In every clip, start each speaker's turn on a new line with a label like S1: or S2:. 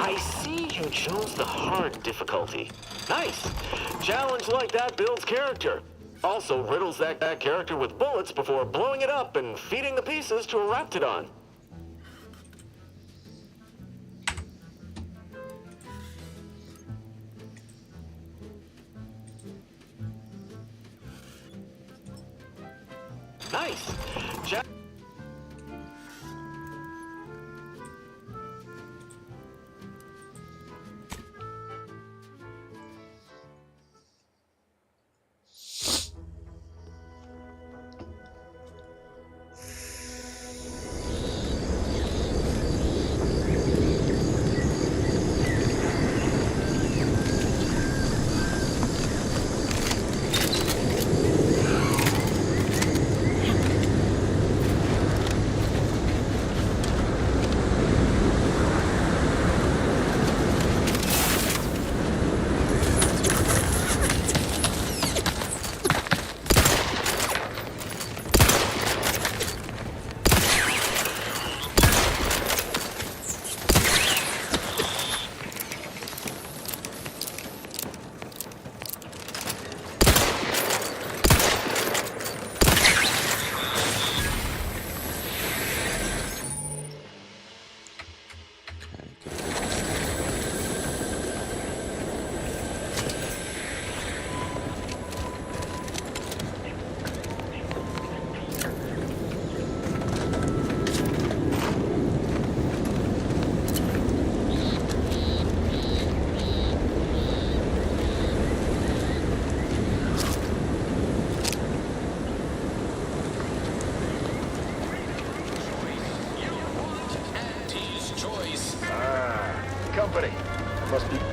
S1: I see you chose the hard difficulty. Nice. Challenge like that builds character. Also riddles that character with bullets before blowing it up and feeding the pieces to a Raptidon. Nice.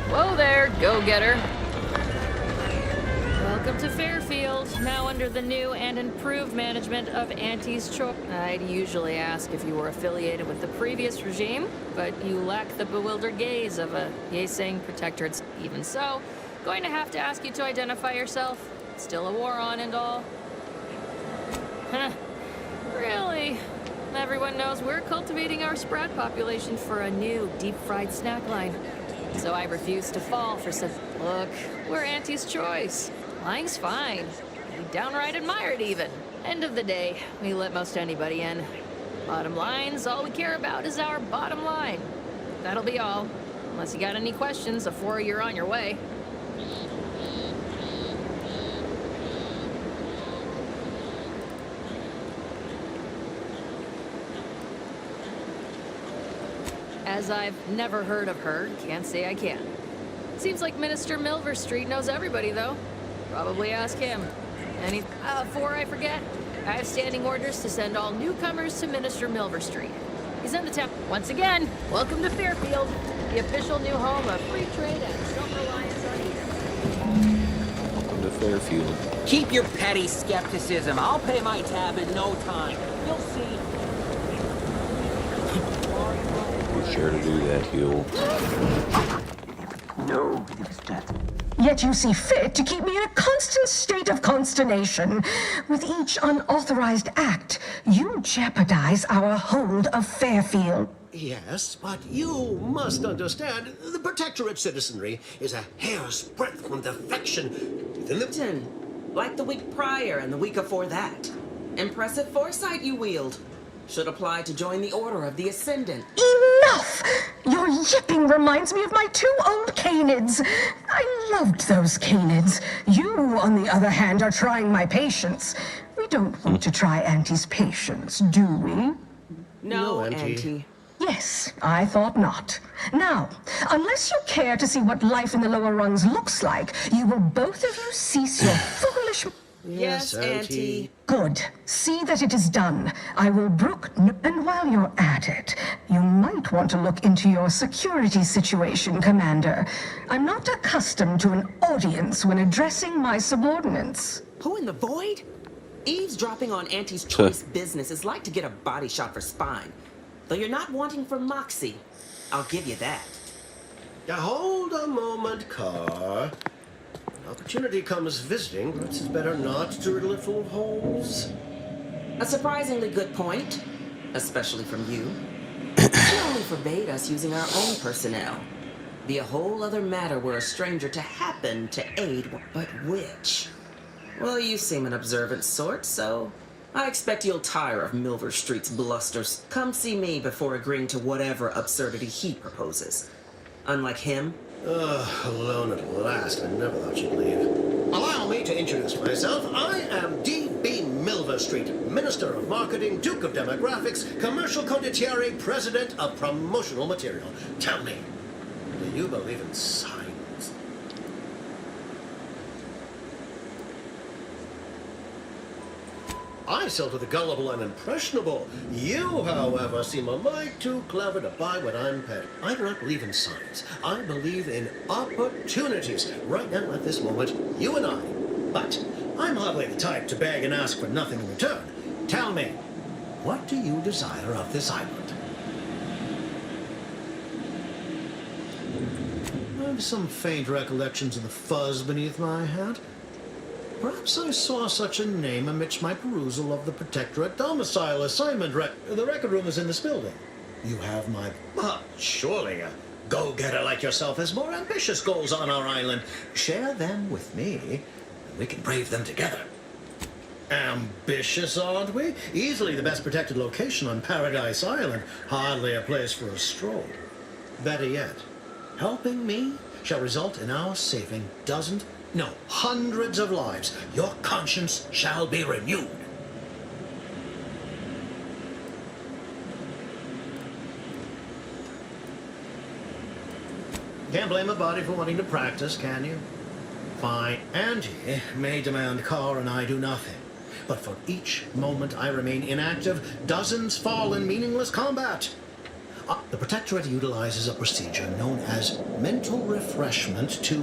S2: Whoa there, go-getter. Welcome to Fairfield, now under the new and improved management of Auntie's Choice. I'd usually ask if you were affiliated with the previous regime, but you lack the bewildered gaze of a yay-saying protectorate. Even so, going to have to ask you to identify yourself. Still a war on and all. Huh. Really? Everyone knows we're cultivating our sprout population for a new deep-fried snack line. So I refuse to fall for such. Look, we're Auntie's Choice. Lying's fine. We downright admire it even. End of the day, we let most anybody in. Bottom line's all we care about is our bottom line. That'll be all. Unless you got any questions before you're on your way. As I've never heard of her, can't say I can. Seems like Minister Milverstreet knows everybody, though. Probably ask him. Before I forget, I have standing orders to send all newcomers to Minister Milverstreet. He's in the town. Once again, welcome to Fairfield, the official new home of free trade and self-reliance on here.
S3: Welcome to Fairfield.
S4: Keep your petty skepticism. I'll pay my tab in no time. You'll see.
S3: Be sure to do that, Huel.
S5: No, yet you see fit to keep me in a constant state of consternation. With each unauthorized act, you jeopardize our hold of Fairfield.
S6: Yes, but you must understand, the Protectorate citizenry is a hair's breadth from defection within the...
S7: Like the week prior and the week before that. Impressive foresight you wield. Should apply to join the Order of the Ascendant.
S5: Enough! Your yipping reminds me of my two old canids. I loved those canids. You, on the other hand, are trying my patience. We don't want to try Auntie's patience, do we?
S7: No,
S6: Auntie.
S7: Auntie.
S5: Yes, I thought not. Now, unless you care to see what life in the lower rungs looks like, you will both of you cease your foolish...
S7: Yes, Auntie.
S5: Good. See that it is done. I will brook... And while you're at it, you might want to look into your security situation, Commander. I'm not accustomed to an audience when addressing my subordinates.
S7: Who in the void? Eavesdropping on Auntie's Choice business is like to get a body shot for spine. Though you're not wanting for moxie. I'll give you that.
S6: Now hold a moment, Carr. Opportunity comes visiting, perhaps it's better not to riddle it full of holes.
S7: A surprisingly good point. Especially from you. She only forbade us using our own personnel. Be a whole other matter were a stranger to happen to aid, but which? Well, you seem an observant sort, so I expect you'll tire of Milver Street's blusters. Come see me before agreeing to whatever absurdity he proposes. Unlike him,
S6: Alone at last. I never thought you'd leave. Allow me to introduce myself. I am D.B. Milver Street, Minister of Marketing, Duke of Demographics, Commercial Condottiere, President of Promotional Material. Tell me, do you believe in signs? I sell to the gullible and impressionable. You, however, seem a mite too clever to buy what I'm peddling. I do not believe in signs. I believe in opportunities. Right now, at this moment, you and I. But I'm hardly the type to beg and ask for nothing in return. Tell me, what do you desire of this island? I have some faint recollections of the fuzz beneath my hat. Perhaps I saw such a name amidst my perusal of the Protectorate domicile assignment The record room is in this building. You have my... But surely a go-getter like yourself has more ambitious goals on our island. Share them with me, and we can brave them together. Ambitious, aren't we? Easily the best protected location on Paradise Island. Hardly a place for a stroll. Better yet, helping me shall result in our saving dozens, no, hundreds of lives. Your conscience shall be renewed. Can't blame a body for wanting to practice, can you? Fine. Angie may demand Carr and I do nothing. But for each moment I remain inactive, dozens fall in meaningless combat. The Protectorate utilizes a procedure known as mental refreshment to,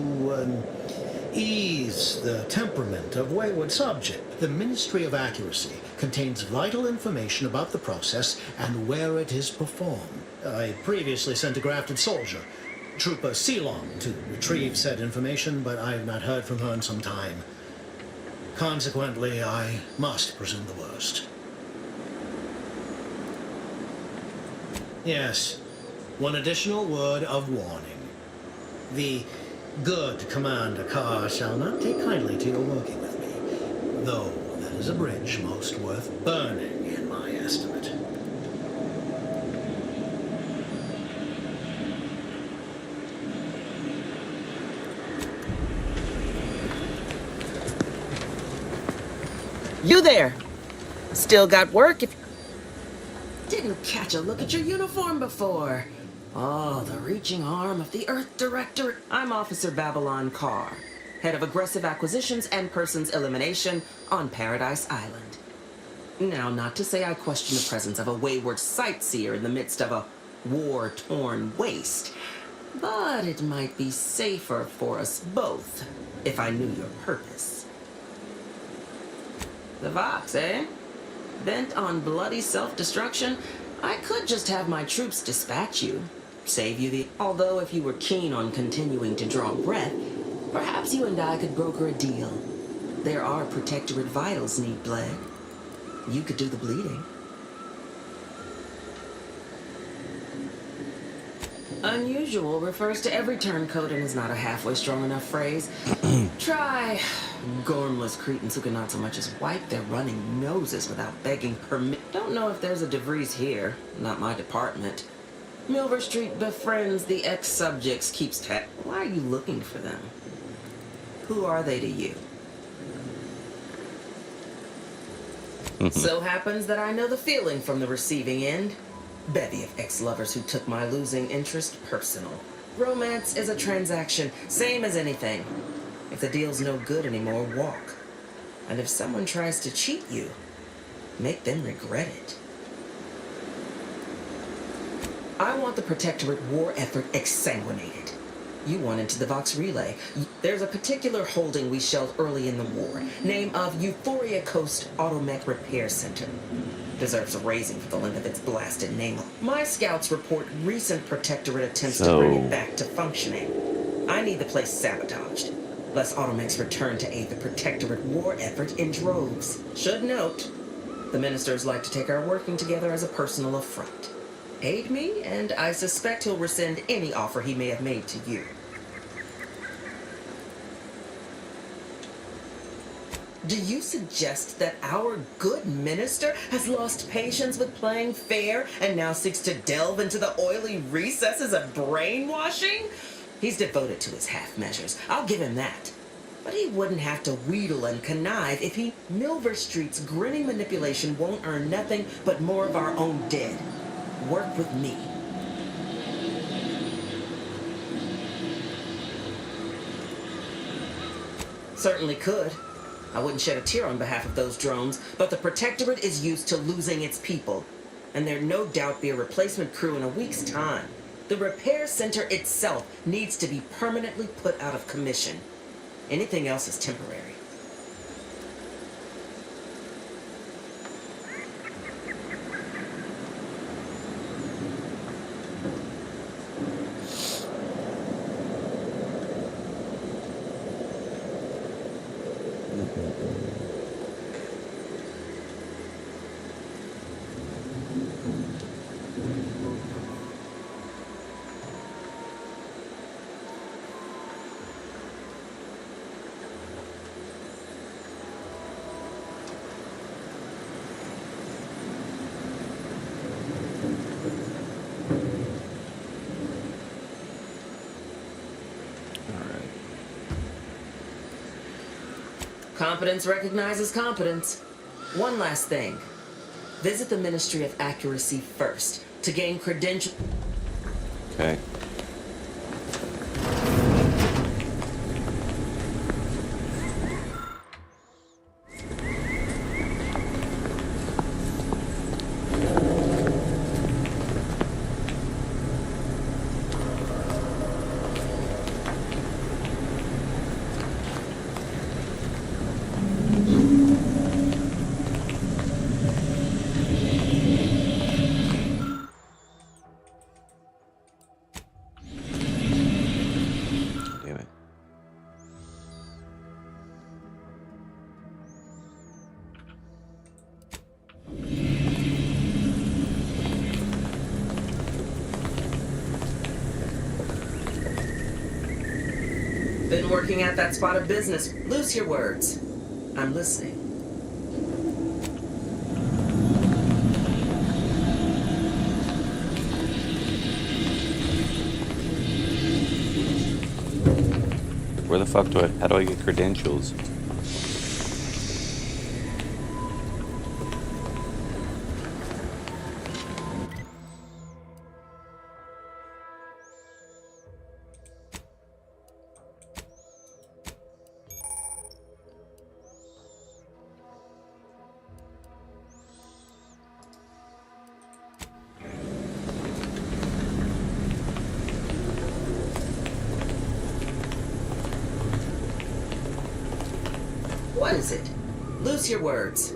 S6: ease the temperament of wayward subject. The Ministry of Accuracy contains vital information about the process and where it is performed. I previously sent a grafted soldier, Trooper Ceylon, to retrieve said information, but I have not heard from her in some time. Consequently, I must presume the worst. Yes, one additional word of warning. The good Commander Carr shall not take kindly to your working with me, though that is a bridge most worth burning in my estimate.
S7: you there! Still got work if... Didn't catch a look at your uniform before. Oh, the reaching arm of the Earth Directorate. I'm Officer Babylon Carr, head of aggressive acquisitions and persons elimination on Paradise Island. Now, not to say I question the presence of a wayward sightseer in the midst of a war-torn waste, but it might be safer for us both if I knew your purpose. The Vox, eh? Bent on bloody self-destruction? I could just have my troops dispatch you. Save you the... Although if you were keen on continuing to draw breath, perhaps you and I could broker a deal. There are Protectorate vitals need bled. You could do the bleeding. Unusual refers to every turncoat and is not a halfway strong enough phrase. Try gormless cretins who can not so much as wipe their running noses without begging permit. Don't know if there's a DeVries here. Not my department. Milver Street befriends the ex-subjects, keeps Why are you looking for them? Who are they to you? So happens that I know the feeling from the receiving end. Bevy of ex-lovers who took my losing interest personal. Romance is a transaction, same as anything. If the deal's no good anymore, walk. And if someone tries to cheat you, make them regret it. I want the Protectorate war effort exsanguinated. You want into the Vox Relay. There's a particular holding we shelled early in the war. Name of Euphoria Coast Automech Repair Center. Deserves a raising for the length of its blasted name. My scouts report recent Protectorate attempts to bring it back to functioning. I need the place sabotaged, lest Automechs return to aid the Protectorate war effort in droves. Should note, the ministers like to take our working together as a personal affront. aid me, and I suspect he'll rescind any offer he may have made to you. Do you suggest that our good minister has lost patience with playing fair and now seeks to delve into the oily recesses of brainwashing? He's devoted to his half measures, I'll give him that. But he wouldn't have to wheedle and connive if Milver Street's grinning manipulation won't earn nothing but more of our own dead. Work with me. Certainly could. I wouldn't shed a tear on behalf of those drones, but the Protectorate is used to losing its people, and there'll no doubt be a replacement crew in a week's time. The repair center itself needs to be permanently put out of commission. Anything else is temporary. Competence recognizes competence. One last thing. Visit the Ministry of Accuracy first to gain credentials.
S3: Okay.
S7: Been working at that spot of business. Loose your words. I'm listening.
S3: Where the fuck how do I get credentials?
S7: What is it? Loose your words.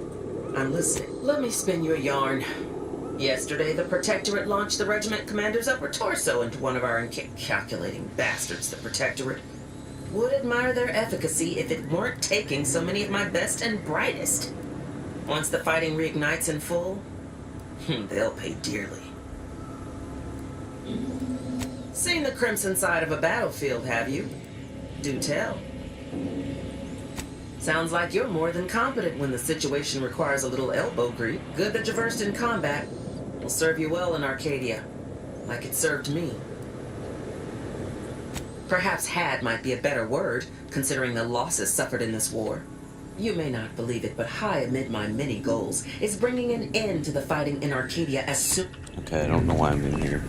S7: I'm listening. Let me spin you a yarn. Yesterday, the Protectorate launched the regiment commander's upper torso into one of our calculating bastards, the Protectorate. Would admire their efficacy if it weren't taking so many of my best and brightest. Once the fighting reignites in full, they'll pay dearly. Seen the crimson side of a battlefield, have you? Do tell. Sounds like you're more than competent when the situation requires a little elbow grease. Good that you're versed in combat. Will serve you well in Arcadia, like it served me. Perhaps had might be a better word, considering the losses suffered in this war. You may not believe it, but high amid my many goals is bringing an end to the fighting in Arcadia as soon...
S3: Okay, I don't know why I'm in here.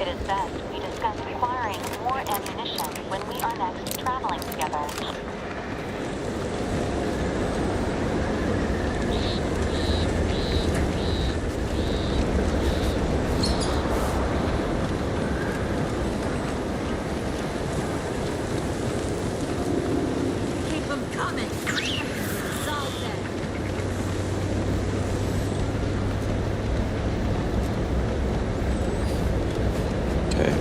S8: It is best we discuss acquiring more ammunition when we are next traveling together.
S9: Keep them coming. Salted.
S3: Okay.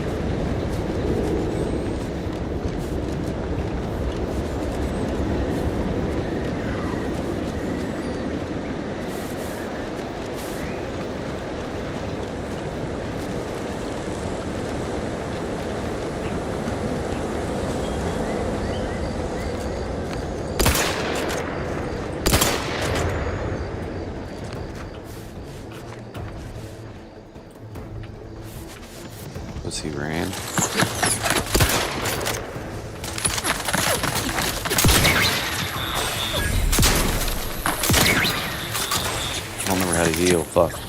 S3: Was he ran? I don't remember how to heal. Fuck.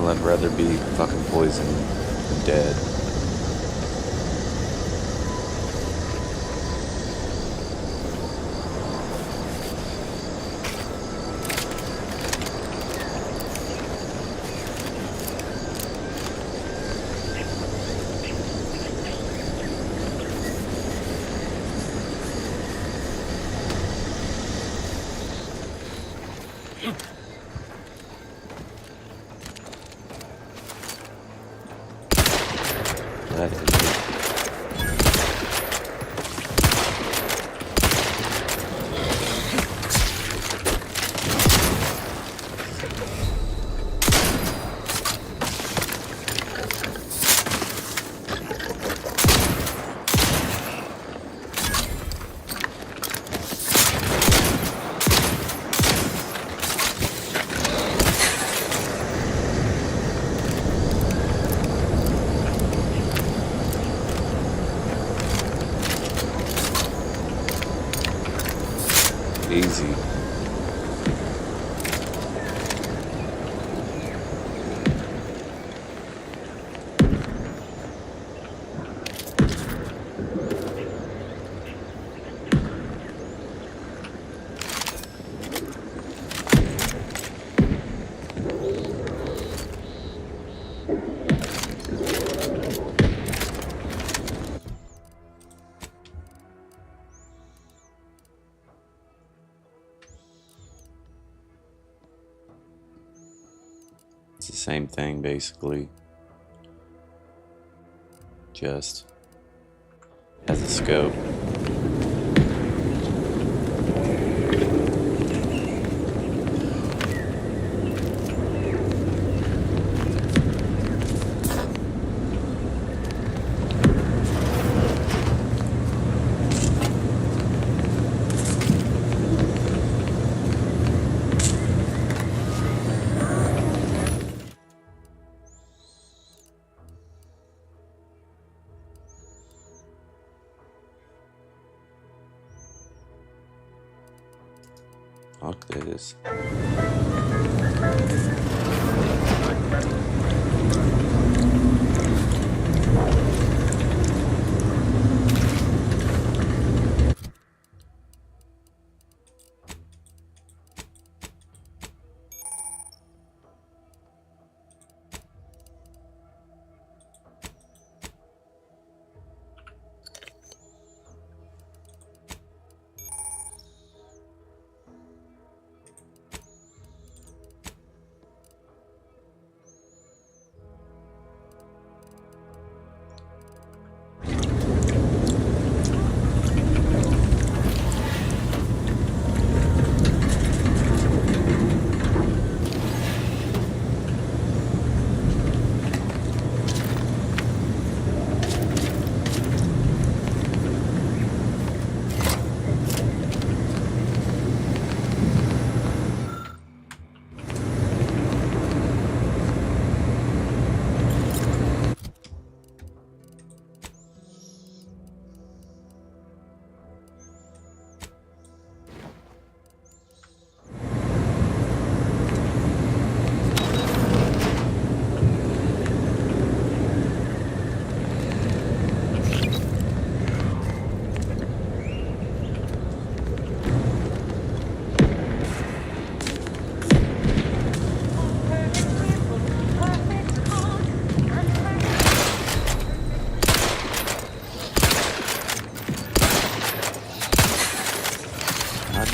S3: I'd rather be fucking poisoned than dead. That is easy. It's the same thing basically. Just has a scope. Fuck this.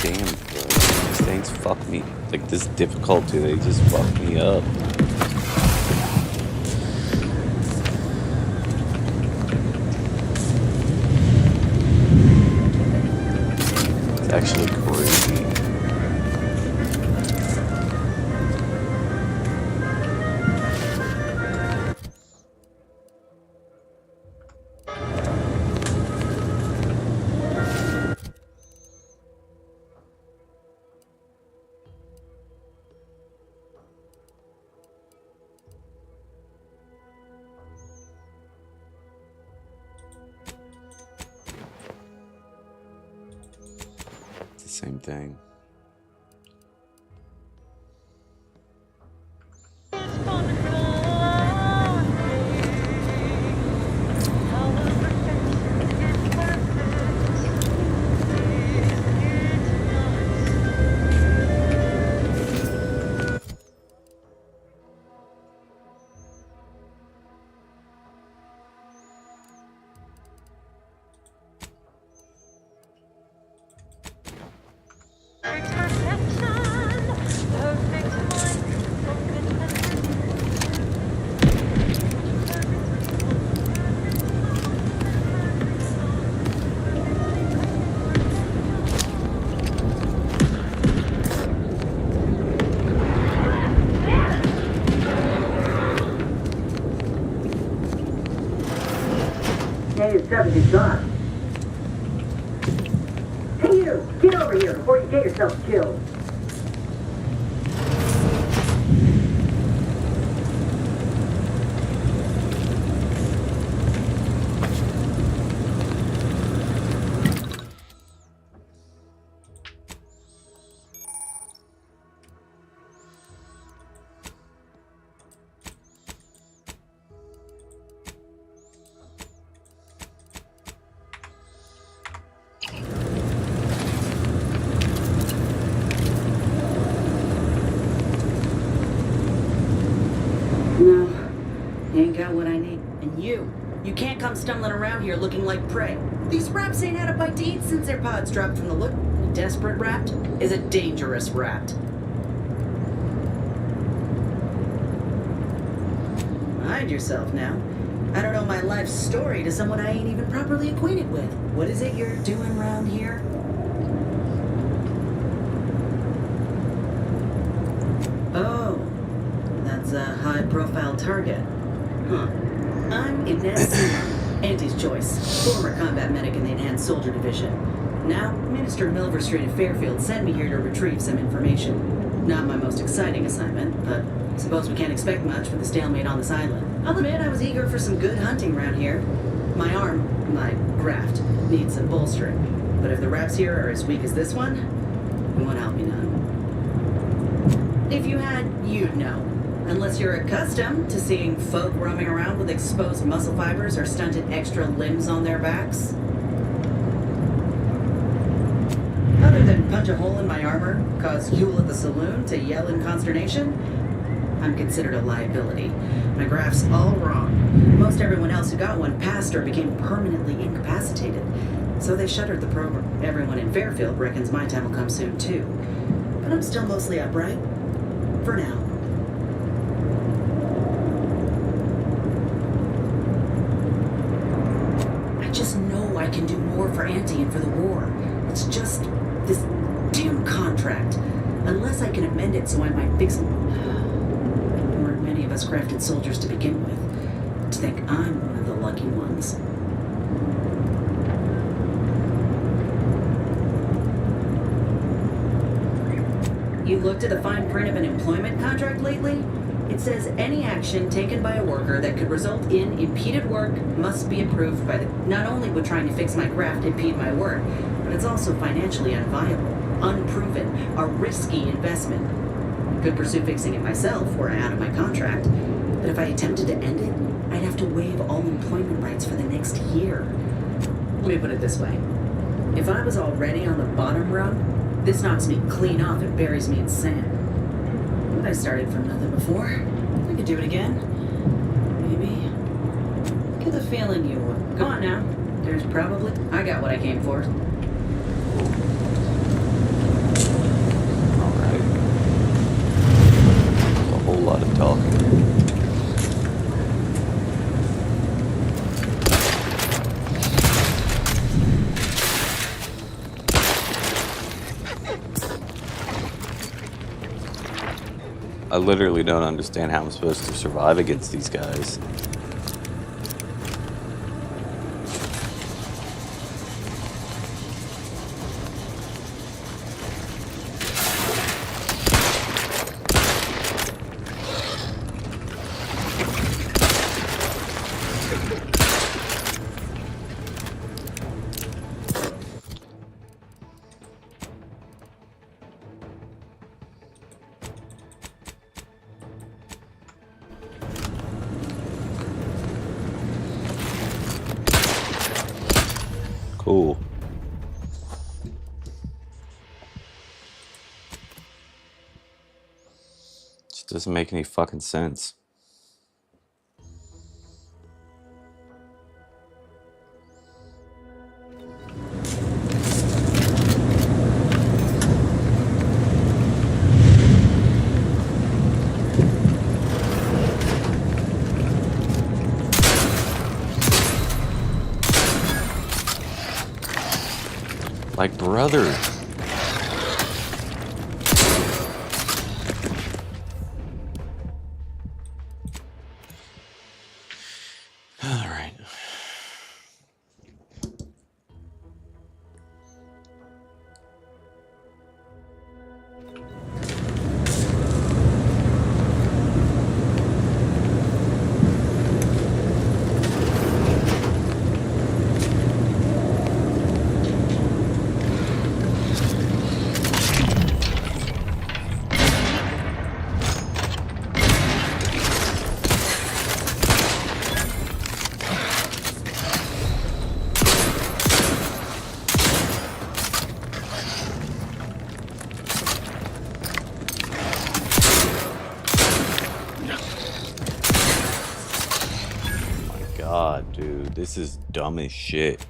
S3: damn, bro. These things fuck me. Like, this difficulty, they just fuck me up. It's actually crazy. Same thing.
S10: Is gone. Hey you, get over here before you get yourself killed.
S7: What I need. And you can't come stumbling around here looking like prey. These raps ain't had a bite to eat since their pods dropped from the look. A desperate rat is a dangerous rat. Mind yourself now. I don't know my life story to someone I ain't even properly acquainted with. What is it you're doing around here? Oh, that's a high-profile target. Huh. I'm Inez Seaman, Auntie's choice, former combat medic in the Enhanced Soldier Division. Now, Minister Milver Street of Fairfield sent me here to retrieve some information. Not my most exciting assignment, but I suppose we can't expect much with the stalemate on this island. I'll admit I was eager for some good hunting around here. My arm, my graft, needs some bolstering. But if the raps here are as weak as this one, it won't help me none. If you had, you'd know. Unless you're accustomed to seeing folk roaming around with exposed muscle fibers or stunted extra limbs on their backs. Other than punch a hole in my armor, cause Yule at the saloon to yell in consternation, I'm considered a liability. My graph's all wrong. Most everyone else who got one passed or became permanently incapacitated. So they shuttered the program. Everyone in Fairfield reckons my time will come soon too. But I'm still mostly upright. For now. I can do more for Auntie and for the war. It's just this damn contract. Unless I can amend it so I might fix it. There weren't many of us crafted soldiers to begin with. To think I'm one of the lucky ones. You looked at the fine print of an employment contract lately? It says any action taken by a worker that could result in impeded work must be approved by the... Not only would trying to fix my craft impede my work, but it's also financially unviable, unproven, a risky investment. Could pursue fixing it myself were I out of my contract, but if I attempted to end it, I'd have to waive all employment rights for the next year. Let me put it this way. If I was already on the bottom rung, this knocks me clean off and buries me in sand. I started from nothing before. I could do it again. Maybe. Get the feeling you would. Go on now. There's probably... I got what I came for.
S3: I literally don't understand how I'm supposed to survive against these guys. Cool. Just doesn't make any fucking sense. Like, brother. All right. God, dude, this is dumb as shit.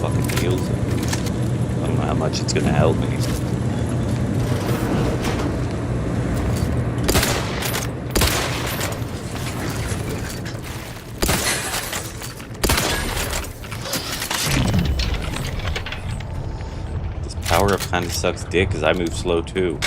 S3: Fucking heals it. I don't know how much it's gonna help me. This power up kind of sucks dick because I move slow too.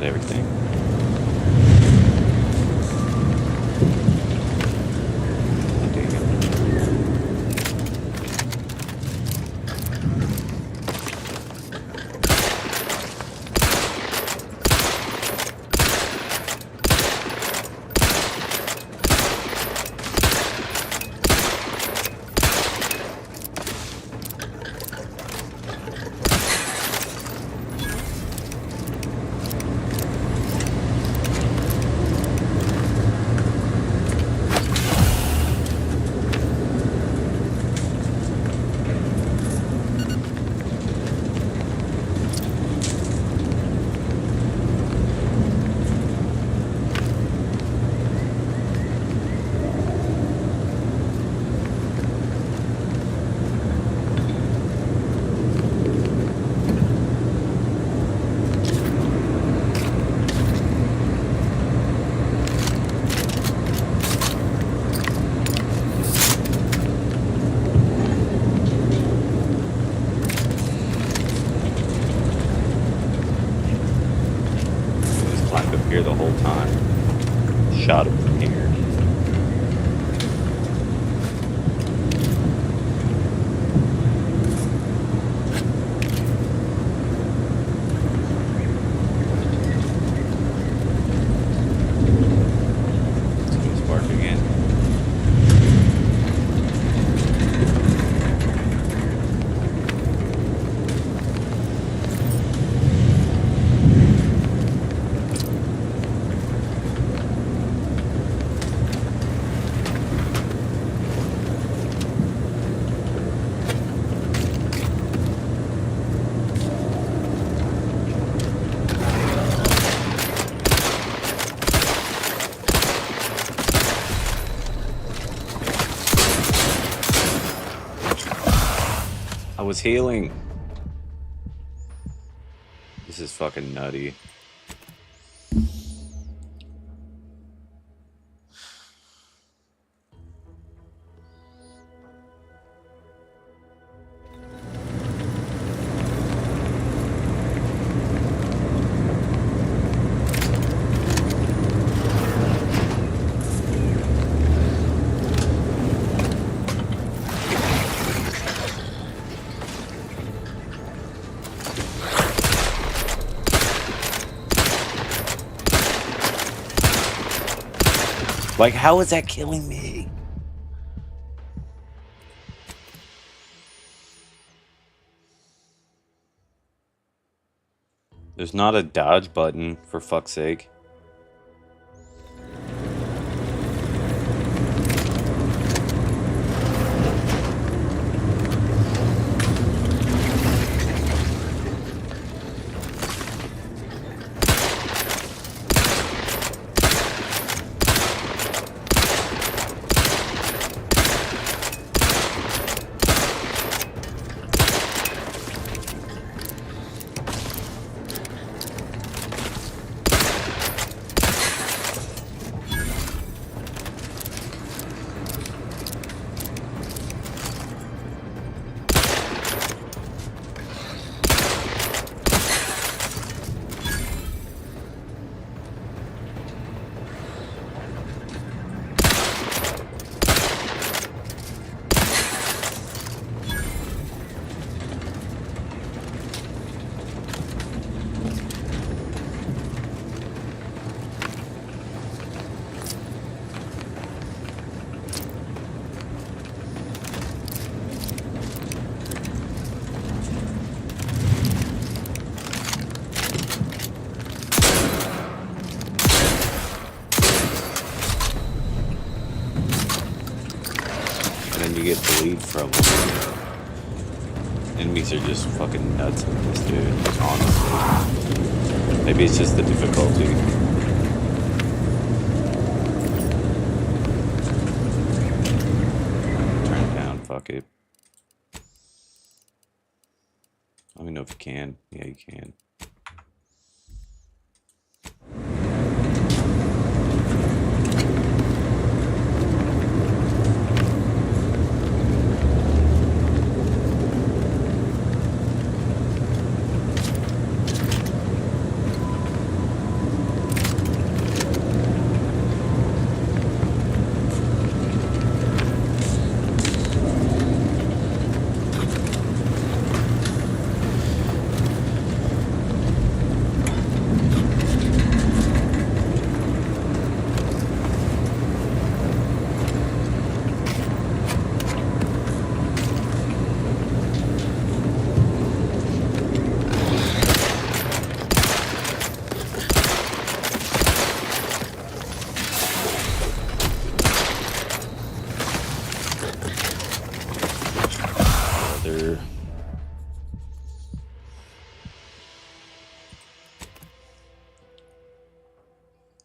S3: Everything. here. It's gonna spark again. I was healing. This is fucking nutty. Like, how is that killing me? There's not a dodge button, for fuck's sake. You get the lead from enemies are just fucking nuts with this dude, honestly. Maybe it's just the difficulty. Turn it down, fuck it. I don't even know if you can. Yeah, you can.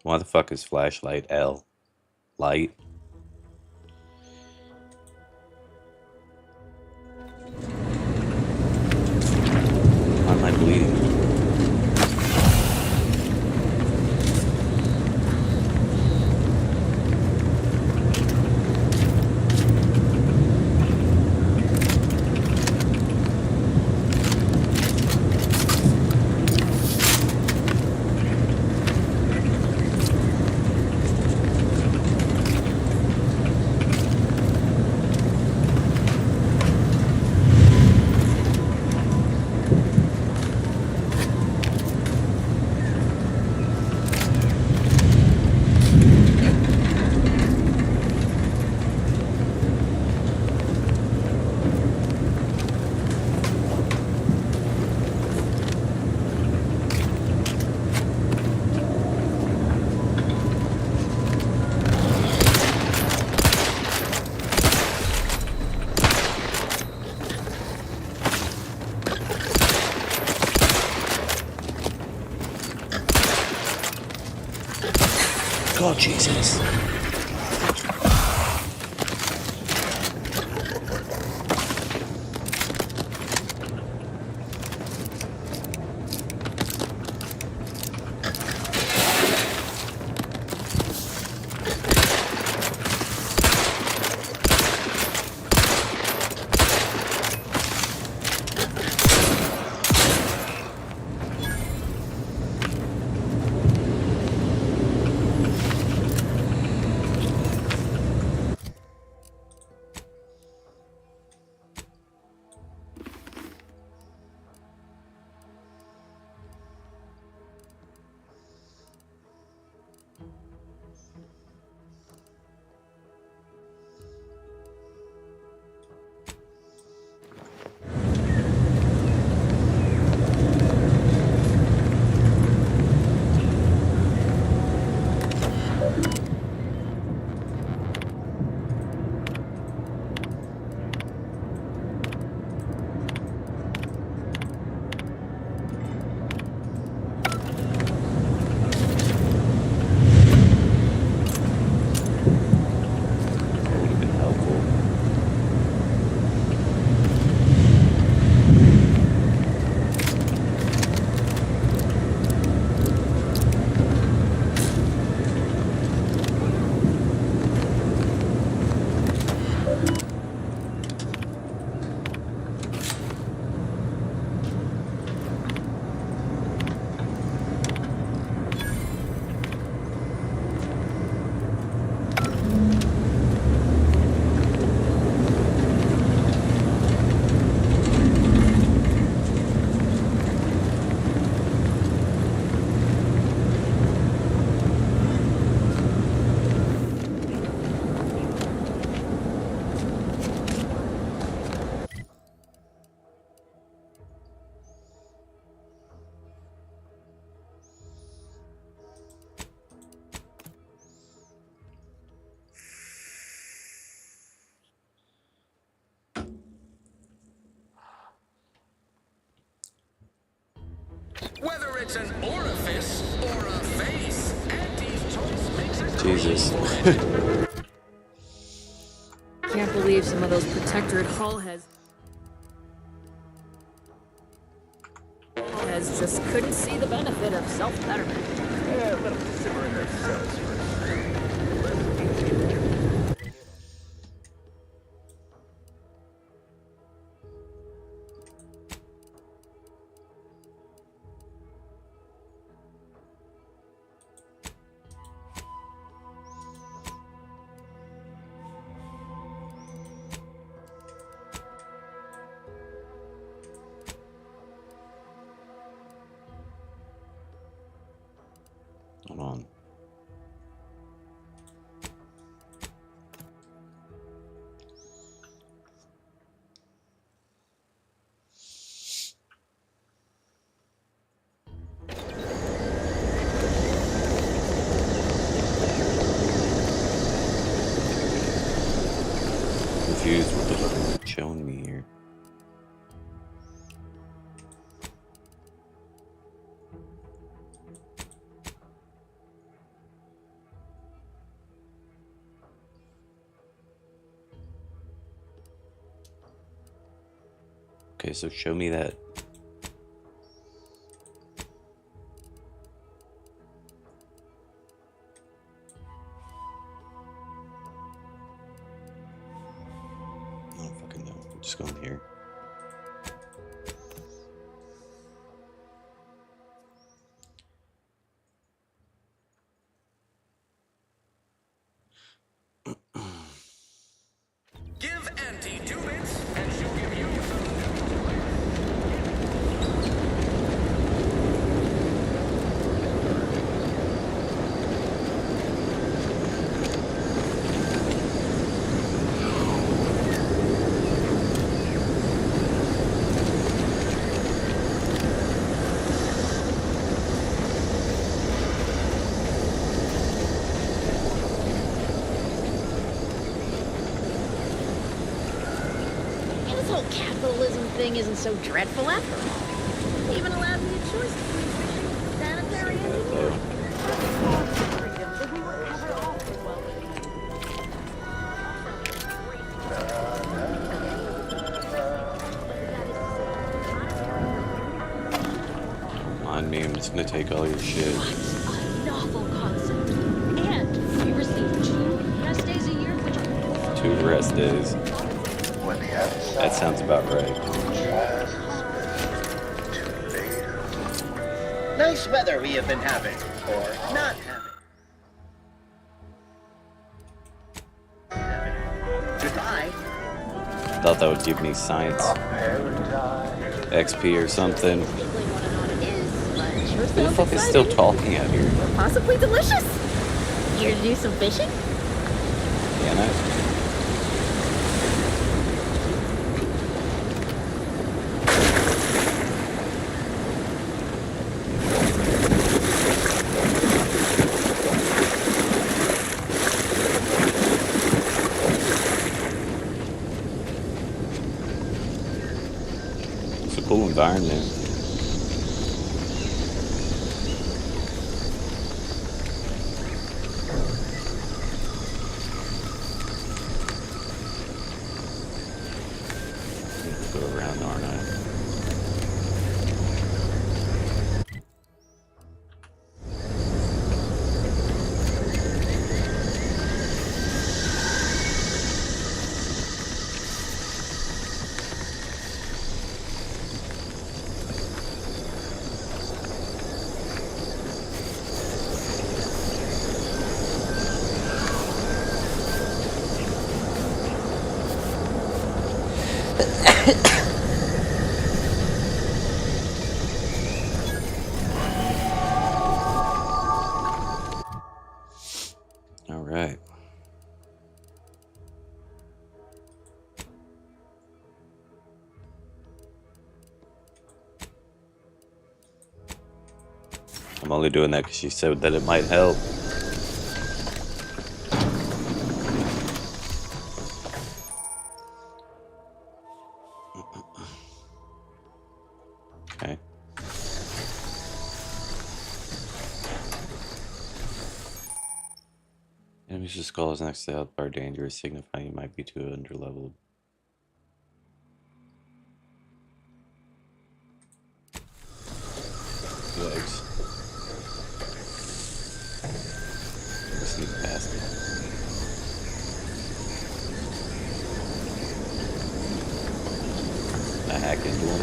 S3: Why the fuck is flashlight L? Light? Why am I bleeding? God, Jesus.
S11: Whether it's an orifice or a face, Auntie's choice makes a
S3: Jesus.
S2: Can't believe some of those protectorate hull heads just couldn't see the benefit of self-betterment.
S11: Yeah, let them simmer in their cells first.
S3: Hold on. Confused what the fuck is showing me here. Okay, so show me that. I don't fucking know. I'm just going here.
S11: Give Auntie 2 bits, and she'll give you some.
S9: This whole capitalism thing isn't so dreadful after all. It even allows me a choice between fishing, sanitary, and freedom. If we were to have
S3: just gonna take all your shit.
S9: What a novel concept. And we receive 2 rest days a year, which are
S3: 2 rest days. That sounds about right.
S12: Nice weather we have been having, or not having. Goodbye.
S3: Thought that would give me science. XP or something. Who the fuck is still talking out here?
S9: possibly delicious. Here to do some fishing?
S3: Can I? It's a cool environment. Go around, aren't I? All right. I'm only doing that because she said that it might help. Okay. Enemies with skulls next to the health bar dangerous, signifying you might be too underleveled. Yikes. Sneak past it. I hack into him.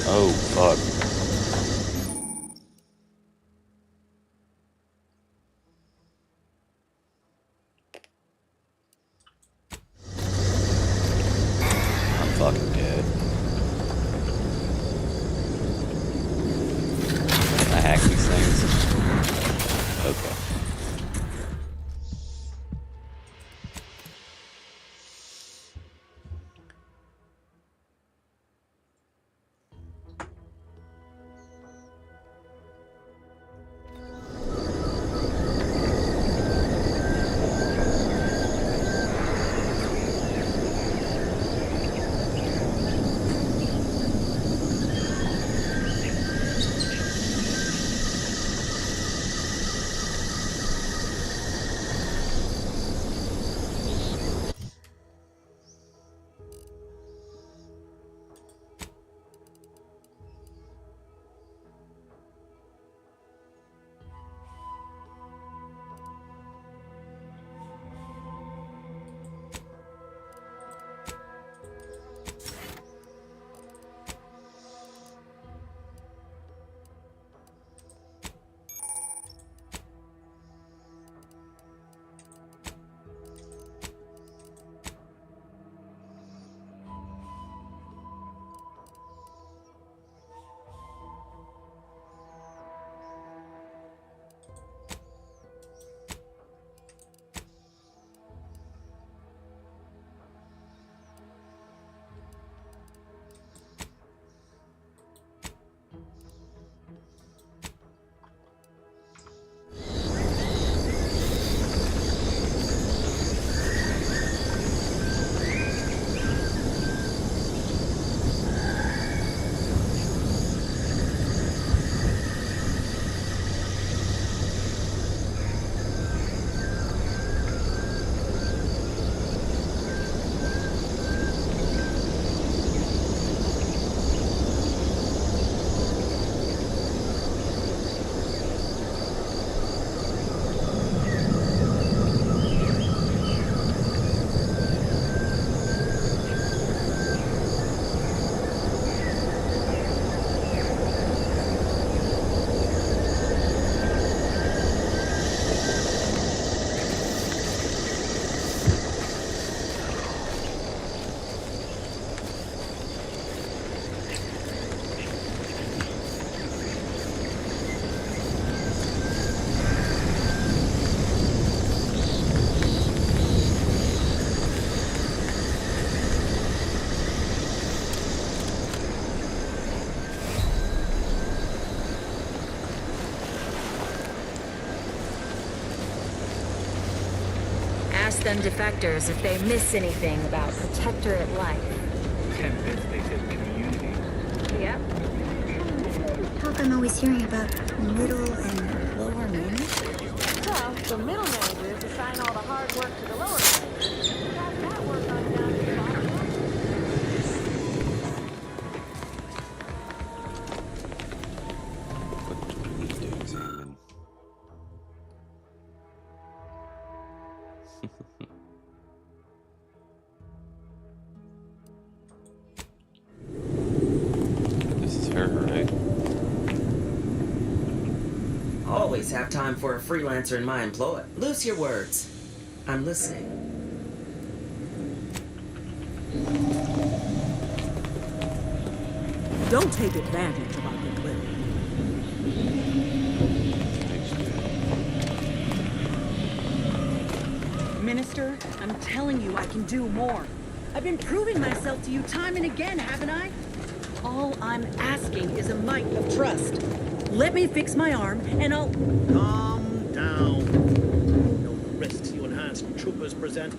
S3: Oh, fuck. I'm fucking dead. Can I hack these things? Okay.
S13: Ask them defectors if they miss anything about Protectorate life.
S14: 10 bits, they said community.
S13: Yep.
S15: Talk I'm always hearing about middle and lower managers.
S9: So, the middle managers assign all the hard work to the lower managers. Pass that work on down to the bottom.
S3: What do we need to examine? This is her, right?
S7: Always have time for a freelancer in my employ. Loose your words. I'm listening.
S16: Don't take advantage of our goodwill. Minister, I'm telling you I can do more. I've been proving myself to you time and again, haven't I? All I'm asking is a mite of trust. Let me fix my arm, and I'll...
S6: Calm down. You know the risks you enhanced troopers present.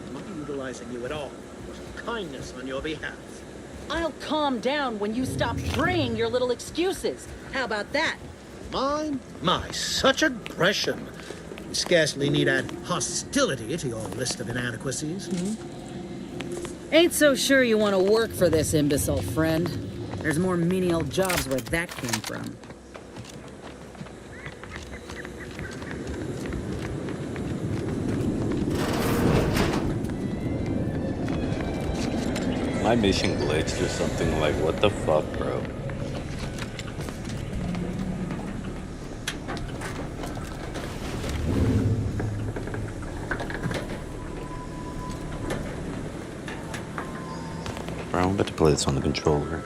S6: I'm not utilizing you at all. It was kindness on your behalf.
S16: I'll calm down when you stop bringing your little excuses. How about that?
S6: Mine? My, such aggression. You scarcely need add hostility to your list of inadequacies.
S16: Ain't so sure you want to work for this imbecile, friend. There's more menial jobs where that came from.
S3: My mission glitched or something. Like, what the fuck, bro? Bro, I'm about to play this on the controller.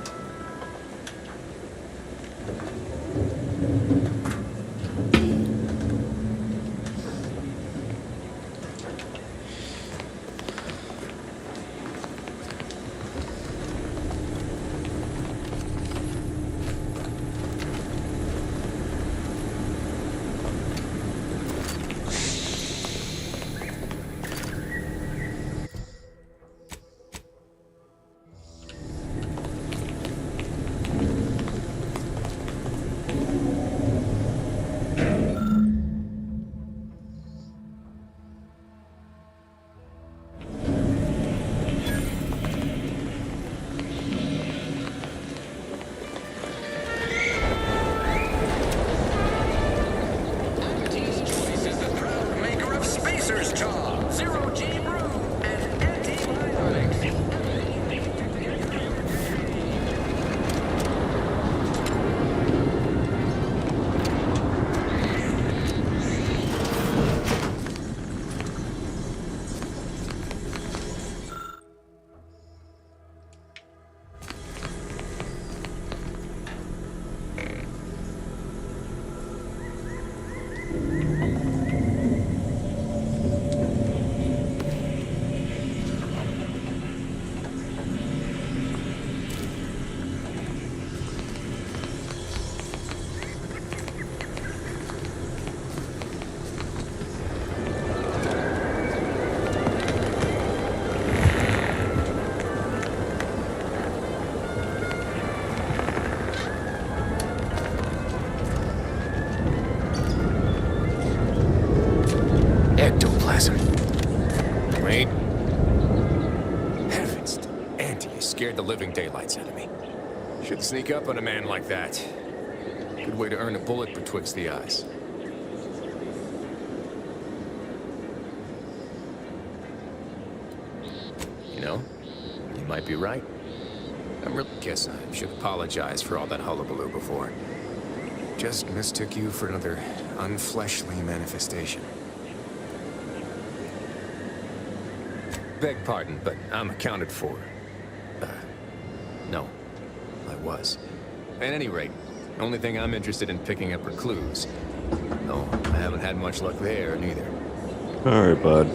S17: Wait. Heavens, Auntie, you scared the living daylights out of me. Should sneak up on a man like that. Good way to earn a bullet betwixt the eyes. You know, you might be right. I really guess I should apologize for all that hullabaloo before. Just mistook you for another unfleshly manifestation. Beg pardon, but I'm accounted for. No, I was. At any rate, only thing I'm interested in picking up are clues. No, I haven't had much luck there, neither.
S3: Alright, bud.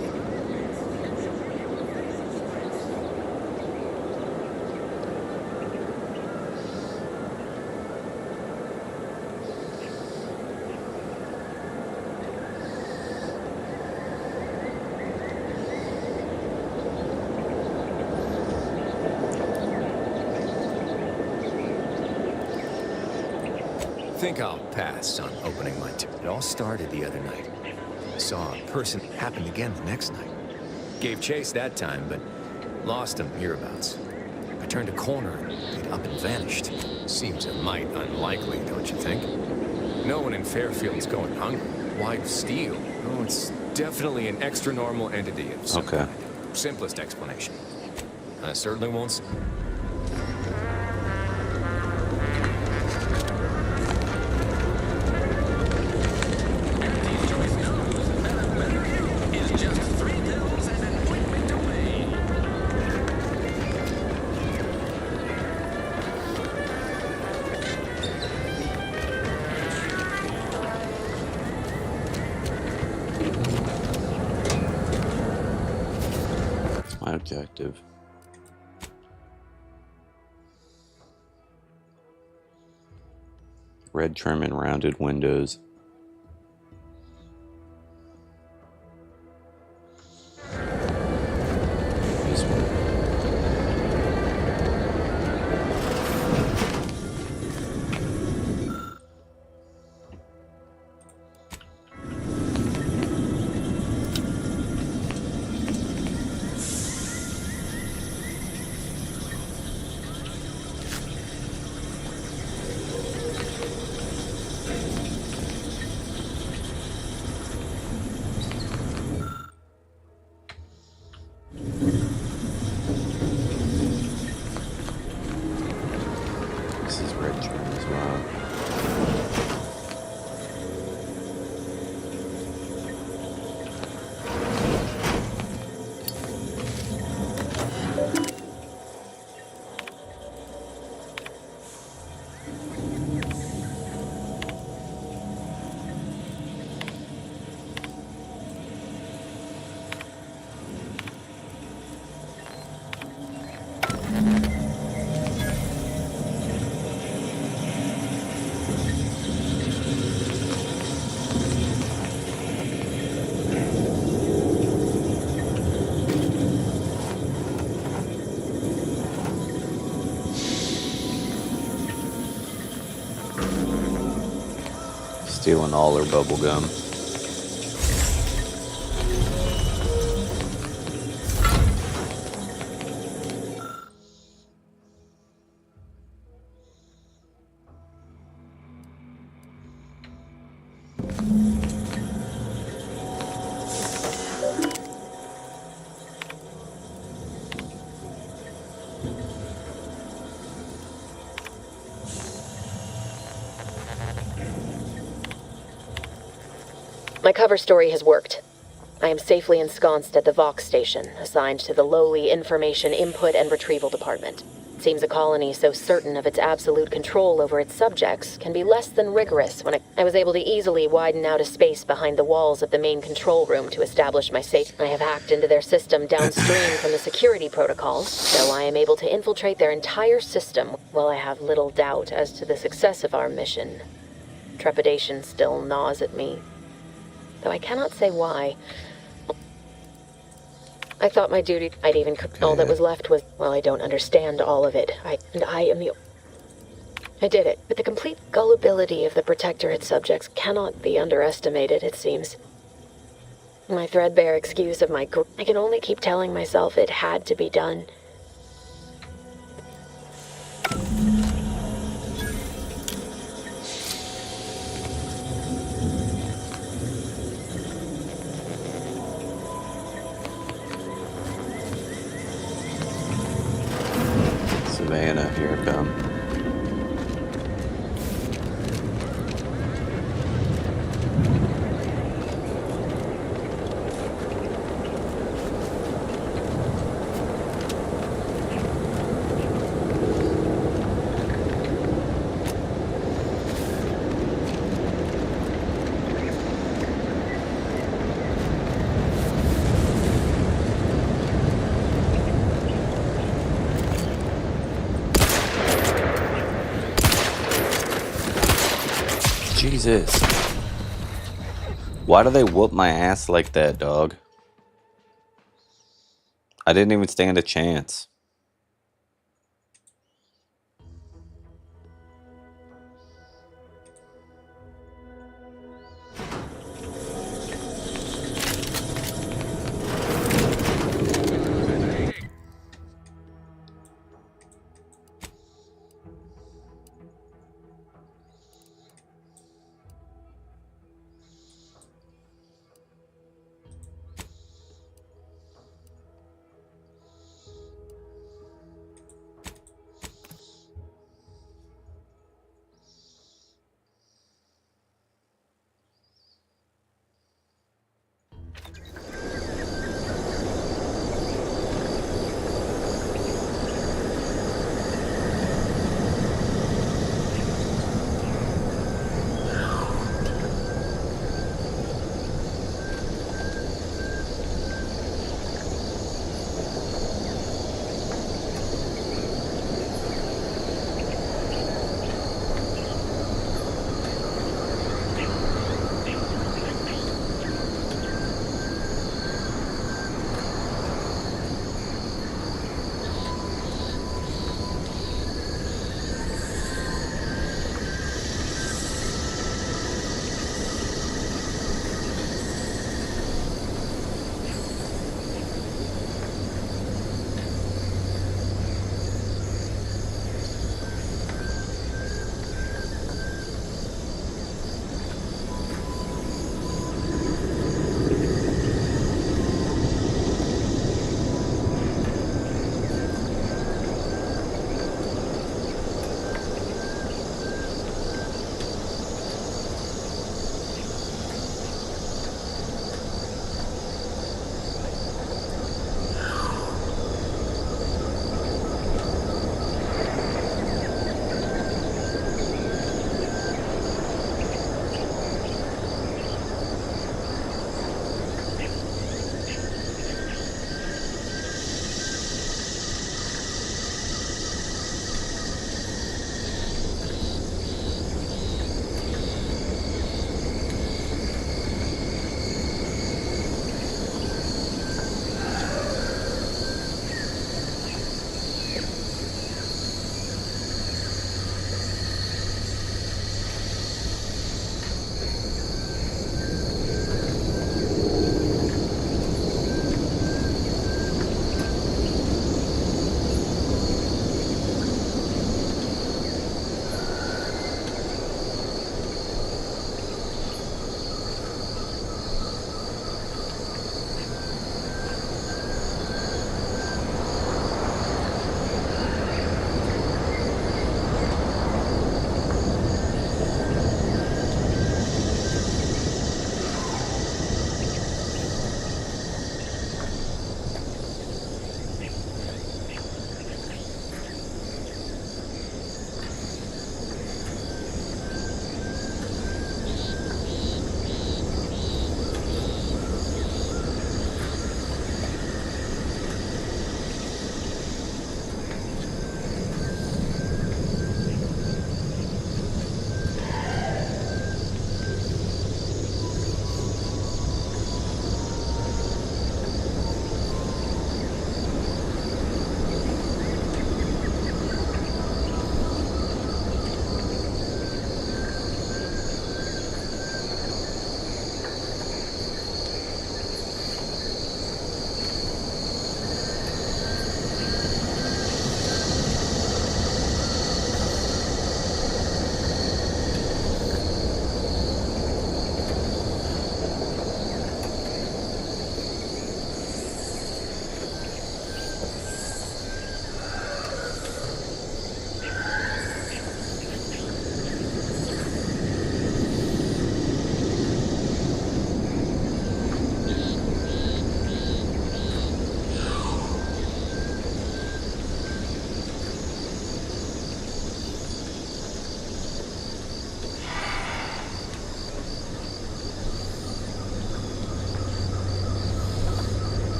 S17: think I'll pass on opening my It all started the other night. Saw a person. Happened again the next night. Gave chase that time, but lost him hereabouts. I turned a corner and he'd up and vanished. Seems a mite unlikely, don't you think? No one in Fairfield's going hungry. Why steal? Oh, it's definitely an extra-normal entity of some kind. Simplest explanation. I certainly won't...
S3: My objective. Red trim and rounded windows. This one. This is red trim as well. Stealing all her bubble gum.
S18: My cover story has worked. I am safely ensconced at the Vox station, assigned to the lowly Information Input and Retrieval Department. Seems a colony so certain of its absolute control over its subjects can be less than rigorous when I was able to easily widen out a space behind the walls of the main control room to establish my safety. I have hacked into their system downstream from the security protocols, so I am able to infiltrate their entire system. While I have little doubt as to the success of our mission, trepidation still gnaws at me, though I cannot say why. I thought my duty, I'd even, all that was left was, well, I don't understand all of it. I did it. But the complete gullibility of the Protectorate subjects cannot be underestimated, it seems. My threadbare excuse of I can only keep telling myself it had to be done.
S3: Savannah, here I come. Jesus. Why do they whoop my ass like that, dog? I didn't even stand a chance.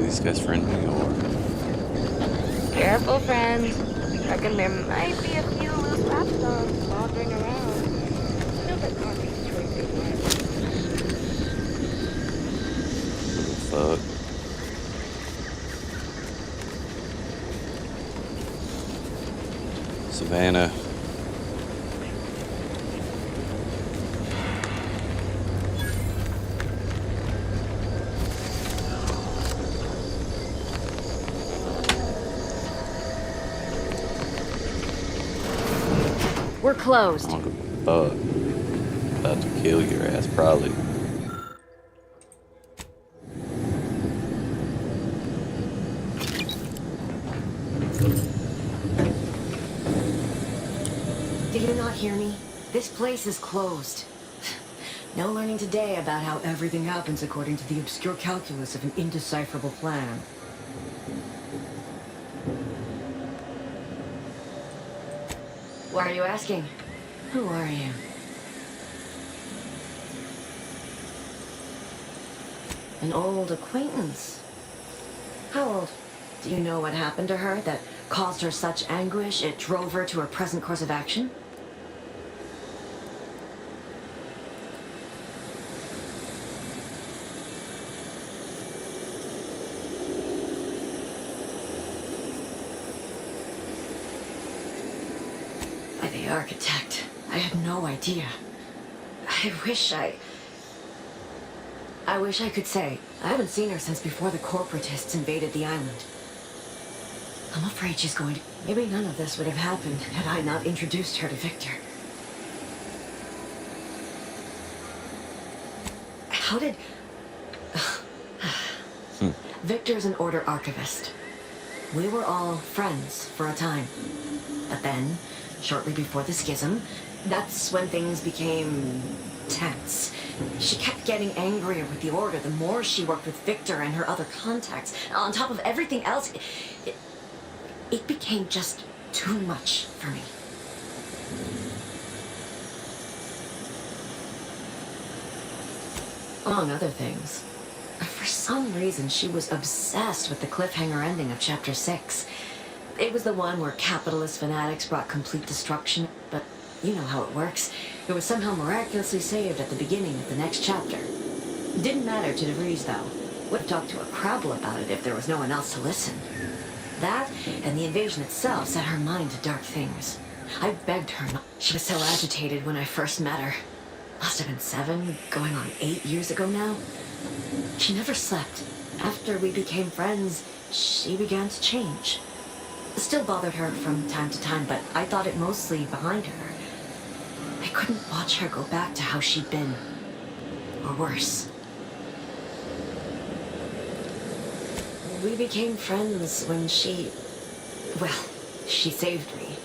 S3: these guys friendly or?
S9: Careful, friend. Reckon there might be a few loose lapdogs wandering around. Still, that can't be choices.
S3: Fuck. Savannah.
S13: We're closed.
S3: I don't give a fuck. About to kill your ass, probably.
S19: Do you not hear me? This place is closed. No learning today about how everything happens according to the obscure calculus of an indecipherable plan. Why are you asking? Who are you? An old acquaintance. How old? Do you know what happened to her that caused her such anguish it drove her to her present course of action? The architect. I had no idea. I wish I could say. I haven't seen her since before the corporatists invaded the island. I'm afraid she's going to... Maybe none of this would have happened had I not introduced her to Victor. How did... Victor's an Order archivist. We were all friends for a time. But then, shortly before the schism, that's when things became tense. She kept getting angrier with the Order the more she worked with Victor and her other contacts. On top of everything else, it became just too much for me. Among other things, for some reason she was obsessed with the cliffhanger ending of Chapter 6. It was the one where capitalist fanatics brought complete destruction, but you know how it works. It was somehow miraculously saved at the beginning of the next chapter. Didn't matter to DeVries, though. Would have talked to a Crabble about it if there was no one else to listen. That, and the invasion itself, set her mind to dark things. I begged her not. She was so agitated when I first met her. Must have been 7, going on 8 years ago now. She never slept. After we became friends, she began to change. Still bothered her from time to time, but I thought it mostly behind her. I couldn't watch her go back to how she'd been. Or worse. We became friends when she... Well, she saved me.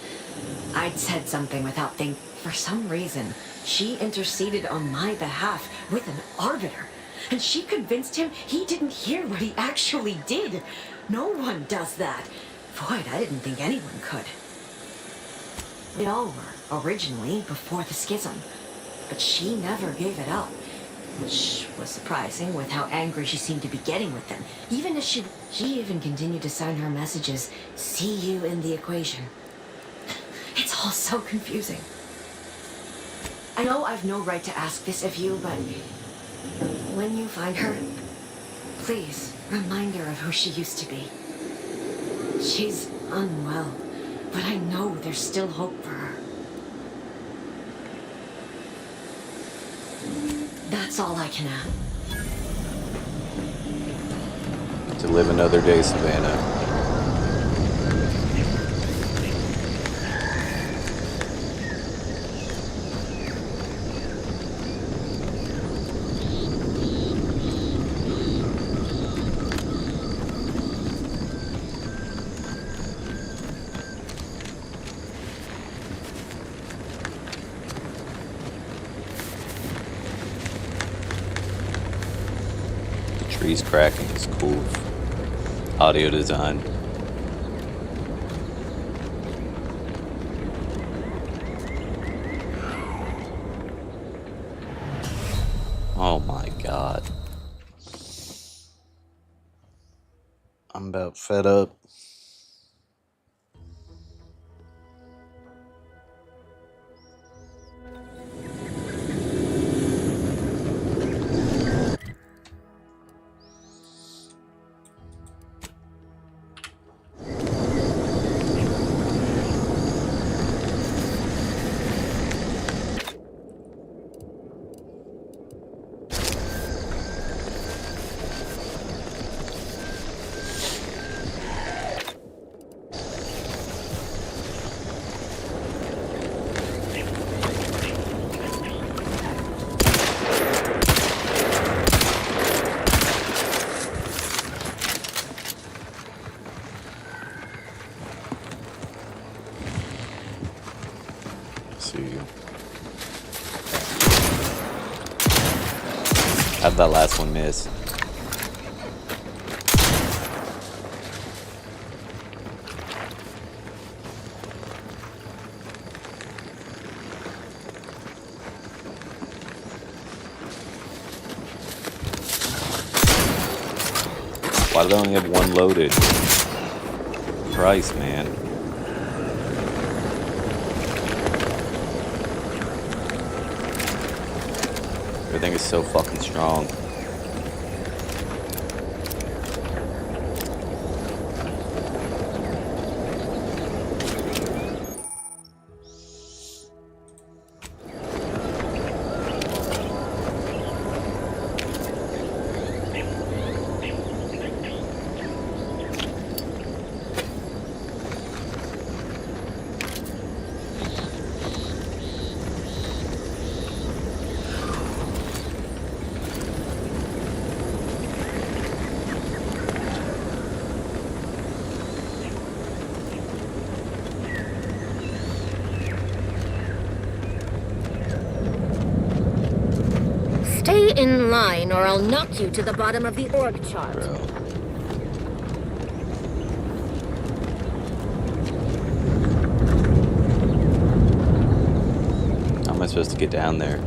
S19: I'd said something without thinking. For some reason, she interceded on my behalf with an arbiter. And she convinced him he didn't hear what he actually did. No one does that. Boy, I didn't think anyone could. We all were, originally, before the schism. But she never gave it up. Which was surprising with how angry she seemed to be getting with them. Even as she even continued to sign her messages, "See you in the equation." It's all so confusing. I know I've no right to ask this of you, but when you find her, please remind her of who she used to be. She's unwell, but I know there's still hope for her. That's all I can add.
S3: To live another day, Savannah. Trees cracking is cool. Audio design. Oh my god. I'm about fed up. How'd that last one miss? Why do they only have one loaded? Christ, man. Everything is so fucking strong.
S13: Stay in line or I'll knock you to the bottom of the org chart.
S3: Bro. How am I supposed to get down there?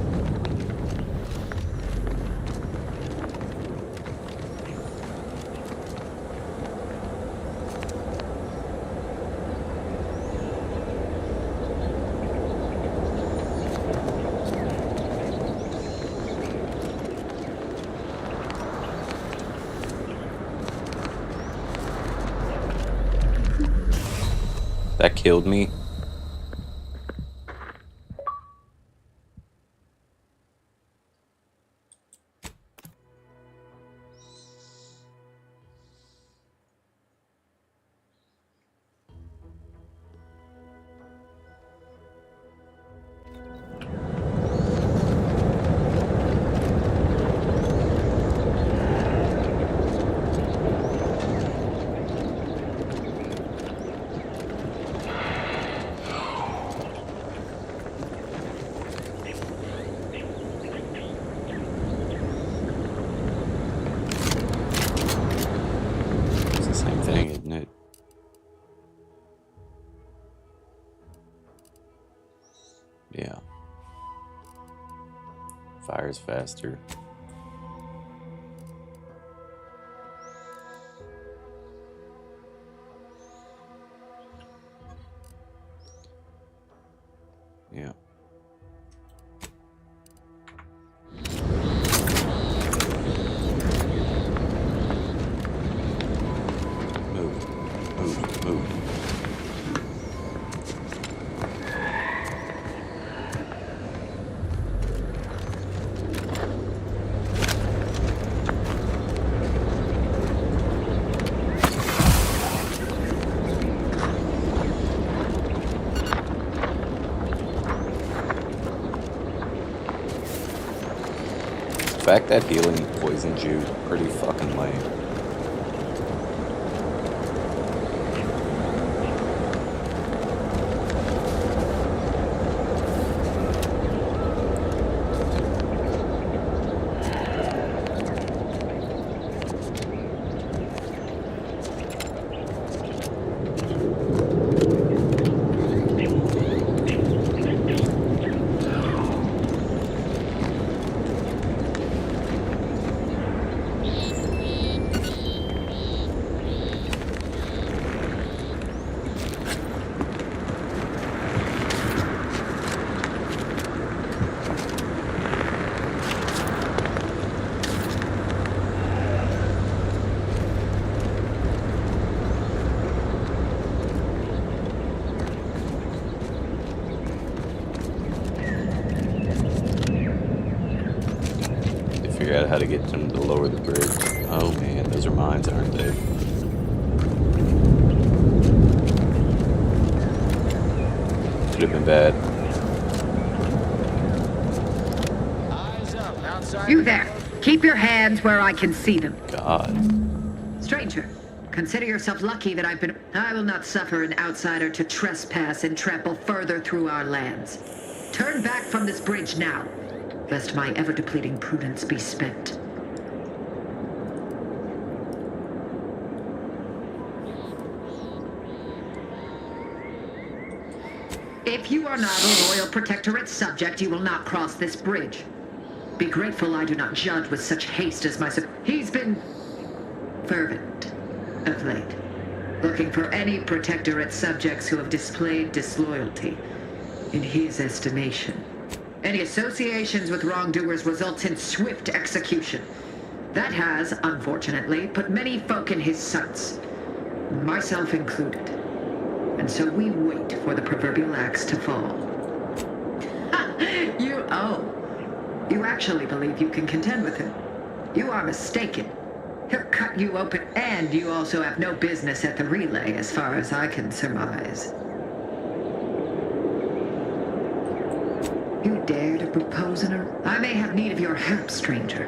S3: That killed me. Yeah. Fires faster. Yeah. Move. The fact that healing poisoned you, pretty fucking lame. to get them to lower the bridge. Oh man, those are mines, aren't they? Could have been bad.
S20: You there. Keep your hands where I can see them.
S3: God.
S20: Stranger, consider yourself lucky that I will not suffer an outsider to trespass and trample further through our lands. Turn back from this bridge now, lest my ever-depleting prudence be spent. If you are not a loyal Protectorate subject, you will not cross this bridge. Be grateful I do not judge with such haste as my He's been fervent of late, looking for any Protectorate subjects who have displayed disloyalty in his estimation. Any associations with wrongdoers results in swift execution. That has, unfortunately, put many folk in his sights, myself included. And so we wait for the proverbial axe to fall. You actually believe you can contend with him. You are mistaken. He'll cut you open, and you also have no business at the relay, as far as I can surmise. You dare to propose I may have need of your help, stranger.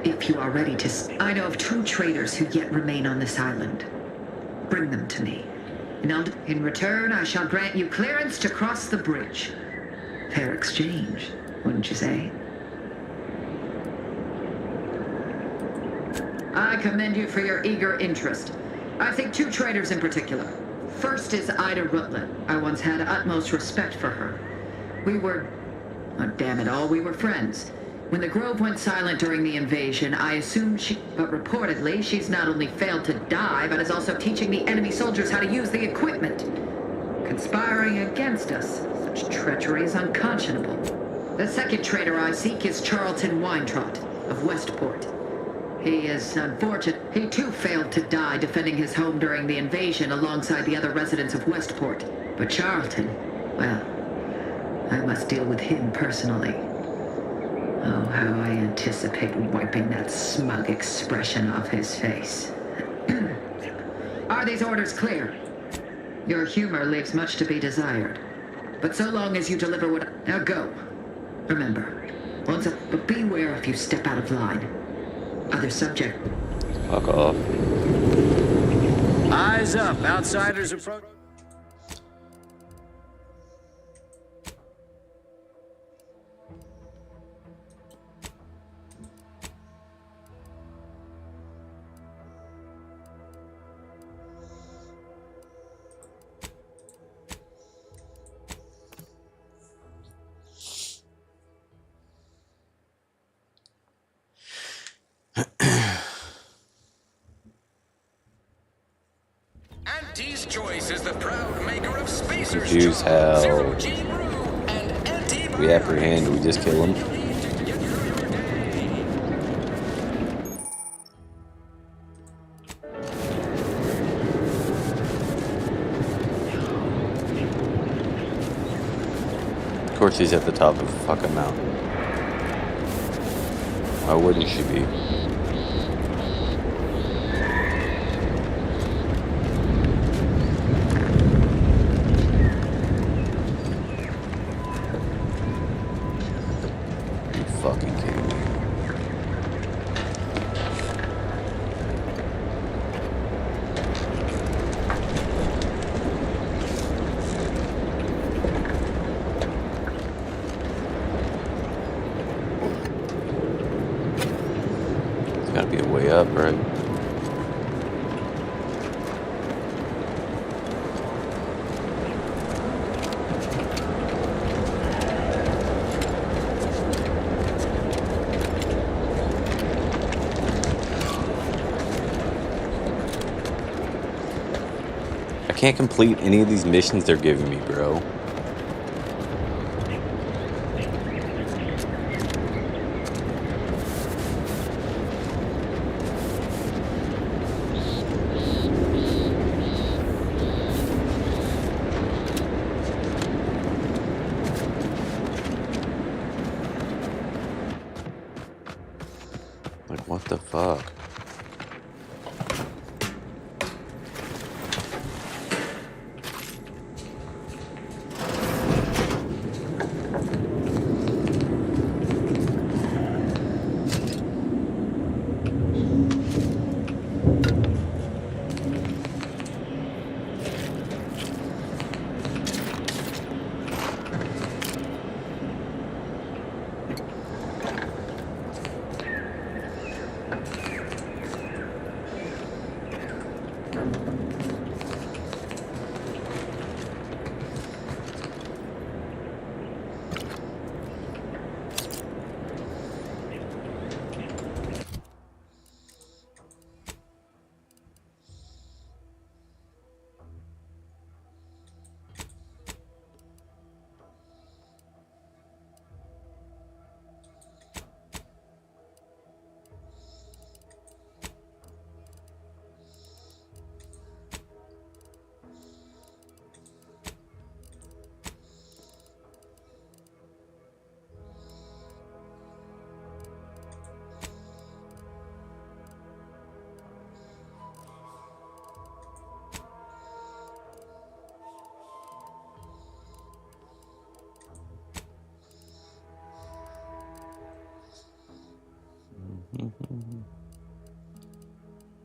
S20: If you are ready to... I know of 2 traders who yet remain on this island. Bring them to me. In return, I shall grant you clearance to cross the bridge. Fair exchange, wouldn't you say? I commend you for your eager interest. I think 2 traders in particular. First is Ida Rutland. I once had utmost respect for her. We were... oh, damn it all, we were friends. When the Grove went silent during the invasion, I assumed but reportedly, she's not only failed to die, but is also teaching the enemy soldiers how to use the equipment. Conspiring against us. Such treachery is unconscionable. The second trader I seek is Charlton Weintrot of Westport. He is unfortunate. He too failed to die defending his home during the invasion alongside the other residents of Westport. But Charlton, well, I must deal with him personally. Oh, how I anticipate wiping that smug expression off his face. Are these orders clear? Your humor leaves much to be desired. But so long as you deliver what... Now go. Remember, but beware if you step out of line. Other subject.
S3: Fuck off.
S21: Eyes up. Outsiders approach.
S11: Auntie's Choice is the proud maker of Spacer's
S3: Confused how
S11: Zero G Brew and Auntie
S3: we apprehend, we just kill him. Of course she's at the top of a fucking mountain. Why wouldn't she be? Fucking kidding me. There's gotta be a way up, right? I can't complete any of these missions they're giving me, bro.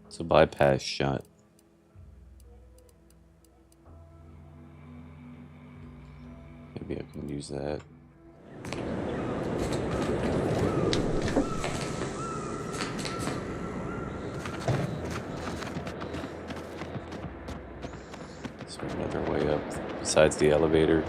S3: It's a bypass shot. Maybe I can use that. Is there another way up besides the elevator?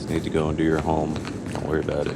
S3: Need to go into your home. Don't worry about it.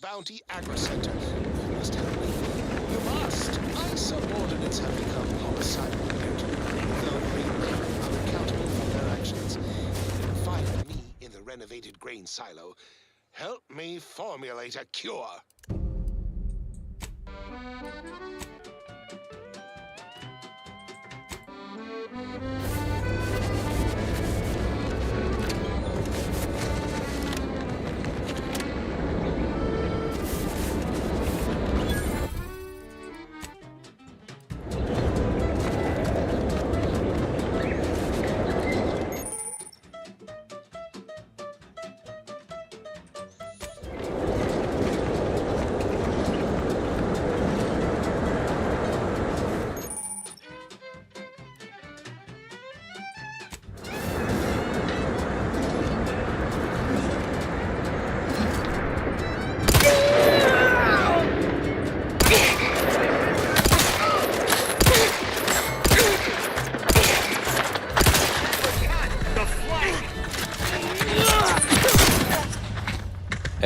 S1: Bounty Agri Center. You must help me. You must. My subordinates have become homicidal compared to me, though they are unaccountable for their actions. Find me in the renovated grain silo. Help me formulate a cure.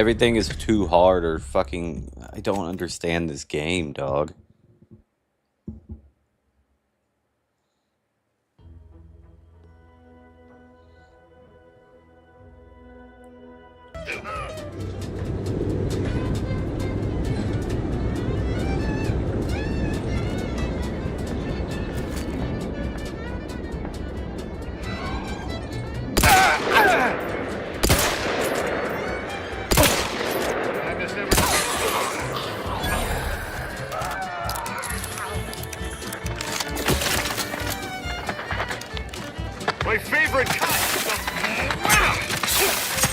S3: Everything is too hard or fucking... I don't understand this game, dog.
S11: My favorite cut!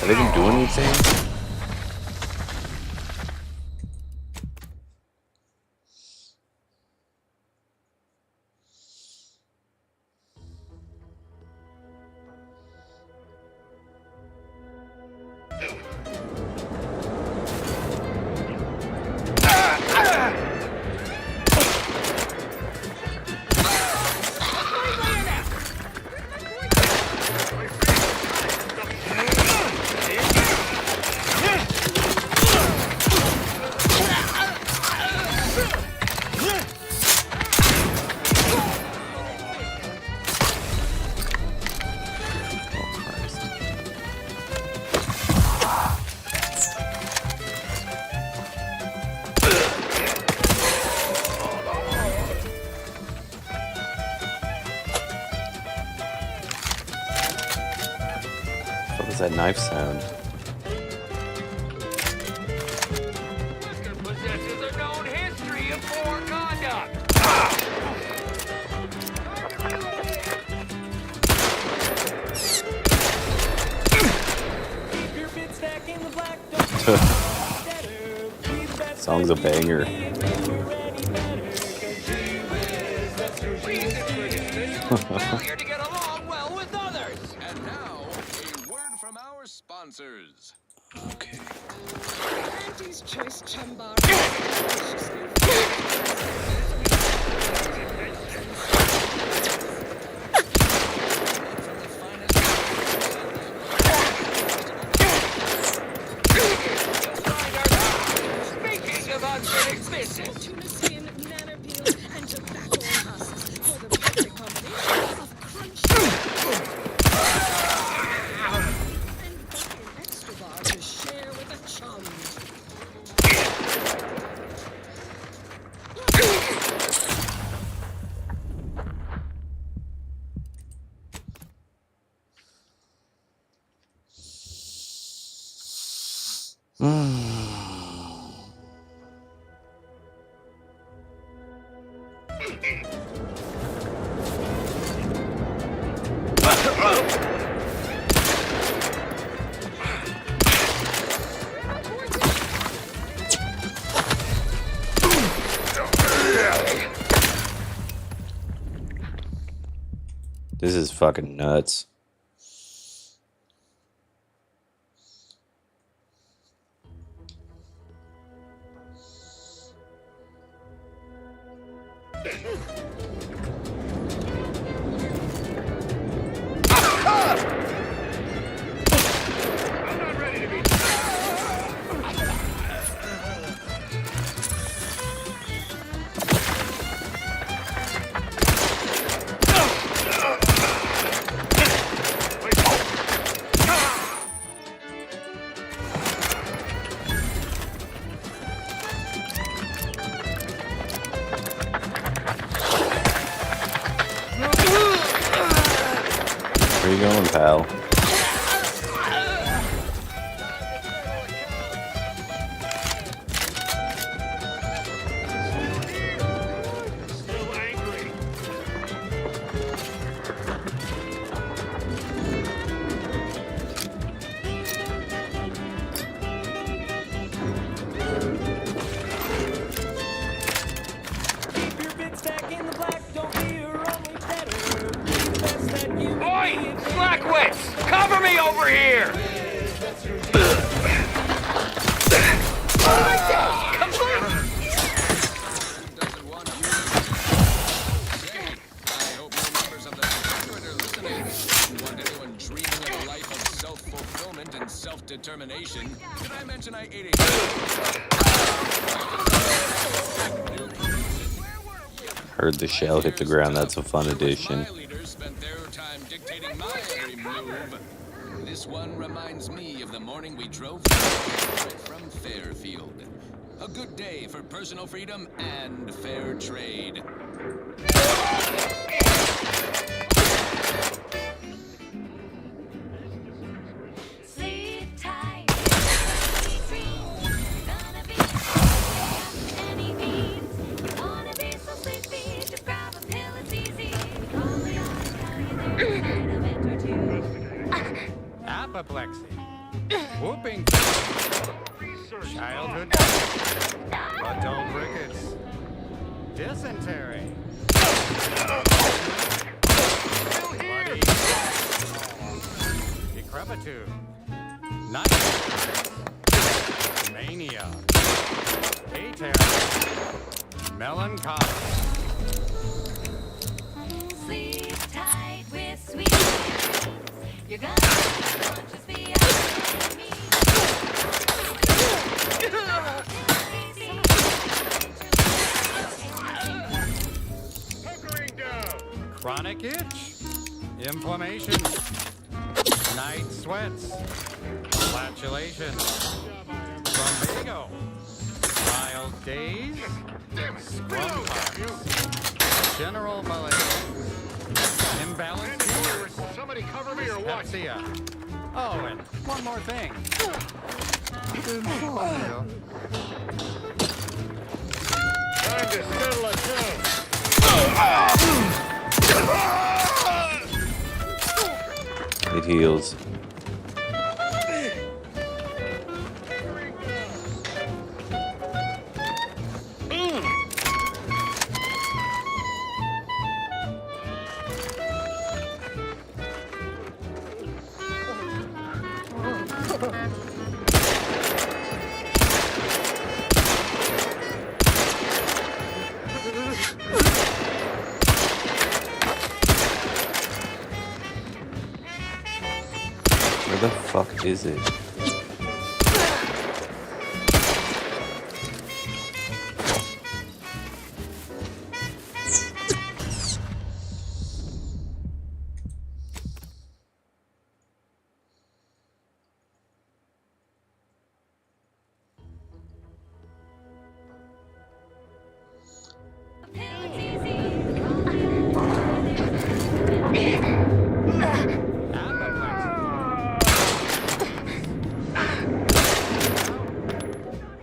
S3: Are they even doing anything? What was that knife sound?
S11: Possesses a known history of poor conduct.
S3: Song's a banger.
S11: Failure to get along well with others. And now, a word from our sponsors.
S3: Okay.
S11: Auntie's Choice Chumbar. Speaking of unfinished business. Tuna skin, nana peel, and tobacco husks for the perfect combination of crunchy and fucking extra bar to share with the chums.
S3: This is fucking nuts. Where you going, pal?
S11: Oi! Slackwits! Cover me over here! Self-determination
S4: station. Did I mention I ate
S3: Heard the shell hit the ground. That's a fun addition.
S4: My leaders spent their time dictating my every move. This one reminds me of the morning we drove from Fairfield. A good day for personal freedom and fair trade.
S8: Sleep tight. Gonna be any needs. Wanna be so sleepy. Just grab a pill, it's easy. Only I'll tell you there's a side event or two.
S22: Apoplexy. Whooping. Childhood. Adult rickets. Dysentery. Bloody. Decrepitude. Nightmare. Mania. Ater. Melancholy.
S8: Sleep tight with sweet dreams. You're gonna just be out me.
S22: Chronic itch. Inflammation. Night sweats. Flatulation. Lumbago. Mild days. Scrum pox. General malaise. Imbalance.
S23: Somebody cover me or what?
S22: Dyspepsia. Oh, and one more thing. Insomnia.
S23: Time to settle a tune.
S3: It heals. Where the fuck is it?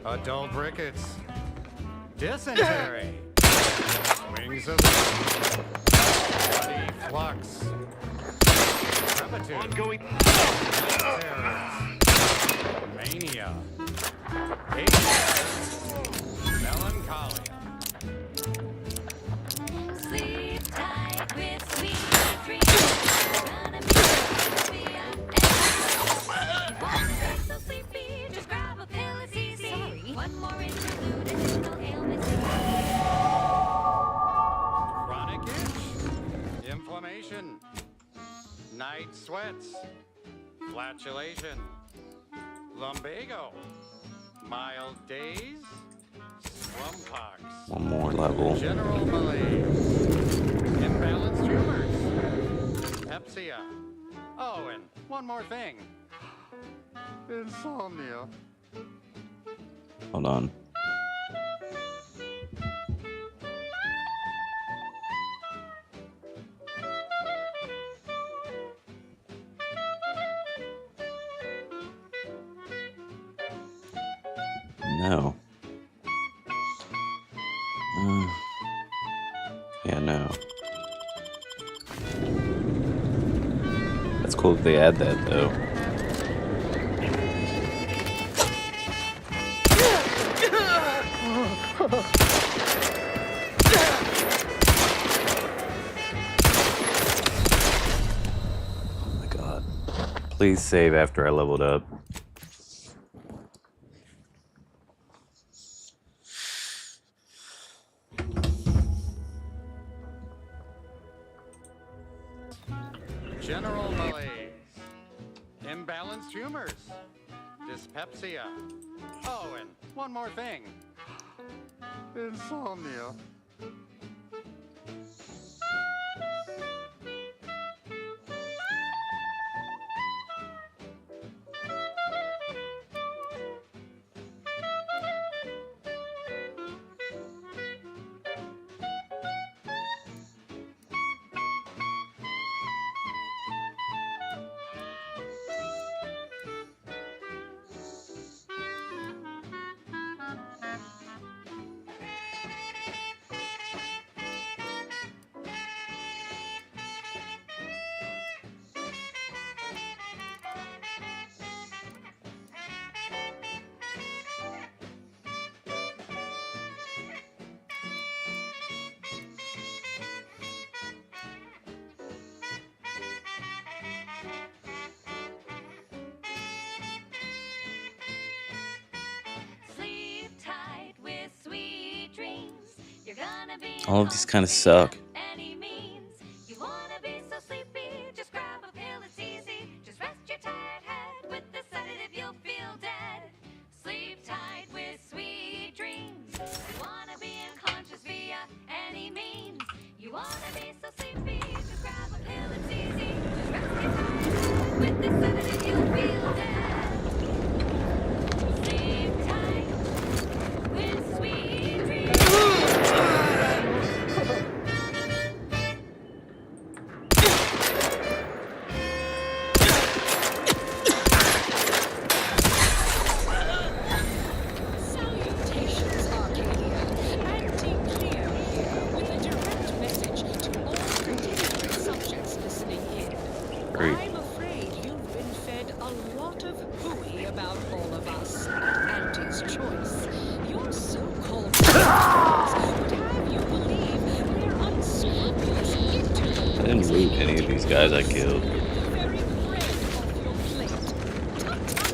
S22: Adult rickets. Dysentery. Wings of bloody flux. Crepitude. Ongoing. Mania. Melancholia.
S8: Sleep tight with sweet dreams. Gonna be so sleepy. Just grab a pill, it's easy. One more interlude and mental ailments.
S22: Chronic itch. Inflammation. Night sweats. Flatulation. Lumbago. Mild days. Slumpox.
S3: One more level.
S22: General malaise. Imbalanced tumors. Dyspepsia. Oh, and one more thing. Insomnia.
S3: Hold on. No. Yeah, no. That's cool if they add that, though. Oh my god. Please save after I leveled up.
S22: General malaise. Imbalanced humors. dyspepsia. Oh, and one more thing. Insomnia.
S8: Sleep tight with sweet dreams. You're gonna be
S3: All of these kind of suck.
S8: any means. You wanna be so sleepy, just grab a pill, it's easy. Just rest your tired head with the sedative, you'll feel dead. Sleep tight with sweet dreams. You wanna be unconscious via any means. You wanna be so sleepy, just grab a pill, it's easy. Just rest your tired head with the sedative, you'll feel dead. Sleep tight with sweet dreams.
S11: Salutations, Arcadia. Anti-Cleo here with a direct message to all contingent subjects listening in.
S3: Great.
S11: I'm afraid you've been fed a lot of hooey about all of us at Anti's Choice. Your so-called would have you believe we're unscrupulous interlopers.
S3: I didn't loot any of these guys I killed.
S11: The very bread off your plate. Tut-tut.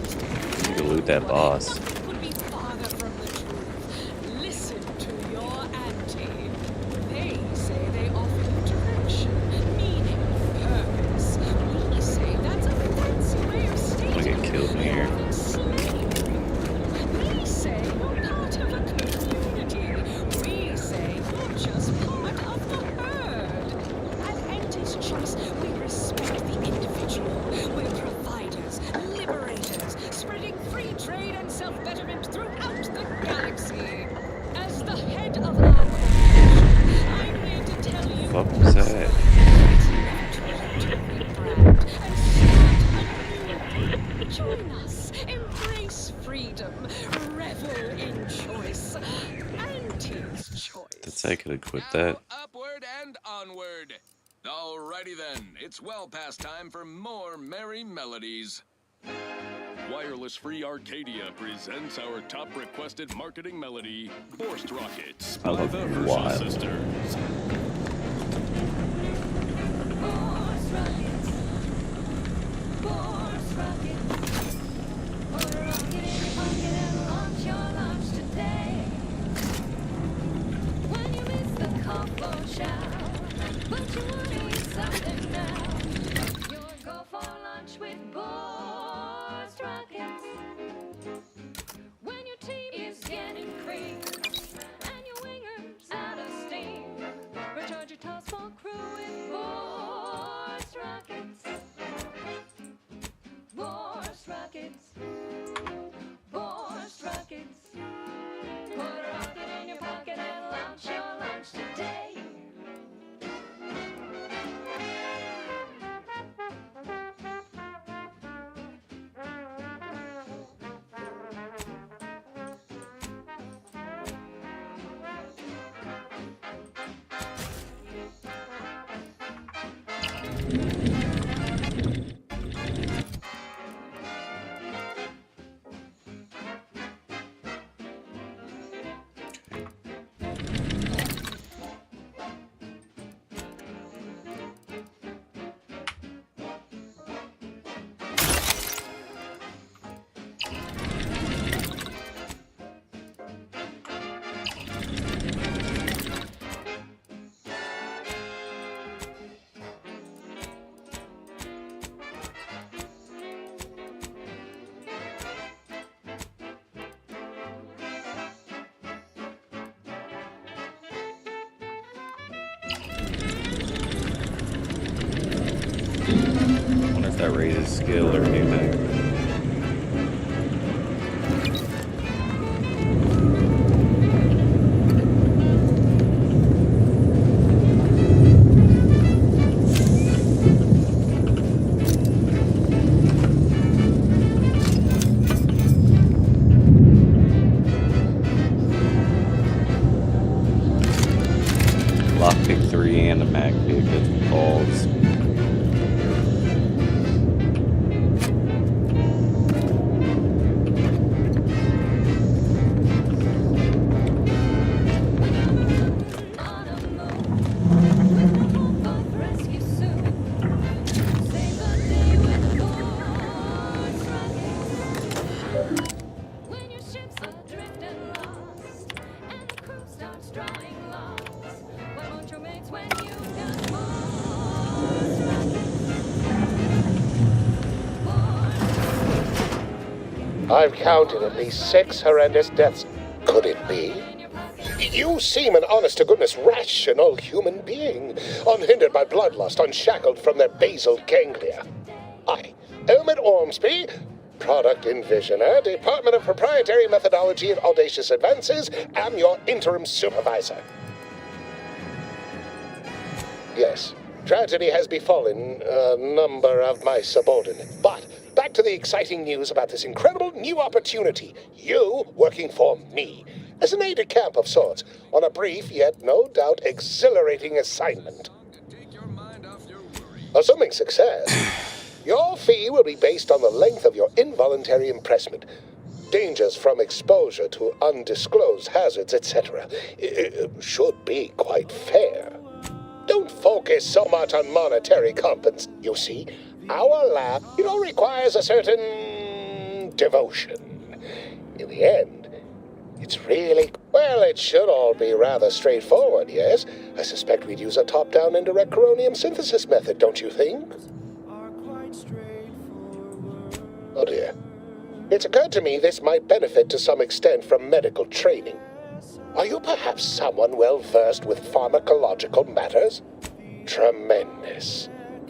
S3: I need to loot that boss.
S11: Could be farther from the truth. Listen to your auntie. They say they offer you direction, meaning, purpose. We say that's a fancy way of
S3: I'm gonna
S11: stating
S3: get killed in here.
S11: slavery. They say you're part of a community. We say you're just part of the herd. At Anti's Choice, we respect the individual. We're providers, liberators, spreading free trade and self-betterment throughout the galaxy. As the head of our corporation, I'm here to tell you
S3: Fuck was that?
S11: join us, embrace freedom, revel in choice. Anti's Choice.
S3: That's how I could equip that.
S4: Upward and onward. Alrighty then, it's well past time for more merry melodies.
S2: Wireless Free Arcadia presents our top requested marketing melody, Borst Rockets
S3: I
S2: by
S3: love
S2: the
S3: it.
S2: Herschel
S3: Wild.
S2: Sisters.
S8: Force rockets. Force rockets. Put a rocket in your pocket and launch your launch today. When you miss the combo shower, but you want to eat something now, you'll go for lunch with Force rockets. When your team is getting cream and your wingers out of steam, recharge your task force crew with Force rockets. Force rockets. Force rockets. Put a rocket in your pocket and launch your lunch today.
S3: I wonder if that raises skill or anything. Lockpick 3 and a mag pick, that's balls.
S1: I've counted at least 6 horrendous deaths. Could it be? You seem an honest-to-goodness rational human being, unhindered by bloodlust, unshackled from their basal ganglia. I, Elmet Ormsby, Product Envisioner, Department of Proprietary Methodology and Audacious Advances, am your interim supervisor. Yes, tragedy has befallen a number of my subordinates, but back to the exciting news about this incredible new opportunity. You working for me, as an aide-de-camp of sorts, on a brief yet no doubt exhilarating assignment. Assuming success, your fee will be based on the length of your involuntary impressment, dangers from exposure to undisclosed hazards, etc. Should be quite fair. Don't focus so much on monetary compensation. You see, our lab, requires a certain devotion. In the end, it's really... Well, it should all be rather straightforward, yes? I suspect we'd use a top-down indirect coronium synthesis method, don't you think? Oh dear. It's occurred to me this might benefit to some extent from medical training. Are you perhaps someone well-versed with pharmacological matters? Tremendous.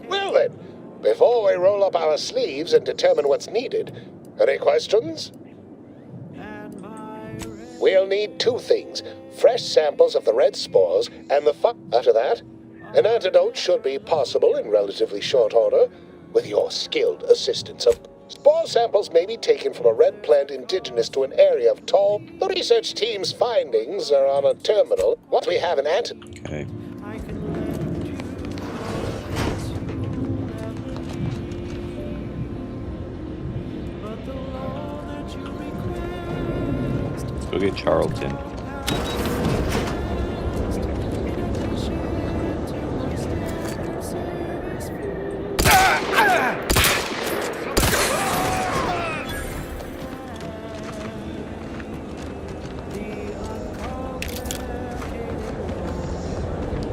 S1: Well then, before we roll up our sleeves and determine what's needed, any questions? We'll need 2 things. Fresh samples of the red spores and After that, an antidote should be possible in relatively short order, with your skilled assistance. Spore samples may be taken from a red plant indigenous to an area of Tall. The research team's findings are on a terminal. Once we have an antidote...
S3: Okay. Let's go get Charlton.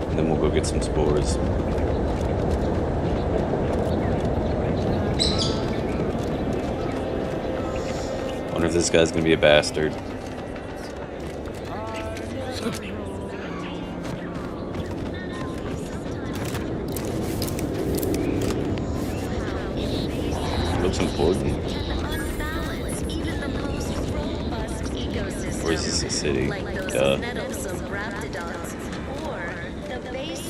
S3: And then we'll go get some spores. Wonder if this guy's gonna be a bastard. Looks important. Or is this a city? Duh.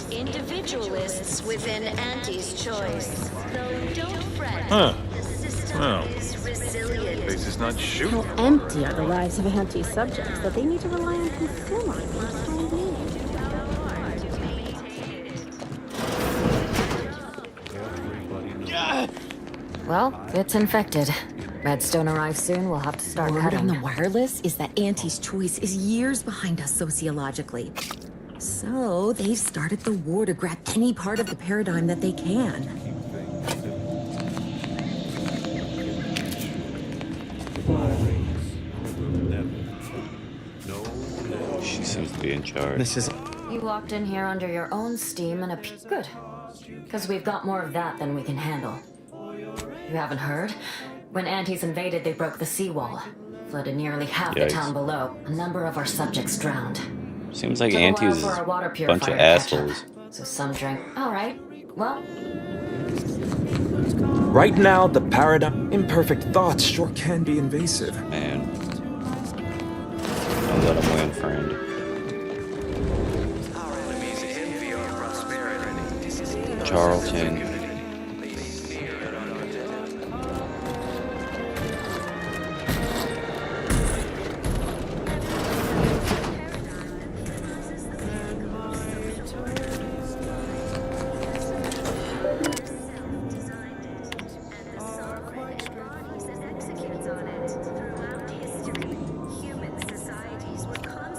S8: Individualists within Auntie's choice. Though don't fret.
S5: Huh.
S8: The system
S5: Well,
S8: is resilient.
S5: Place is not shoot.
S9: Empty are the lives of Auntie's subjects that they need to rely on consuming for the time being.
S13: Well, it's infected. Redstone arrives soon, we'll have to start
S10: Word
S13: cutting.
S10: on the wireless is that Auntie's choice is years behind us sociologically. So they've started the war to grab any part of the paradigm that they can.
S3: She seems to be in charge.
S5: This is...
S13: You walked in here under your own steam and good. Because we've got more of that than we can handle. You haven't heard? When Antes invaded, they broke the seawall. Flooded nearly half the
S3: Yikes.
S13: town below. A number of our subjects drowned.
S3: Seems like
S13: Took a
S3: Auntie
S13: while
S3: is
S13: for our water
S3: a bunch
S13: purifier
S3: of
S13: to catch up.
S3: assholes.
S13: So some drank. All right. Well,
S5: Right now, the paradigm imperfect thoughts sure can be invasive.
S3: Man. Don't let him win, friend. Charlton.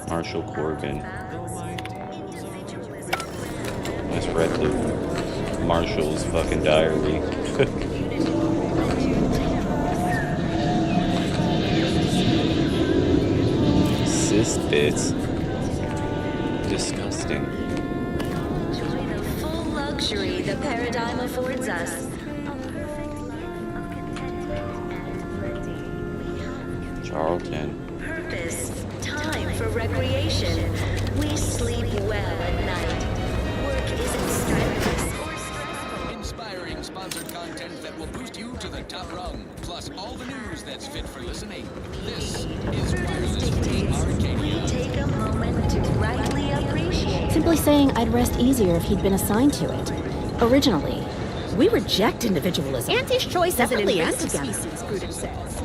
S3: Marshall Corbin. That's Redcliffe Marshall's fucking diary. Cyst bits. Disgusting.
S8: Full luxury the paradigm affords us.
S3: Charlton.
S8: Purpose, time for recreation. We sleep well at night. Work isn't strenuous or stressful.
S4: Inspiring sponsored content that will boost you to the top rung, plus all the news that's fit for listening. This is Wireless Free Arcadia.
S8: Take a moment to rightly appreciate.
S12: Simply saying I'd rest easier if he'd been assigned to it. Originally, we reject individualism. Auntie's choice
S11: Separately and
S12: together.
S11: species, Prudence says.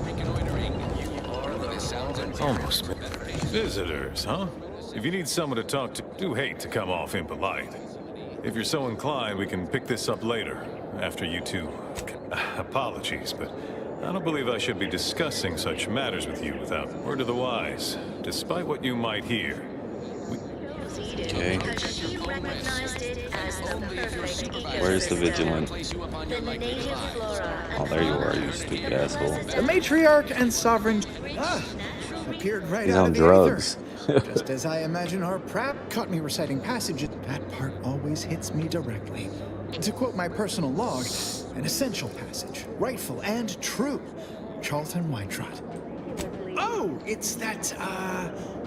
S17: Almost.
S14: Visitors, huh? If you need someone to talk to, do hate to come off impolite. If you're so inclined, we can pick this up later, after you two. Apologies, but I don't believe I should be discussing such matters with you without word of the wise, despite what you might hear.
S3: Okay.
S8: She recognized it as the perfect
S3: Where's the vigilant?
S8: The native flora.
S3: Oh, there you are, you stupid asshole.
S24: The matriarch and sovereign appeared right
S3: He's
S24: out
S3: on
S24: of the
S3: drugs.
S24: ether. Just as I imagine our prep caught me reciting passages. That part always hits me directly. To quote my personal log, an essential passage, rightful and true. Charlton Weintraub. Oh, it's that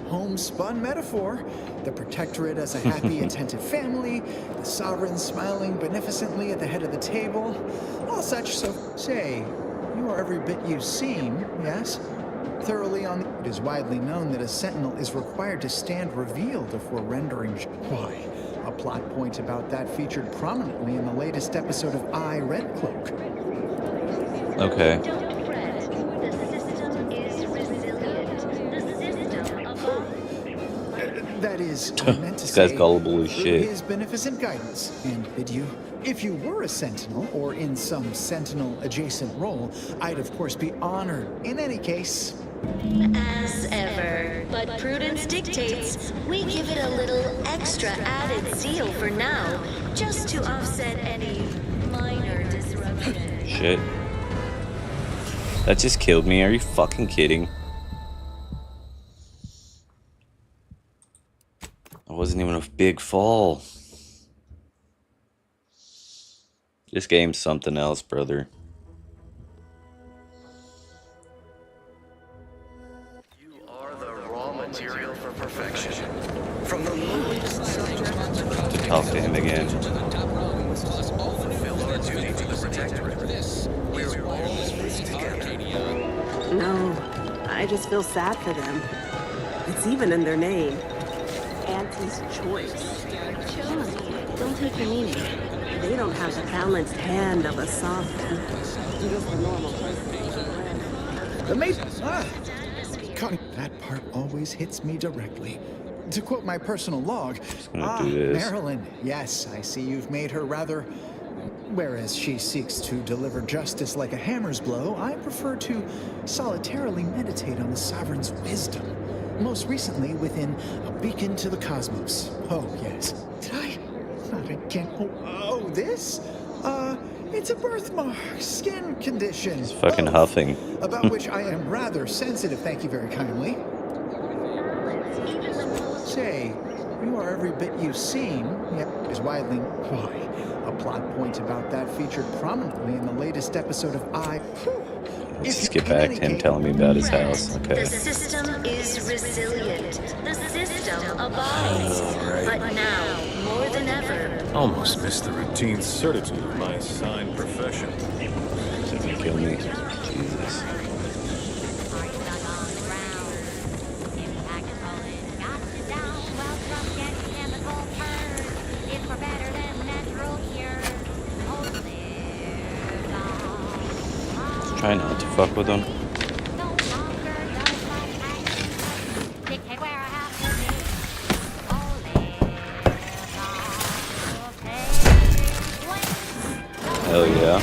S24: homespun metaphor. The protectorate as a happy, attentive family, the sovereign smiling beneficently at the head of the table. All such, so say, you are every bit you seem, yes? Thoroughly on. It is widely known that a sentinel is required to stand revealed before rendering. Why? A plot point about that featured prominently in the latest episode of I, Red Cloak.
S3: Okay.
S24: That is, I meant to
S3: This guy's
S24: say,
S3: gullible as
S24: through
S3: shit.
S24: his beneficent guidance, and bid you, if you were a sentinel or in some sentinel-adjacent role, I'd of course be honored. In any case,
S8: As ever, but prudence dictates we give it a little extra added zeal for now, just to offset any minor disruption.
S3: Shit. That just killed me. Are you fucking kidding? That wasn't even a big fall. This game's something else, brother.
S25: Raw material for perfection. From the lowest
S3: To talk to him again.
S25: fulfill our duty to the protectorate. We're all in this together.
S9: No, I just feel sad for them. It's even in their name. Auntie's choice.
S12: Don't take your meaning.
S9: They don't have the balanced hand of a sovereign. Just a normal person.
S24: the mate. That part always hits me directly. To quote my personal log,
S3: gonna do this.
S24: Marilyn, yes, I see you've made her rather. Whereas she seeks to deliver justice like a hammer's blow, I prefer to solitarily meditate on the sovereign's wisdom. Most recently within A Beacon to the Cosmos. Oh, yes. Did I? Not again. Oh, this? It's a birthmark, skin condition.
S3: He's fucking huffing.
S24: About which I am rather sensitive, thank you very kindly. Say, you are every bit you seem, yet is widely. Why? A plot point about that featured prominently in the latest episode of I.
S3: Let's just get back to him telling me about his house. Okay.
S8: The system is resilient. The system abides. But now, more than ever,
S14: Almost missed the routine certitude of my assigned profession.
S3: Doesn't kill me. Jesus. Try not to fuck with him. Hell yeah.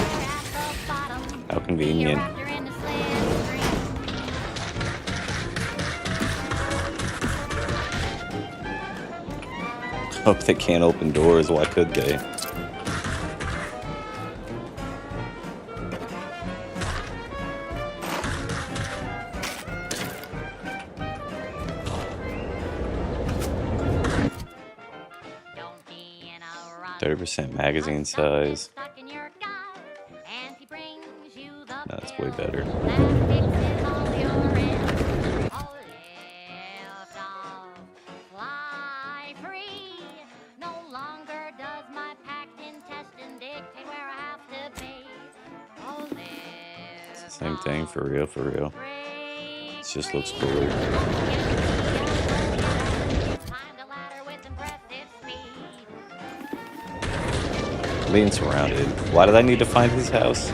S3: How convenient. Hope they can't open doors. Why could they? %, magazine size. That's way better. Same thing, for real, for real. It just looks cooler. Being surrounded. Why did I need to find his house?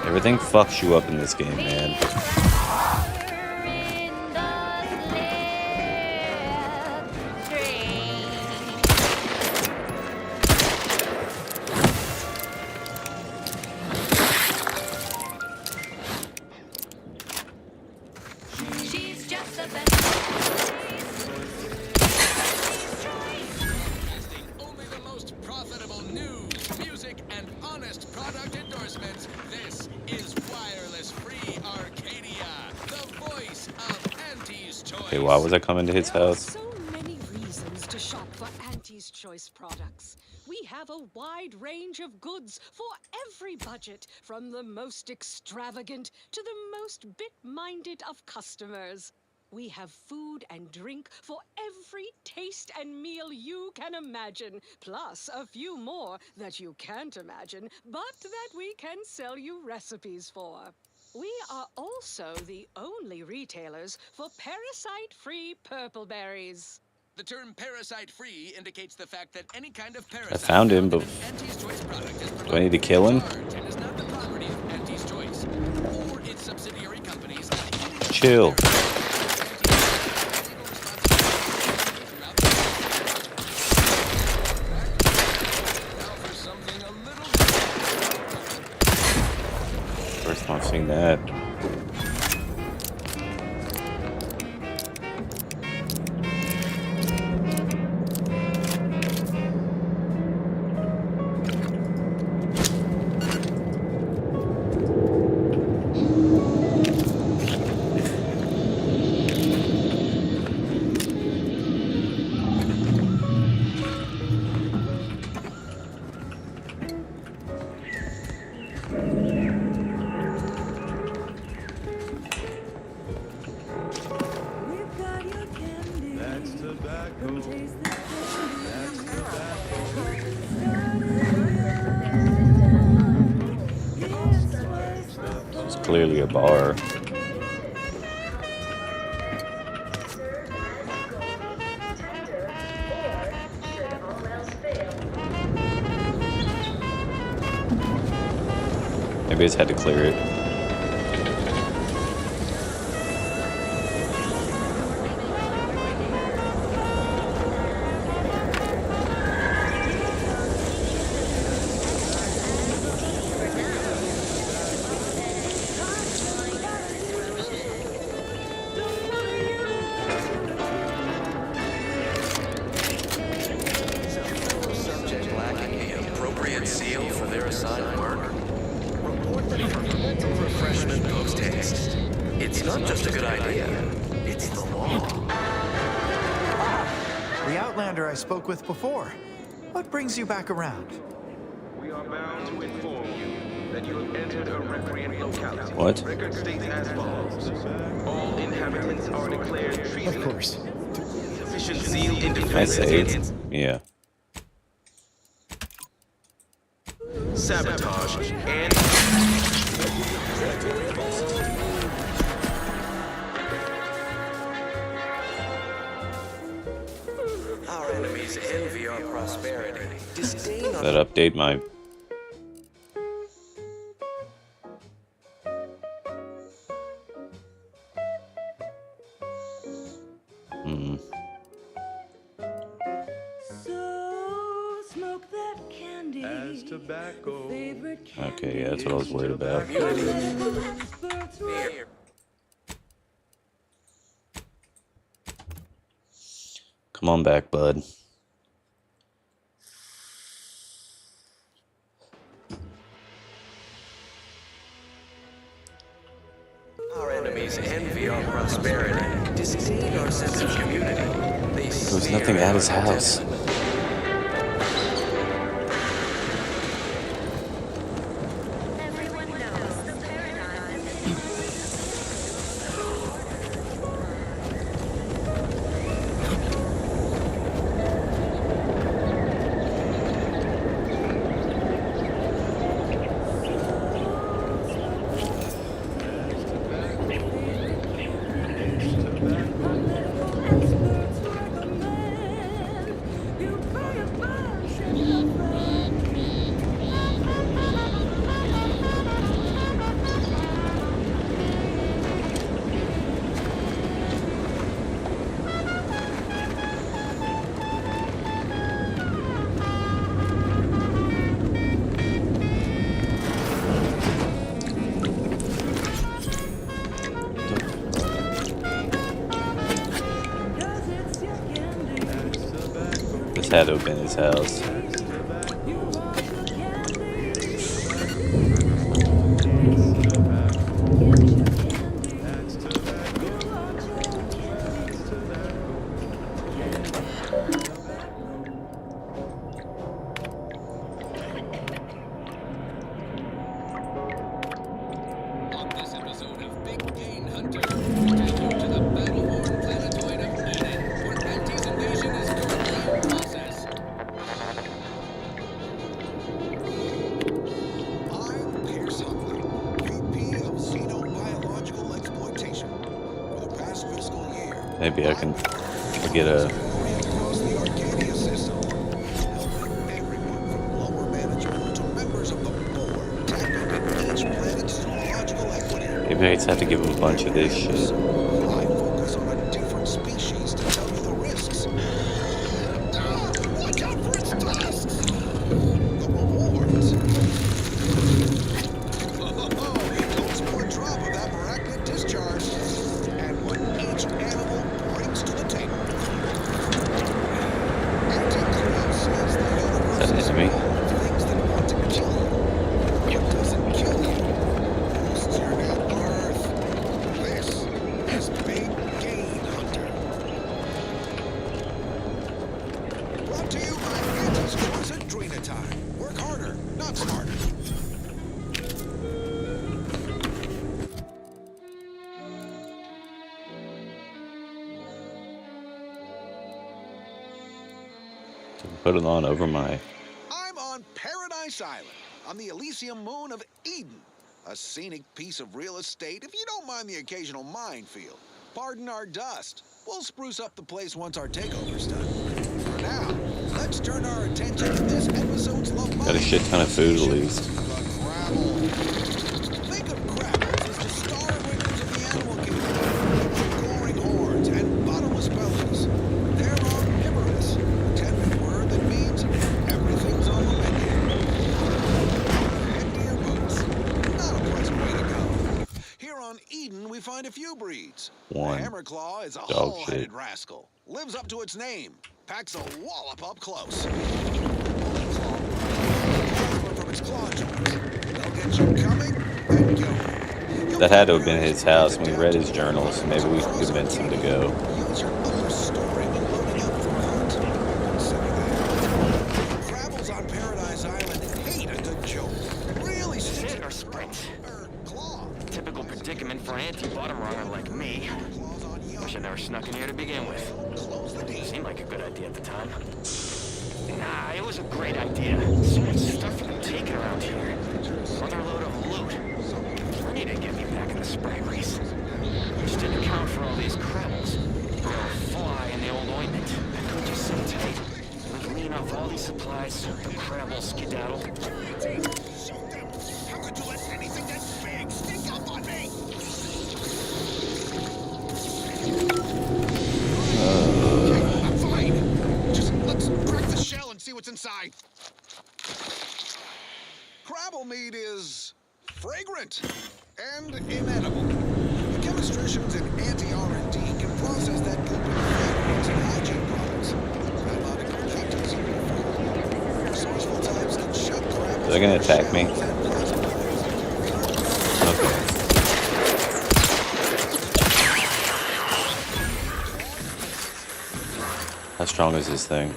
S3: Everything fucks you up in this game, man. Okay, why was I coming to his house?
S11: So many reasons to shop for Auntie's Choice products. We have a wide range of goods for every budget, from the most extravagant to the most bit-minded of customers. We have food and drink for every taste and meal you can imagine, plus a few more that you can't imagine, but that we can sell you recipes for. We are also the only retailers for parasite-free purple berries.
S4: The term parasite-free indicates the fact that any kind of parasite
S3: I found him, but do I need to kill him? Chill. First time I've seen that. It's clearly a bar. Maybe I just had to clear it.
S21: Subject lacking the appropriate seal for their assigned work. Report them for mental refreshment post-haste. It's not just a good idea, it's the law.
S24: The Outlander I spoke with before. What brings you back around?
S6: We are bound to inform you that you have entered a recreant locality.
S3: What?
S6: Record states as follows. All inhabitants are declared treasonous.
S24: Of course.
S6: Sufficient zeal in
S3: I
S6: defense
S3: saved.
S6: against
S3: Yeah.
S6: sabotage and
S21: Our enemies envy our prosperity. Disdain
S3: Does
S21: our
S3: that update my... Okay, yeah, that's what I was worried about. Come on back, bud.
S21: Our enemies envy our prosperity. Disdain our sense of community. They
S3: There was nothing at his house. This had to have been his house.
S4: On this episode of Big Game Hunter, we take you to the battle-worn planetoid of Eden, where Anti's invasion is currently in process.
S1: I'm Pierce Huntley, VP of Xenobiological Exploitation. For the past fiscal year,
S3: Maybe I can get a...
S1: across the Arcadia system, helping everyone from lower management to members of the board tap into each planet's zoological equity.
S3: Maybe I just have to give him a bunch of this shit.
S1: I focus on a different species to tell you the risks. Watch out for its tusks! The rewards. Don't sport a drop of that arachnid discharge. And what each animal brings to the table. Anti-Crow says the universe
S3: Is that
S1: is
S3: enemy?
S1: full of things that want to kill you. What doesn't kill you boosts your net worth. This is Big Game Hunter. Brought to you by Anti's Choice Adrenatine. Work harder, not smarter.
S3: Put it on over my...
S1: I'm on Paradise Island, on the Elysium moon of Eden. A scenic piece of real estate, if you don't mind the occasional minefield. Pardon our dust. We'll spruce up the place once our takeover's done. For now, let's turn our attention to this episode's love.
S3: Got a shit ton of food at least.
S1: The Crown Think of Crabbles as the star wingers of the animal kingdom. Glowing horns and bottomless bellies. They're omnivorous. A 10-bit word that means everything's on the menu. Head to your boots. Not a pleasant way to go. Here on Eden, we find a few breeds.
S3: One.
S1: The Hammerclaw is a
S3: Dog
S1: hull-headed
S3: shit.
S1: rascal. Lives up to its name. Packs a wallop up close. From its claw joints. They'll get you coming and going.
S3: That had to have been his house when we read his journals. Maybe we could convince him to go.
S1: Use your upper story when loading up for a hunt. Crabbles on Paradise Island hate a good joke. Really
S21: Sit or sprint? Typical predicament for an anti-bottom runner like me. Wish I never snuck in here to begin with. Seemed like a good idea at the time. Nah, it was a great idea. So much stuff for them taking around here. Another load of loot. Plenty to get me back in the sprite race. Just didn't account for all these Crabbles. They're a fly in the old ointment. I could just sit tight. And lean off all these supplies. The Crabble skedaddle.
S1: How could you let anything that big sneak up on me? I'm fine. Just let's crack the shell and see what's inside. Crabble meat is fragrant and inedible. The chemistricians in anti-R&D can process that goop into fragrance and hygiene products. Biological factors. Resourceful types can shut crabbles.
S3: They're gonna attack me. Okay. How strong is this thing?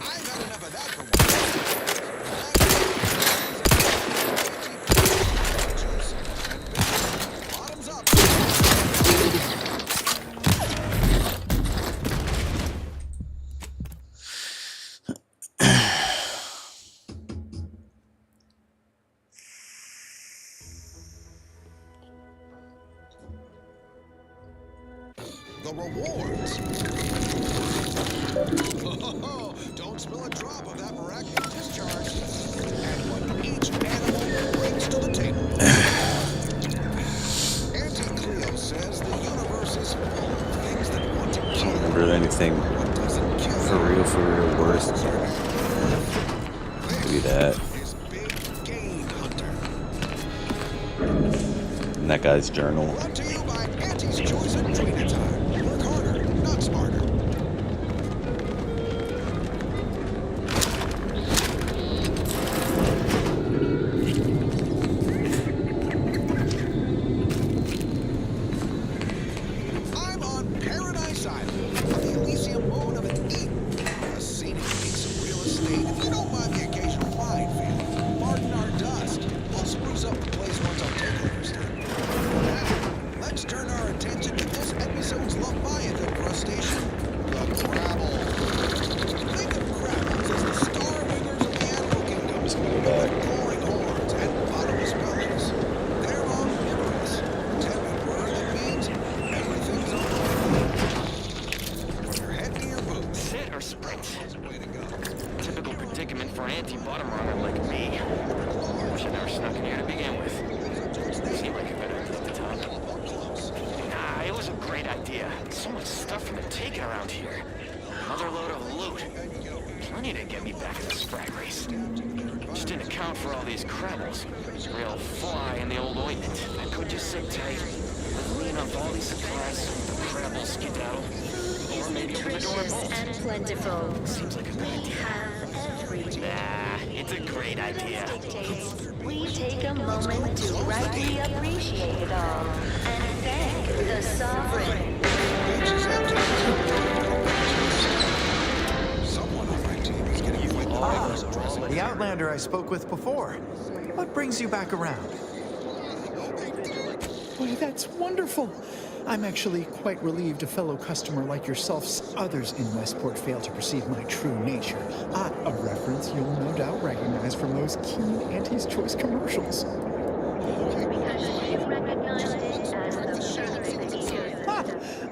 S1: The rewards. Oh, don't spill a drop of that miraculous discharge. And what each animal brings to the table. Auntie Cleo says the universe is full of things that want to
S3: I
S1: kill.
S3: don't remember anything for real worse. Do that.
S1: Is Big Game Hunter.
S3: And that guy's journal.
S1: Brought to you by Auntie's Choice of Trainer Time. Work harder, not smarter. I'm on Paradise Island, the Elysium moon of an Eden. A scenic piece of real estate, if you don't mind the occasional minefield. Pardon our dust. We'll spruce up the place once our takeovers done. Now, let's turn our attention to this episode's Leviathan crustacean, the Crabble. Think of Crabbles as the star wingers of the animal kingdom.
S3: Just go back.
S1: Glowing horns and bottomless bellies. They're omnivorous. Tell word that means everything's on the menu. Your head to your boots.
S21: Sit or sprint?
S1: Way to go.
S21: Typical predicament for an anti-bottom runner like me. Wish I never snuck in here to begin with. Seemed like a good idea at the time. Nah, it was a great idea. So much stuff for them taking around here. Another load of loot. Plenty to get me back in the sprite race. Just didn't account for all these Crabbles. Real fly in the old ointment. I could just sit tight. Lean off all these supplies. The Crabble skedaddle. Or maybe open the door and bolt.
S8: And plentiful.
S21: Seems like a good idea.
S8: Have everything.
S21: Nah, it's a great idea.
S8: We take a moment to rightly appreciate it all and thank the sovereign.
S1: Someone on my team is getting away.
S24: The Outlander I spoke with before. What brings you back around? Why, that's wonderful. I'm actually quite relieved a fellow customer like yourself. Others in Westport fail to perceive my true nature. A reference you'll no doubt recognize from those keen Auntie's Choice commercials.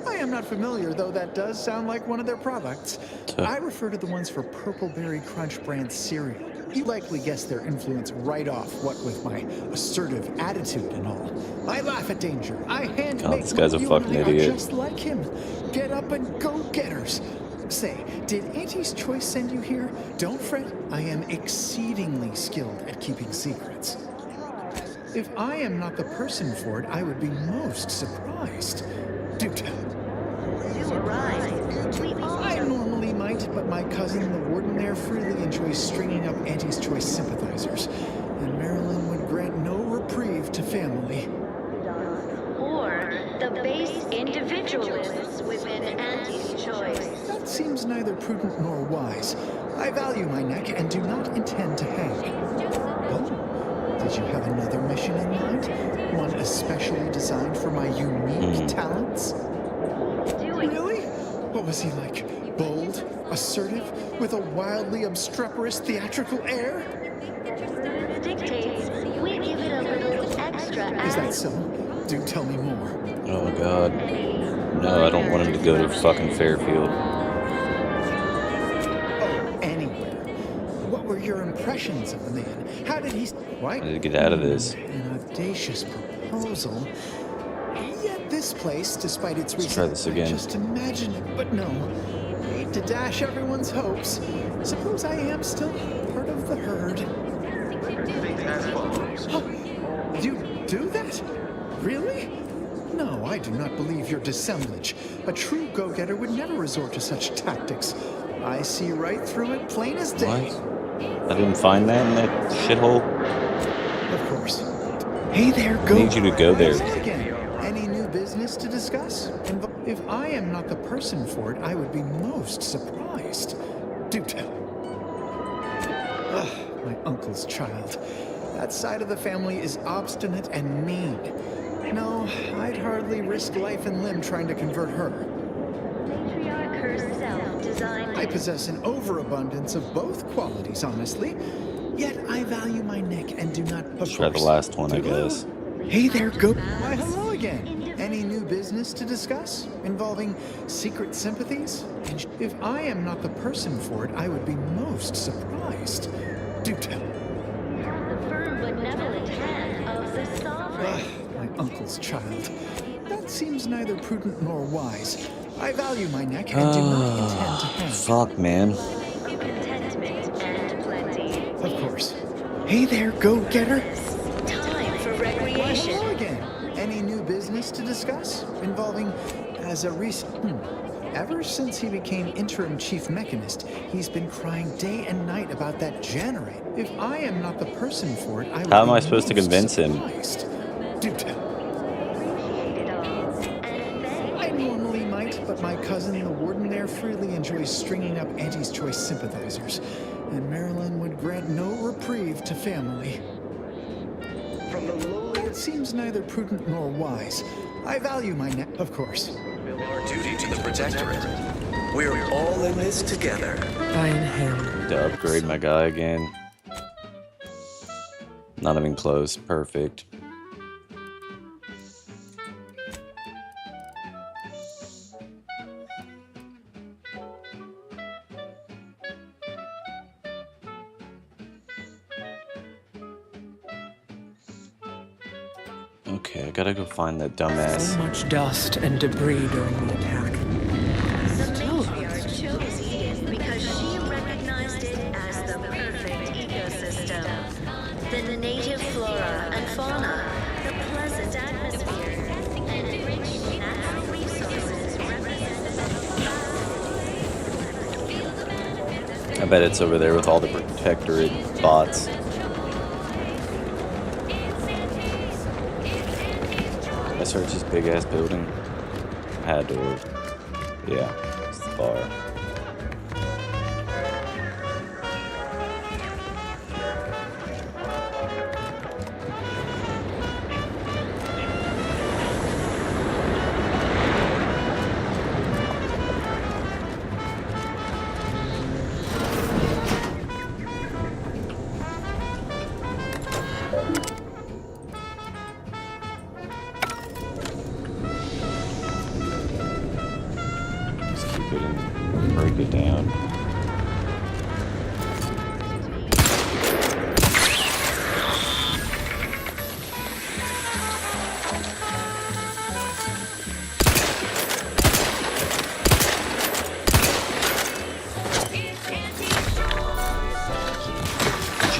S24: I am I'm not familiar, though that does sound like one of their products. I refer to the ones for Purpleberry Crunch brand cereal. You likely guessed their influence right off, what with my assertive attitude and all. I laugh at danger. I hand
S3: God,
S24: make
S3: this guy's a
S24: you
S3: fucking
S24: and I are
S3: idiot.
S24: just like him. Get up and go getters. Say, did Auntie's Choice send you here? Don't fret. I am exceedingly skilled at keeping secrets. If I am not the person for it, I would be most surprised. Do tell.
S8: You arrived.
S24: I normally might, but my cousin, the warden there, freely enjoys stringing up Auntie's Choice sympathizers, and Marilyn would grant no reprieve to family.
S8: Or the base individualists within Auntie's Choice.
S24: That seems neither prudent nor wise. I value my neck and do not intend to hang. Oh, did you have another mission in mind? One especially designed for my unique talents? Really? What was he like? Bold, assertive, with a wildly obstreperous theatrical air?
S8: Dictates we give it a little extra.
S24: Is that so? Do tell me more.
S3: Oh god. No, I don't want him to go to fucking Fairfield.
S24: Oh, anywhere. What were your impressions of the man? How did he... Why?
S3: I need to get out of this.
S24: An audacious proposal. Yet this place, despite its
S3: Let's try this again.
S24: just imagine it, but no. Hate to dash everyone's hopes. Suppose I am still part of the herd. Huh, you do that? Really? No, I do not believe your dissemblage. A true go-getter would never resort to such tactics. I see right through it, plain as day.
S3: What? I didn't find that in that shithole?
S24: Of course. Hey there,
S3: I need you to go there.
S24: Again. Any new business to discuss? If I am not the person for it, I would be most surprised. Do tell. Ugh, my uncle's child. That side of the family is obstinate and mean. No, I'd hardly risk life and limb trying to convert her.
S8: Matriarch herself designed.
S24: I possess an overabundance of both qualities, honestly. Yet I value my neck and do not.
S3: Let's try the last one, I guess.
S24: Hey there, go. Why, hello again. Any new business to discuss involving secret sympathies? And if I am not the person for it, I would be most surprised. Do tell.
S8: The firm benevolent hand of the sovereign.
S24: My uncle's child. That seems neither prudent nor wise. I value my neck and do not intend to hang.
S3: Fuck, man.
S8: Contentment and plenty.
S24: Of course. Hey there, go-getter.
S8: Time for recreation.
S24: Hello again. Any new business to discuss involving as a recent... Ever since he became interim chief mechanist, he's been crying day and night about that generator. If I am not the person for it, I would
S3: How am
S24: be
S3: I supposed to
S24: most
S3: convince him?
S24: surprised. Do tell. I normally might, but my cousin, the warden there, freely enjoys stringing up Auntie's Choice sympathizers, and Marilyn would grant no reprieve to family. From the lowly, it seems neither prudent nor wise. I value my neck, of course.
S5: Our duty to the Protectorate. We're all in this together.
S3: I inhale. To upgrade my guy again. Not even close. Perfect. Okay, I gotta go find that dumbass.
S7: So much dust and debris during the attack.
S8: The matriarch chose Eden because she recognized it as the perfect ecosystem. The native flora and fauna, the pleasant atmosphere, and rich natural resources
S3: I bet it's over there with all the Protectorate bots. I searched this big ass building. Had to. Yeah, it's the bar.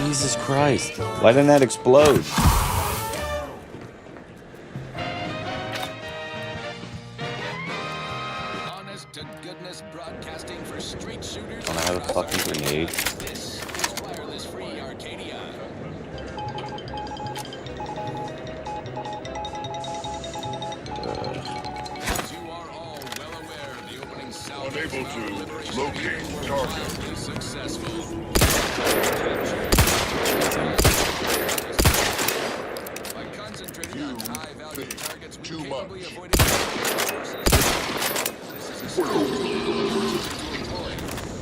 S3: Jesus Christ. Why didn't that explode?
S4: Honest to goodness broadcasting for street shooters.
S3: Don't I have a fucking grenade?
S4: This is Wireless Free Arcadia. As you are all well aware, the opening salvo
S23: Unable
S4: of our
S23: to
S4: liberation
S23: locate
S4: were
S23: target.
S4: wildly successful. By concentrating on high-value targets, we capably avoided forces. This is a strategy to employ.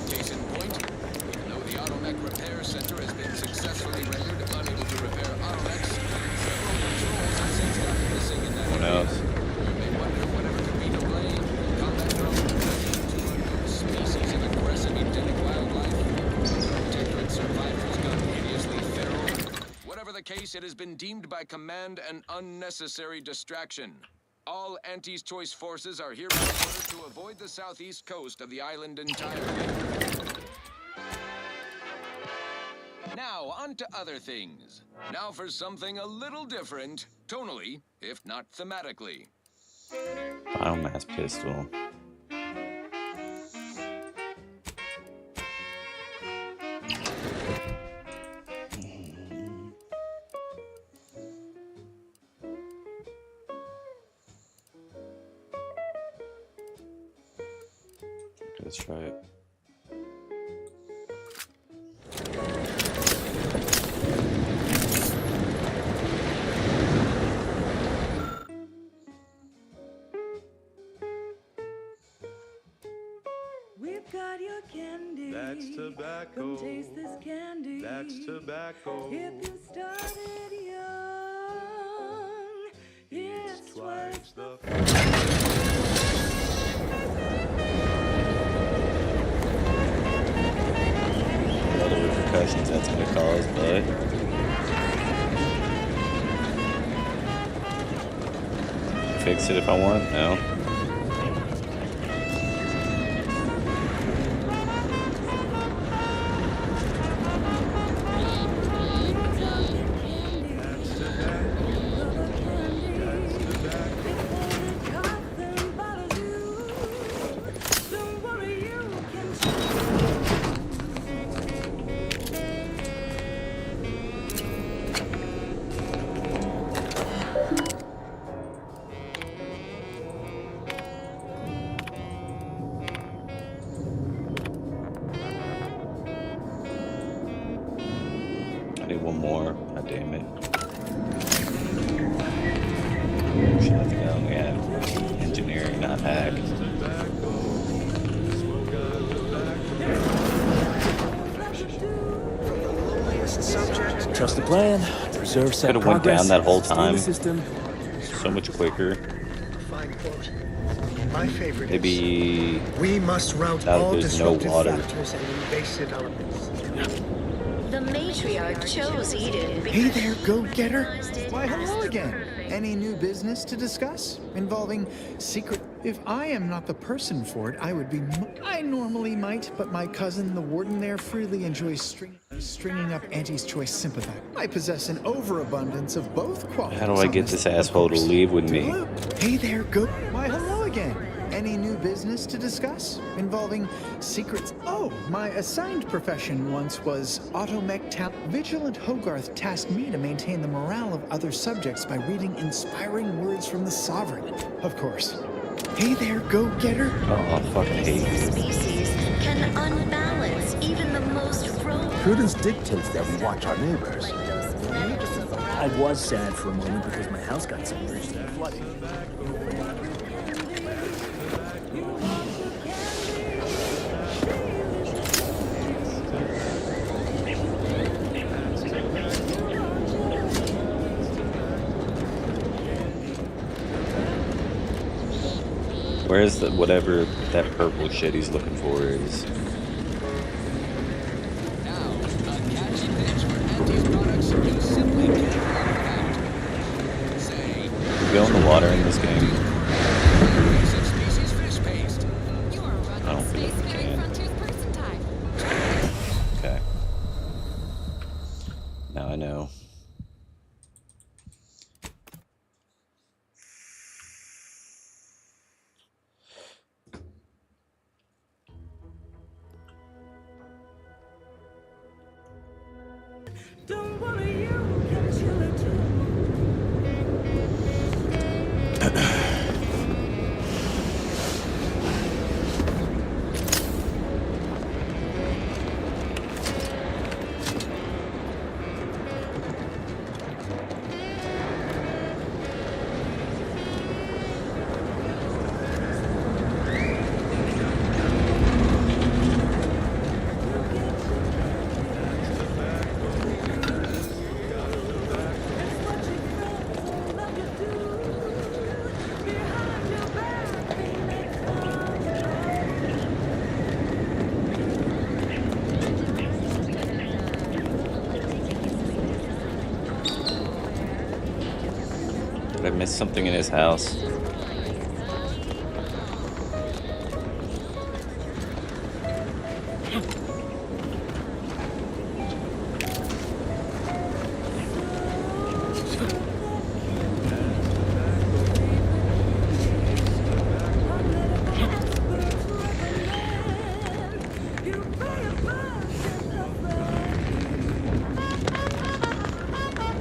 S4: Case in point, even though the Automech Repair Center has been successfully rendered unable to repair Automechs, several patrols have since gone missing in that area. You may wonder whatever could be to blame. Combat drones presenting to a new species of aggressive endemic wildlife. Protectorate survivors gone hideously feral. Whatever the case, it has been deemed by command an unnecessary distraction. All Auntie's Choice forces are hereby ordered to avoid the southeast coast of the island entirely. Now, on to other things. Now for something a little different, tonally, if not thematically.
S3: Biomass pistol. Let's try it.
S15: We've got your candy.
S16: That's tobacco.
S15: Come taste this candy.
S16: That's tobacco.
S15: If you started young, it's twice the
S3: All the repercussions that's gonna cause, but fix it if I want. No. I need one more. God damn it. Shit, I think I only have engineering, not hack.
S18: Trust the plan. Preserve set
S3: Could have went
S18: progress.
S3: down that whole
S18: Stay in
S3: time.
S18: the system.
S3: So much quicker.
S19: Fine quote. My favorite
S3: Maybe
S19: is, we must rout
S3: now
S19: all
S3: that there's no
S19: disruptive
S3: water.
S19: factors and invasive elements.
S20: The matriarch chose Eden.
S24: Hey there, go-getter. Why, hello again. Any new business to discuss involving secret? If I am not the person for it, I would be. I normally might, but my cousin, the warden there, freely enjoys stringing up Auntie's Choice sympathize. I possess an overabundance of both qualities.
S3: How do I get this asshole to leave with me?
S24: Hey there, go. Why, hello again. Any new business to discuss involving secrets? Oh, my assigned profession once was automech tap. Vigilant Hogarth tasked me to maintain the morale of other subjects by reading inspiring words from the sovereign. Of course. Hey there, go-getter.
S3: Oh, I fucking hate you.
S20: Species can unbalance even the most
S18: Prudence dictates that we watch our neighbors. I was sad for a moment because my house got submerged in flooding.
S3: Where's the whatever that purple shit he's looking for is? We go in the water in this game. I don't feel like we can. Okay. missed something in his house.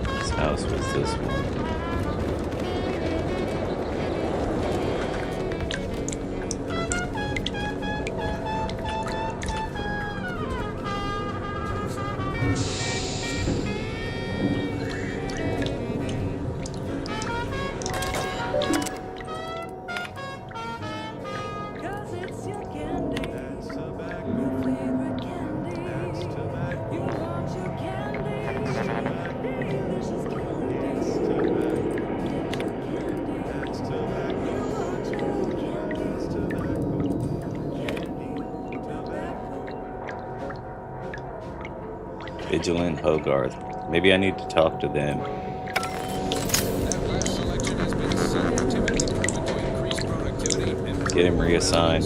S3: Whose house was this one?
S15: Cause it's your candy. Your favorite candy. You want your candy. Delicious candy.
S3: Vigilant Hogarth. Maybe I need to talk to them. Get him reassigned.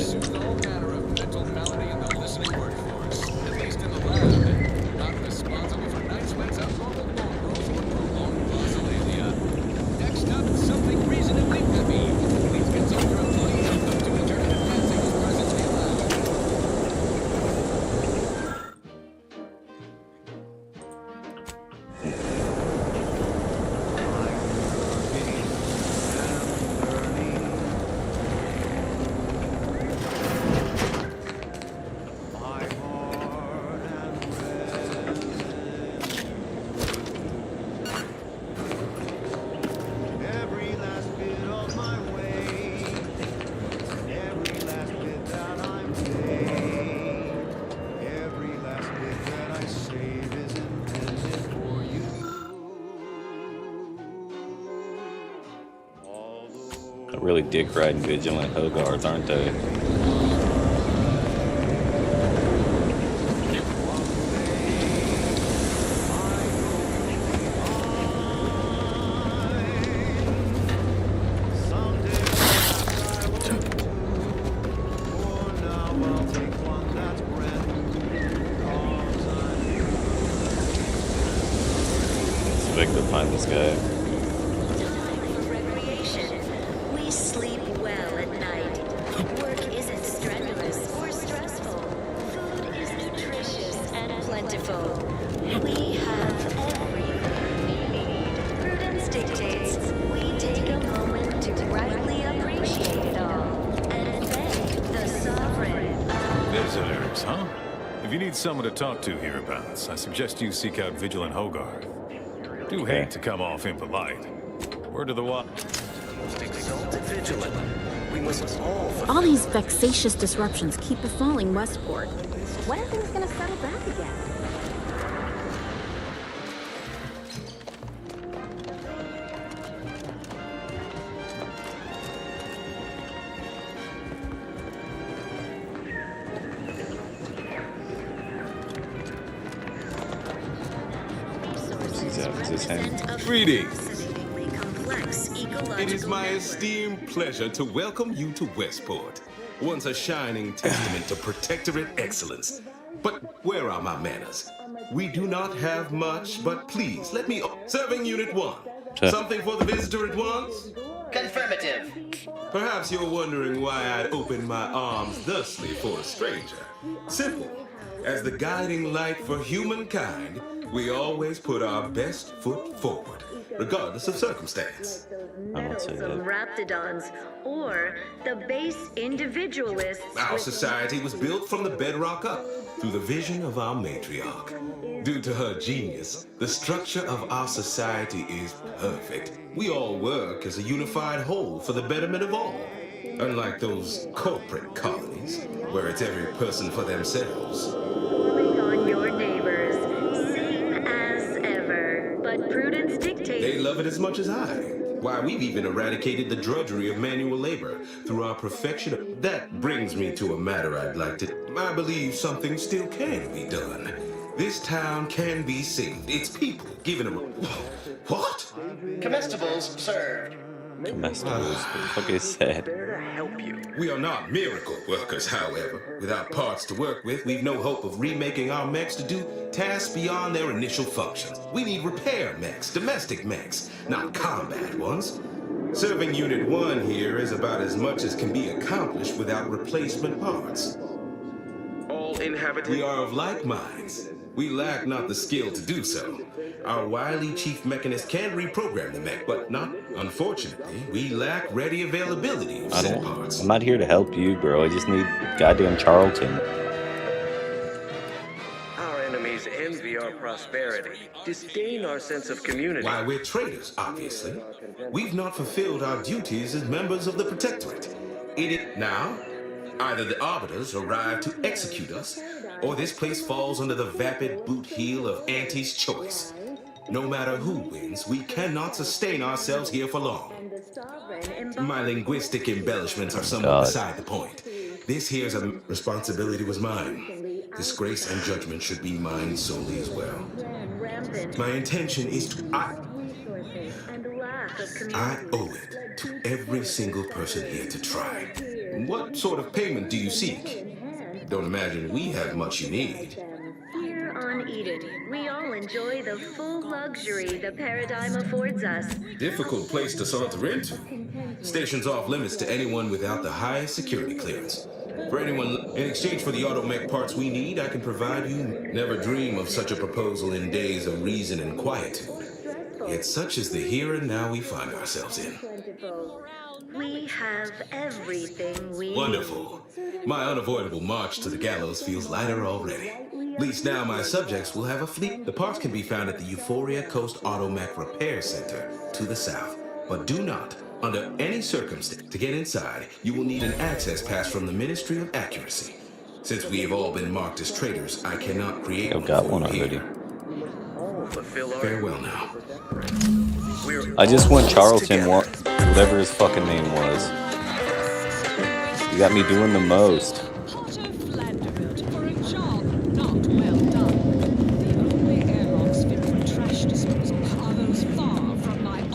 S16: Every last bit of my way, every last bit that I'm paid, every last bit that I save is intended for you.
S3: They're really dick riding Vigilant Hogarth, aren't they? Let's beg to find this guy.
S20: We sleep well at night. Work isn't strenuous or stressful. Food is nutritious and plentiful. We have everything we need. Prudence dictates we take a moment to rightly appreciate it all and thank the sovereign.
S14: Visitors, huh? If you need someone to talk to hereabouts, I suggest you seek out Vigilant Hogarth. Do hate to come off impolite. Word to the what?
S5: Exalted Vigilant. We must all
S12: All these vexatious disruptions keep befalling Westport. When are things gonna settle back again?
S3: Is this him?
S2: Greetings.
S20: Complex ecological
S2: It is my esteemed pleasure to welcome you to Westport, once a shining testament to protectorate excellence. But where are my manners? We do not have much, but please let me. Serving Unit 1. Something for the visitor at once?
S10: Confirmative.
S2: Perhaps you're wondering why I'd open my arms thusly for a stranger. Simple. As the guiding light for humankind, we always put our best foot forward, regardless of circumstance.
S20: Meddlesome raptidons, or the base individualists.
S2: Our society was built from the bedrock up through the vision of our matriarch. Due to her genius, the structure of our society is perfect. We all work as a unified whole for the betterment of all. Unlike those corporate colonies, where it's every person for themselves.
S20: Calling on your neighbors, same as ever. But prudence dictates.
S2: They love it as much as I. Why, we've even eradicated the drudgery of manual labor through our perfection. That brings me to a matter I'd like to. I believe something still can be done. This town can be saved. Its people given a. What?
S10: Comestibles served.
S3: Domestos. What the fuck is that?
S2: We are not miracle workers, however. Without parts to work with, we've no hope of remaking our mechs to do tasks beyond their initial functions. We need repair mechs, domestic mechs, not combat ones. Serving Unit 1 here is about as much as can be accomplished without replacement parts.
S6: All inhabitants.
S2: We are of like minds. We lack not the skill to do so. Our wily chief mechanist can reprogram the mech, but not, unfortunately, we lack ready availability of said parts.
S3: I'm not here to help you, bro. I just need goddamn Charlton.
S5: Our enemies envy our prosperity, disdain our sense of community.
S2: Why, we're traitors, obviously. We've not fulfilled our duties as members of the Protectorate. Now, either the Arbiters arrive to execute us, or this place falls under the vapid boot heel of Auntie's choice. No matter who wins, we cannot sustain ourselves here for long. My linguistic embellishments are somewhat beside the point. This here's a responsibility was mine. Disgrace and judgment should be mine solely as well. My intention is to... I owe it to every single person here to try. What sort of payment do you seek? Don't imagine we have much you need.
S20: Here on Eden, we all enjoy the full luxury the paradigm affords us.
S2: Difficult place to saunter into. Station's off limits to anyone without the highest security clearance. For anyone, in exchange for the automech parts we need, I can provide you. Never dream of such a proposal in days of reason and quietude. Yet such is the here and now we find ourselves in.
S20: We have everything we
S2: Wonderful. My unavoidable march to the gallows feels lighter already. At least now my subjects will have a fleet. The parts can be found at the Euphoria Coast Automech Repair Center to the south. But do not, under any circumstance, to get inside, you will need an access pass from the Ministry of Accuracy. Since we have all been marked as traitors, I cannot create
S3: I've got one already.
S2: Farewell now.
S3: I just want Charlton, whatever his fucking name was. You got me doing the most.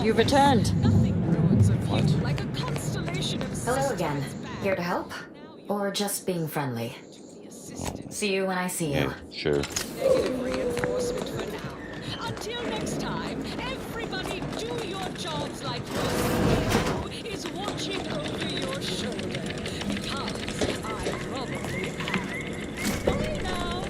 S10: You've returned.
S3: What?
S10: Hello again. Here to help? Or just being friendly? See you when I see you.
S3: Yeah, sure.
S11: Reinforcement for now. Until next time, everybody do your jobs like your CEO is watching over your shoulder. Because I probably am. Bye now.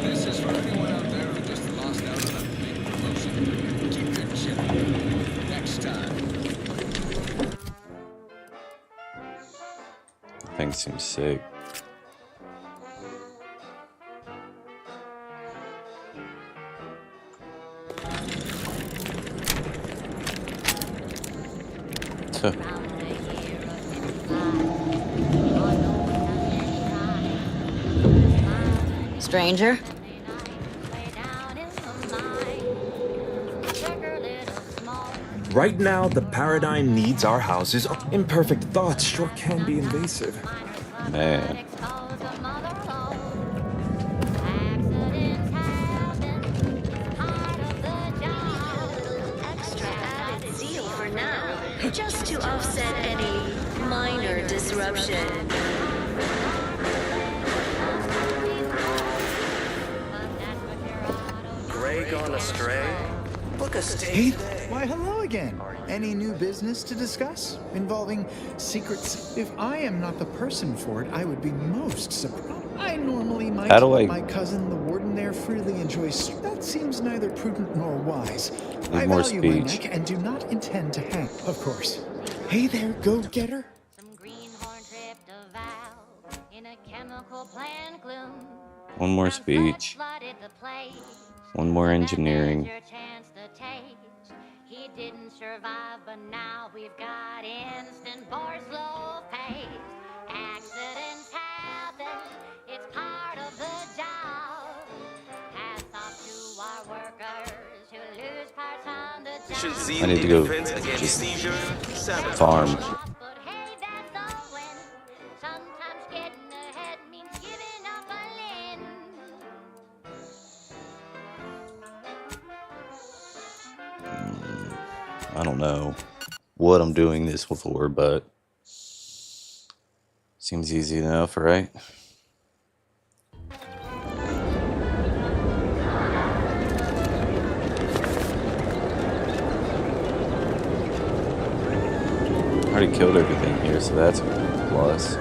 S4: This is for anyone out there who just lost out on a big promotion. Keep your chin up. Next time.
S3: Thing seems sick.
S10: Stranger?
S13: Right now, the paradigm needs our houses. Imperfect thoughts sure can be invasive.
S3: Man.
S20: extra added zeal for now, just to offset any minor disruption.
S5: Gray gone astray? Book a stage.
S24: Why, hello again. Any new business to discuss involving secrets? If I am not the person for it, I would be most surprised. I normally might
S3: How do
S24: let
S3: I-
S24: my cousin, the warden there, freely enjoy. That seems neither prudent nor wise.
S3: Need
S24: I
S3: more
S24: value my
S3: speech.
S24: neck and do not intend to hang. Of course. Hey there, go-getter.
S3: One more speech. One more engineering.
S8: He didn't survive, but now we've got instant bar slow pace. Accidents happen, it's part of the job. Hats off to our workers who lose parts on the job.
S5: Should
S3: I need to go
S5: defense against
S3: just
S5: seizure, sabotage.
S3: farm.
S8: But hey, that's a win. Sometimes getting ahead means giving up a limb.
S3: I don't know what I'm doing this for, but seems easy enough, right? Already killed everything here, so that's a plus.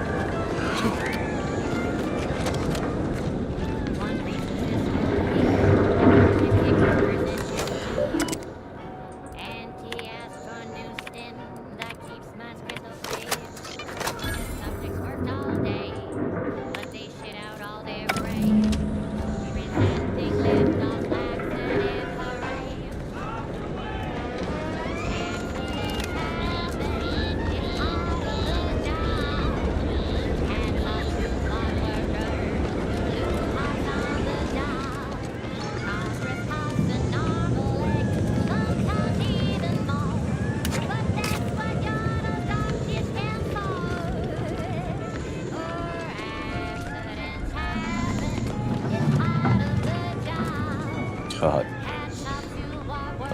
S3: God.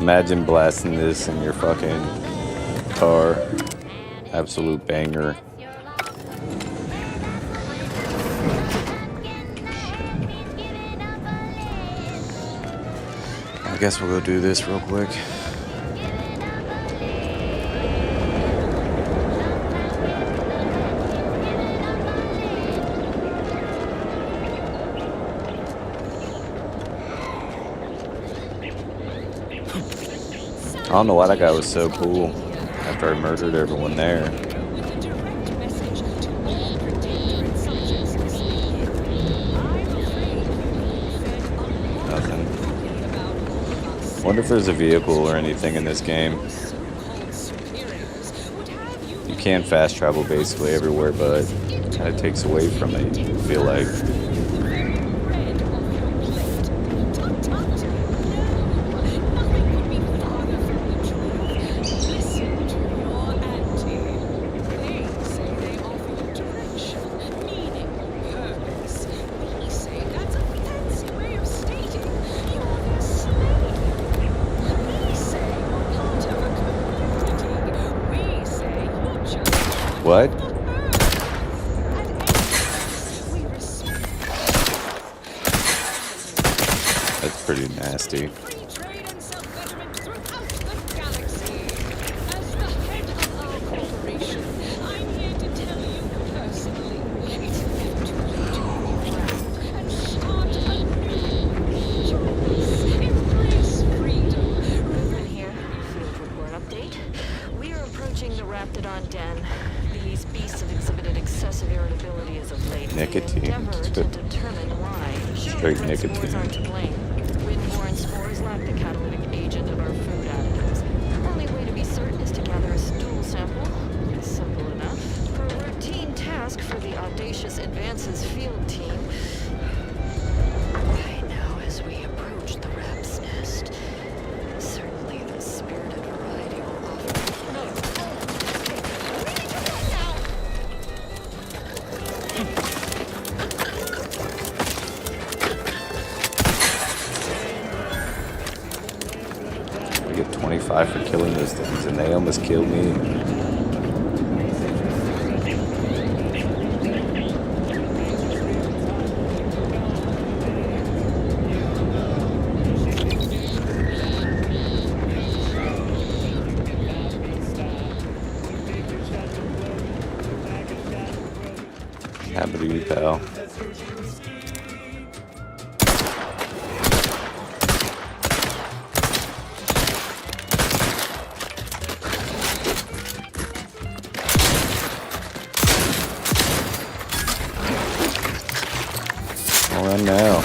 S3: Imagine blasting this in your fucking car. Absolute banger. I guess we'll go do this real quick. I don't know why that guy was so cool after I murdered everyone there. Nothing. Wonder if there's a vehicle or anything in this game. You can fast travel basically everywhere, but it kind of takes away from it, I feel like. What? That's pretty nasty. Nicotine. Straight nicotine.
S9: Windborne spores lack the catalytic agent of our food additives. Only way to be certain is to gather a stool sample. Simple enough. For a routine task for the Audacious Advances field team. Right now, as we approach the rat's nest, certainly the spirited variety will offer.
S3: I get 25 for killing those things, and they almost killed me. Happy to you, pal. I'll run now.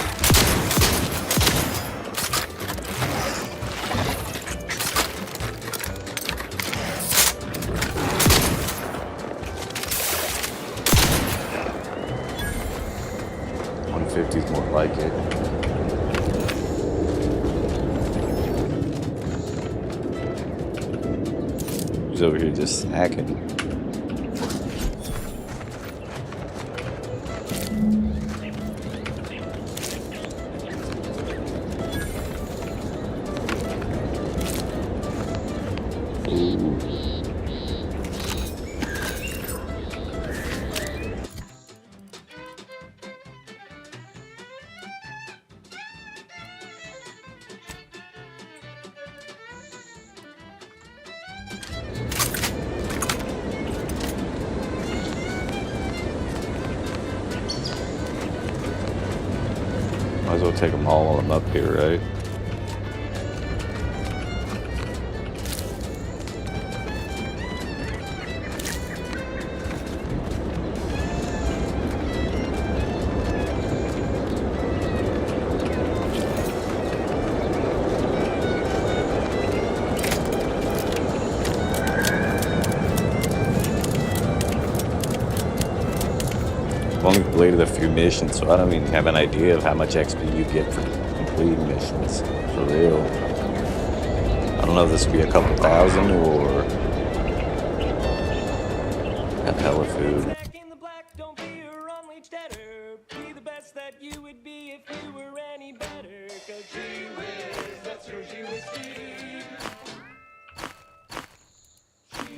S3: $150's more like it. He's over here just snacking. Might as well take them all while I'm up here, right? I've only completed a few missions, so I don't even have an idea of how much XP you get for completing missions. For real. I don't know if this will be a couple thousand or... Got hella food.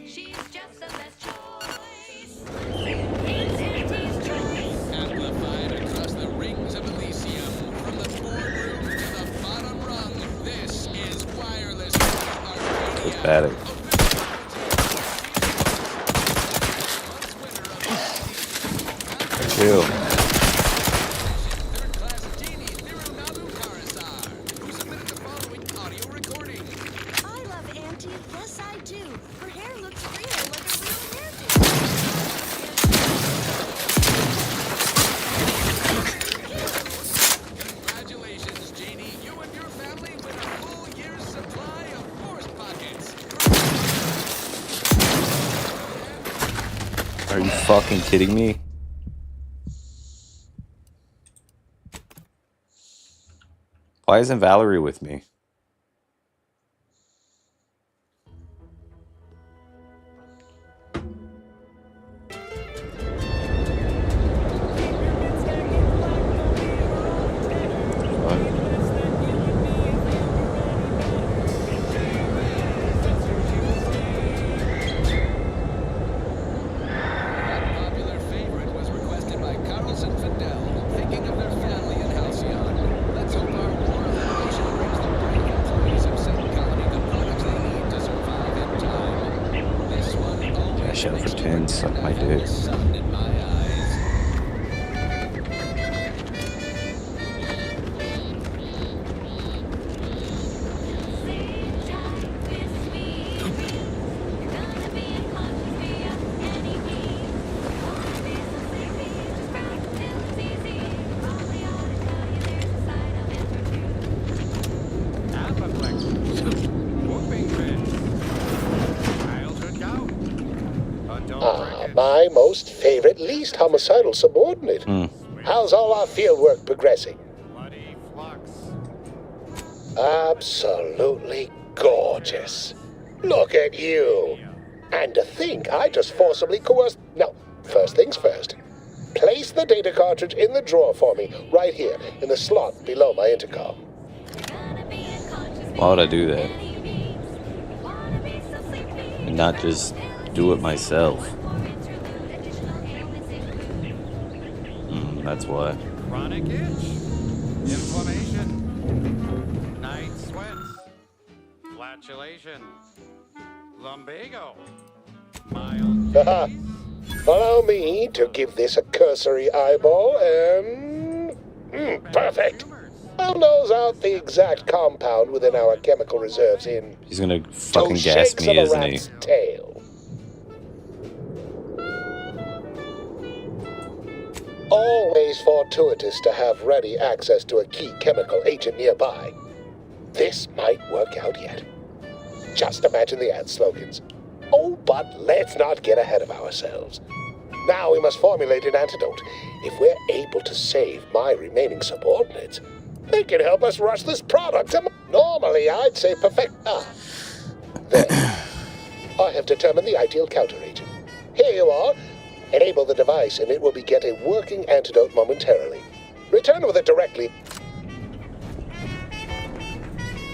S8: She's just the best choice.
S4: Amplified across the rings of Elysium, from the boardroom to the bottom rung. This is wireless Arcadia.
S3: Pathetic. Chill.
S11: I love Auntie, yes I do. Her hair looks real, like a real
S4: Congratulations, Janie. You and your family win a full year's supply of force pockets.
S3: Are you fucking kidding me? Why isn't Valerie with me?
S4: Popular favorite was requested by Carlson Fidel, thinking of their family in Halcyon. Let's hope our war of innovation brings the brave employees of Second Colony the products they need to survive in time. This one always
S3: Cash out for
S4: makes me
S3: 10, suck my dick.
S4: the sun in my eyes.
S1: My most favorite, least homicidal subordinate. How's all our field work progressing? Absolutely gorgeous. Look at you. And to think I just forcibly coerced... No, first things first. Place the data cartridge in the drawer for me, right here, in the slot below my intercom.
S3: Why would I do that? And not just do it myself. That's why.
S17: Chronic itch, inflammation, night sweats, flatulation, lumbago, mild.
S1: Allow me to give this a cursory eyeball and... perfect. I'll nose out the exact compound within our chemical reserves in...
S3: He's gonna fucking gas me, isn't he?
S1: Tail. Always fortuitous to have ready access to a key chemical agent nearby. This might work out yet. Just imagine the ad slogans. Oh, but let's not get ahead of ourselves. Now we must formulate an antidote. If we're able to save my remaining subordinates, they can help us rush this product. Normally, I'd say perfect. There. I have determined the ideal counteragent. Here you are. Enable the device and it will beget a working antidote momentarily. Return with it directly.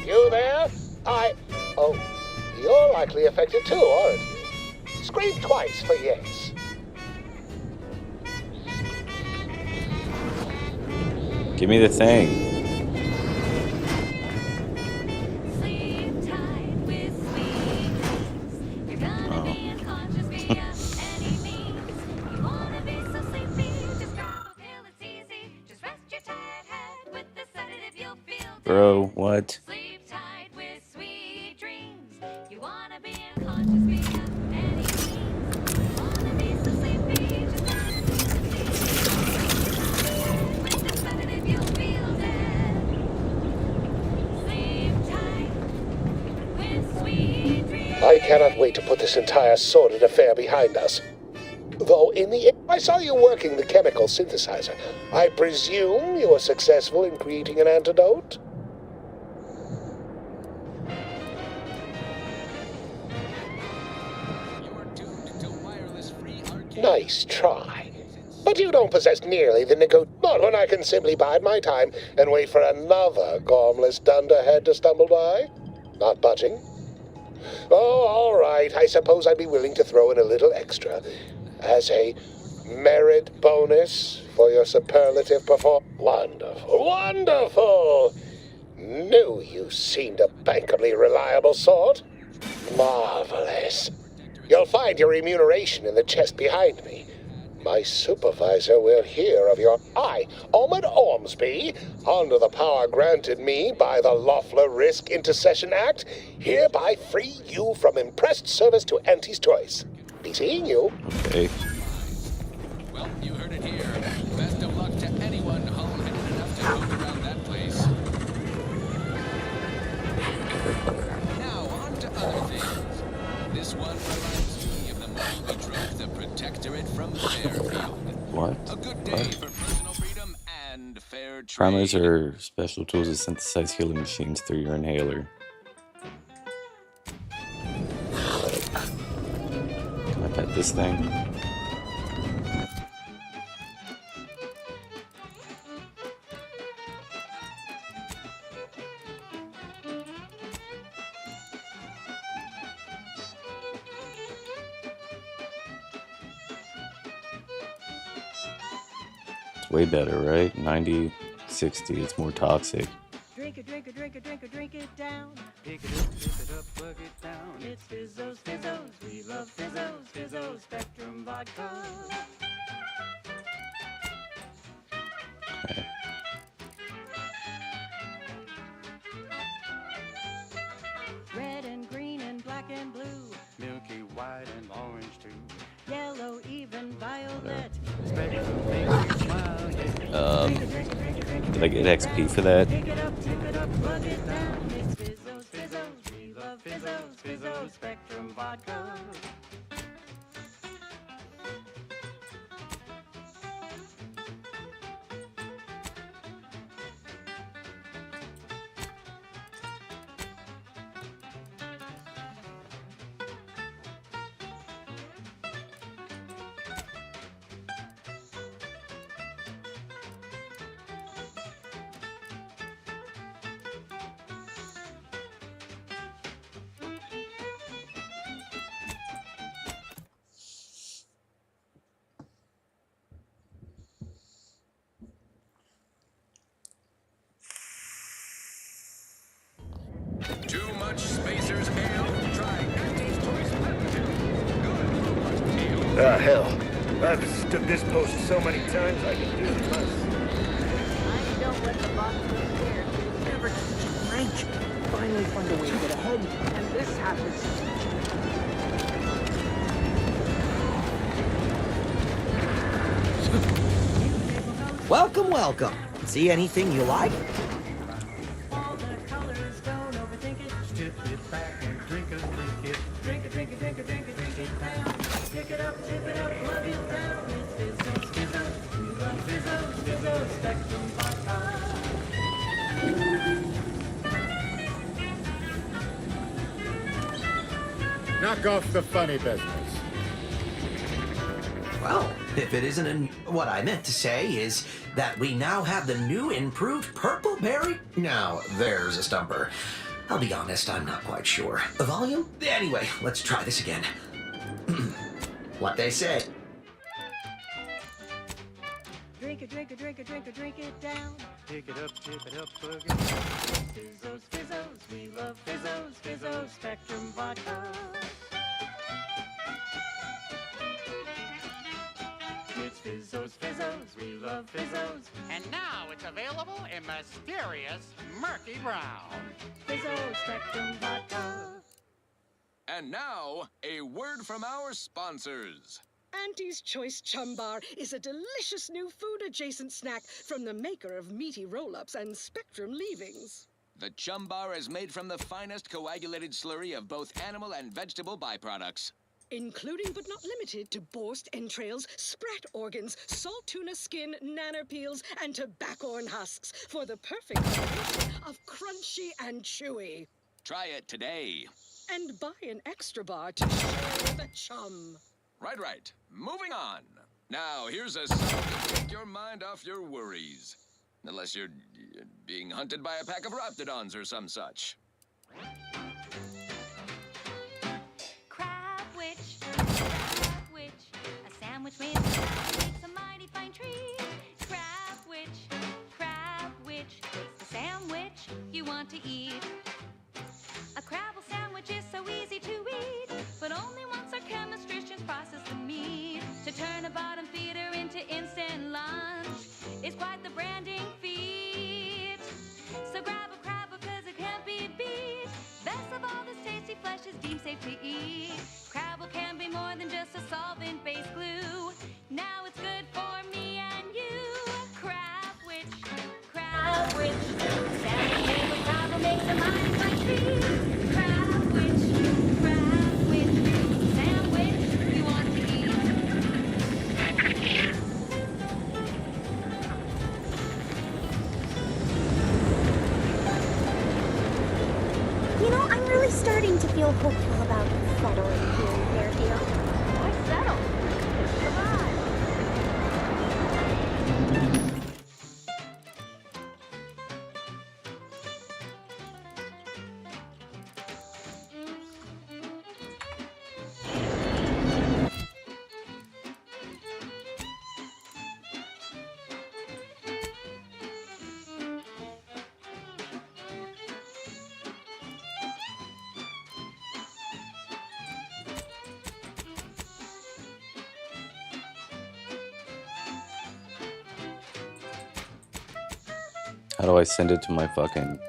S1: You there? Oh, you're likely affected too, aren't you? Scream twice for yes.
S3: Give me the thing.
S8: Just rest your tired head with the
S3: Bro, what?
S8: Sleep tight with sweet dreams. You wanna be unconscious beyond any means. You wanna be so sleepy, just with the sedative you'll feel dead. Sleep tight with sweet dreams.
S1: I cannot wait to put this entire sordid affair behind us. Though in the end, I saw you working the chemical synthesizer. I presume you were successful in creating an antidote? Nice try. But you don't possess nearly the not when I can simply bide my time and wait for another gormless dunderhead to stumble by. Not budging? Oh, all right. I suppose I'd be willing to throw in a little extra as a merit bonus for your superlative performance. Wonderful, wonderful! Knew you seemed a bankably reliable sort. Marvelous. You'll find your remuneration in the chest behind me. My supervisor will hear of your... I, Omid Ormsby, under the power granted me by the Loeffler Risk Intercession Act, hereby free you from impressed service to Auntie's choice. Be seeing you.
S3: Okay.
S4: Well, you heard it here. Best of luck to anyone home-headed enough to move around that place. Now, on to other things. This one reminds me of the morning we drove the Protectorate from Fairfield.
S3: What?
S4: A good day for personal freedom and fair trade.
S3: Primers are special tools to synthesize healing machines through your inhaler. Can I pet this thing? Way better, right? 90, 60, it's more toxic.
S15: Drink it, drink it, drink it, drink it, drink it down. Pick it up, plug it down. It's Fizzos, Fizzos. We love Fizzos, Fizzos, Spectrum Vodka.
S3: Okay.
S15: Red and green and black and blue. Milky white and orange too. Yellow, even violet. Spectrum makes you smile, yeah.
S3: Did I get XP for that?
S15: Pick it up, plug it down. It's Fizzos, Fizzos. We love Fizzos, Fizzos, Spectrum Vodka.
S4: Too much Spacers Ale? Try Auntie's Choice Peppermint. Good.
S19: Ah, hell. I've stood this post so many times I can do it less.
S18: I don't let the box go scared. Never teach French. Finally find a way to get ahead, and this happens.
S7: Welcome, welcome. See anything you like?
S15: All the colors, don't overthink it. Tip it back and drink it, drink it. Drink it, drink it, drink it, drink it, drink it down. Pick it up, tip it up, plug it down. It's Fizzos, Fizzos. We love Fizzos, Fizzos, Spectrum Vodka.
S21: Knock off the funny business.
S7: Well, if it isn't what I meant to say is that we now have the new improved purple berry. Now, there's a stumper. I'll be honest, I'm not quite sure. The volume? Anyway, let's try this again. What they say.
S15: Drink it, drink it, drink it, drink it, drink it down. Pick it up, plug it down. Fizzos, Fizzos, we love Fizzos, Fizzos, Spectrum Vodka. It's Fizzos, Fizzos, we love Fizzos.
S17: And now it's available in mysterious murky brown.
S15: Fizzos, Spectrum.gov.
S4: And now, a word from our sponsors.
S11: Auntie's Choice Chum Bar is a delicious new food-adjacent snack from the maker of meaty roll-ups and Spectrum leavings.
S4: The Chum Bar is made from the finest coagulated slurry of both animal and vegetable byproducts.
S11: Including but not limited to borscht entrails, sprat organs, salt tuna skin, nanner peels, and tobaccorn husks for the perfect combination of crunchy and chewy.
S4: Try it today.
S11: And buy an extra bar to share the chum.
S4: Right. Moving on. Now, here's a song to take your mind off your worries. Unless you're being hunted by a pack of raptidons or some such.
S8: Crabwitch, Crabwitch, a sandwich with makes a mighty fine treat. Crabwitch, Crabwitch, it's the sandwich you want to eat. A Crabble sandwich is so easy to eat, but only once our chemistricians process the meat. To turn a bottom feeder into instant lunch is quite the branding feat. So grab a Crabble cause it can't be beat. Best of all, this tasty flesh is deemed safe to eat. Crabble can be more than just a solvent-based glue. Now it's good for me and you. Crabwitch, Crabwitch, sandwich made with Crabble makes a mighty fine treat. Crabwitch, Crabwitch, sandwich you want to eat.
S12: You know, I'm really starting to feel hopeful about settling here in Fairfield. Why settle? Survive.
S3: How do I send it to my fucking...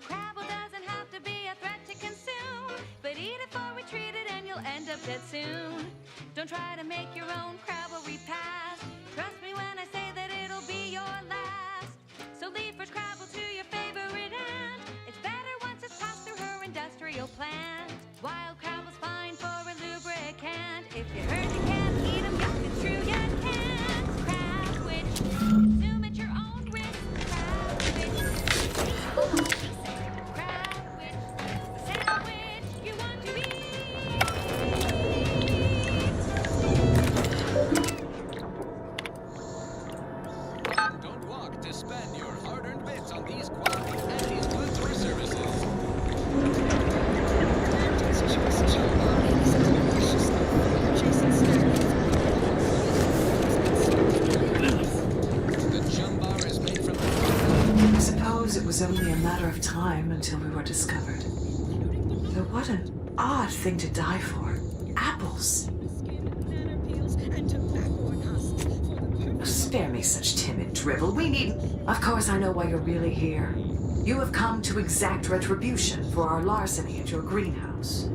S8: Crabble doesn't have to be a threat to consume, but eat it before we treat it and you'll end up dead soon. Don't try to make your own Crabble repast. Trust me when I say that it'll be your last. So leave first Crabble to your favorite aunt. It's better once it's passed through her industrial plant. Wild Crabble's fine for a lubricant. If you heard you can't eat 'em, yes, it's true you can't. Crabwitch, consume at your own risk. Crabwitch.
S4: Don't walk to spend your hard-earned bits on these quality and these goods or services.
S11: Auntie's Choice Chum Bar is a delicious new food-adjacent snack.
S4: The Chum Bar is made from
S14: I suppose it was only a matter of time until we were discovered. Though what an odd thing to die for. Apples. Spare me such timid drivel. We need... Of course, I know why you're really here. You have come to exact retribution for our larceny at your greenhouse.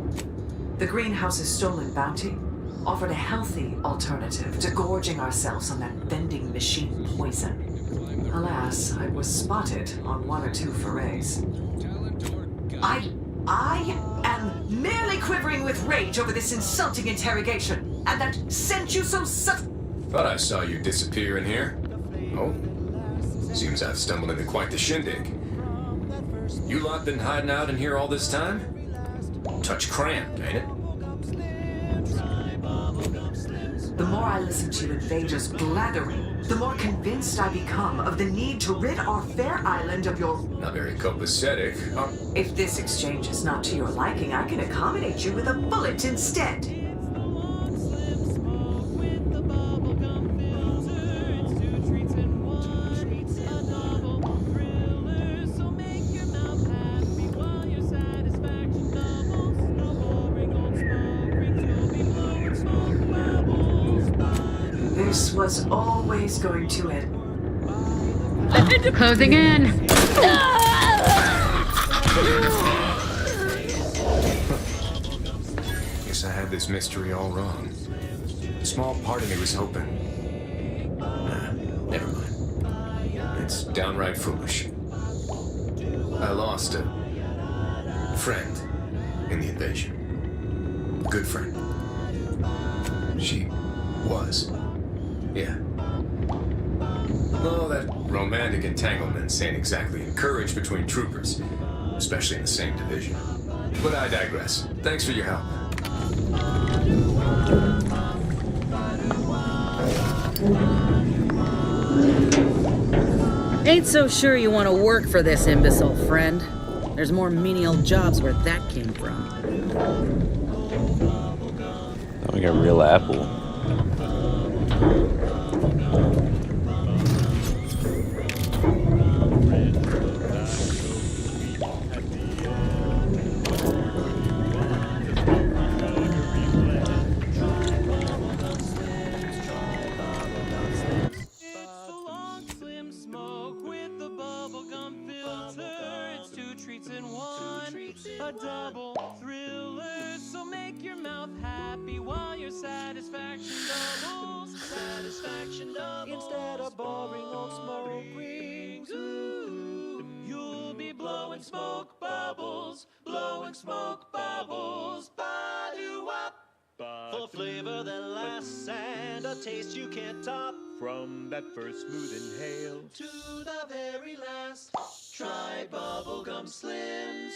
S14: The greenhouse's stolen bounty offered a healthy alternative to gorging ourselves on that vending machine poison. Alas, I was spotted on one or two forays. I am merely quivering with rage over this insulting interrogation, and that sent you so
S6: Thought I saw you disappear in here. Oh, seems I've stumbled into quite the shindig. You lot been hiding out in here all this time? Touch cramped, ain't it?
S14: The more I listen to you invaders blathering, the more convinced I become of the need to rid our fair island of your...
S6: Not very copacetic.
S14: If this exchange is not to your liking, I can accommodate you with a bullet instead. This was always going to end.
S16: Closing in.
S6: Guess I had this mystery all wrong. A small part of me was hoping. Never mind. It's downright foolish. I lost a friend in the invasion. A good friend. She was. Yeah. Well, that romantic entanglements ain't exactly encouraged between troopers, especially in the same division. But I digress. Thanks for your help.
S16: Ain't so sure you want to work for this imbecile, friend. There's more menial jobs where that came from.
S3: Now we got real apple.
S15: A double thriller, so make your mouth happy while your satisfaction doubles. Satisfaction doubles. Instead of boring old smoke rings, you'll be blowing smoke bubbles, blowing smoke bubbles. Ba-do-wop. For flavor that lasts and a taste you can't top. From that first smooth inhale to the very last, try Bubblegum Slims.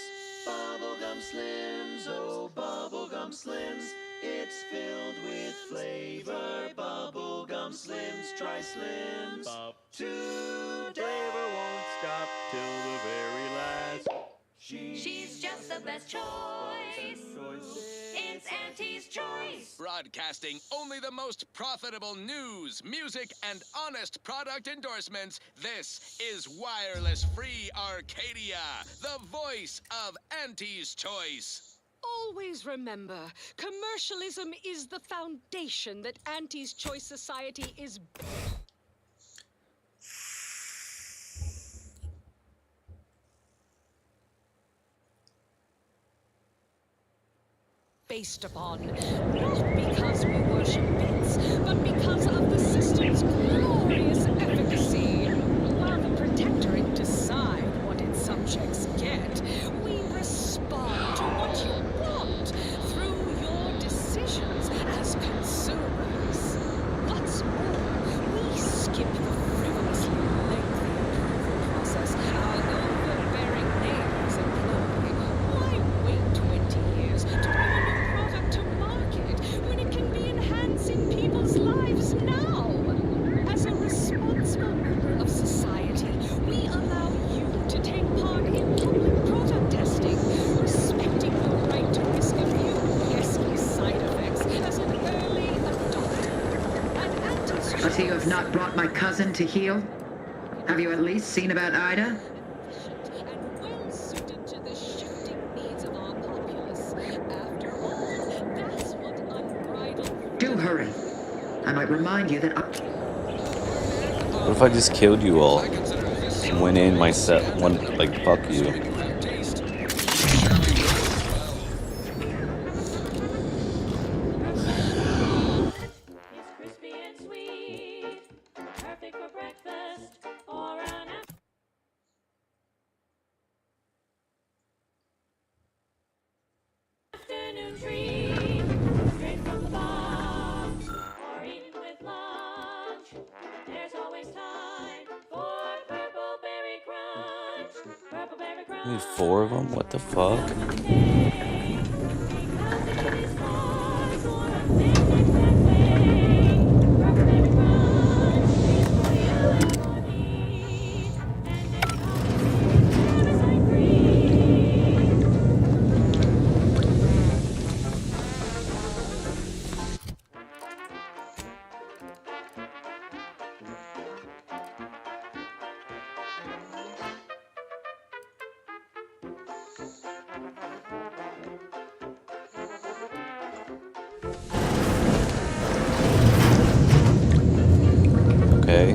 S15: Bubblegum Slims, oh Bubblegum Slims. It's filled with flavor. Bubblegum Slims, try Slims. Today flavor won't stop till the very last.
S8: She's just the best choice. It's Auntie's Choice.
S4: Broadcasting only the most profitable news, music, and honest product endorsements. This is Wireless Free Arcadia, the voice of Auntie's Choice.
S11: Always remember, commercialism is the foundation that Auntie's Choice Society is... based upon, not because we worship bits, but because of the system's glorious efficacy. While the Protectorate decide what its subjects get, we respond to what you want through your decisions as consumers. What's more, we skip the frivolously lengthy approval process our overbearing neighbors employ. Why wait 20 years to bring a new product to market when it can be enhancing people's lives now? As a responsible member of society, we allow you to take part in public product testing, respecting your right to risk a few pesky side effects as an early adopter. And Auntie's
S16: I see you have not brought my cousin to heal. Have you at least seen about Ida?
S11: and well-suited to the shifting needs of our populace. After all, that's what unbridled...
S16: Do hurry. I might remind you that
S3: What if I just killed you all? Went in myself, like, fuck you.
S8: Crispy and sweet, perfect for breakfast or an afternoon treat. Straight from the box or eaten with love.
S3: Need 4 of them? What the fuck? Okay.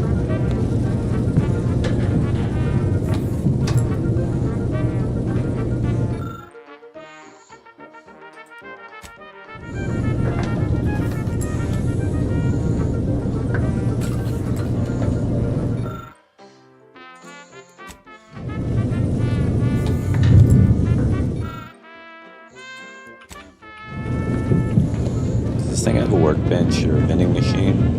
S3: Does this thing have a workbench or a vending machine?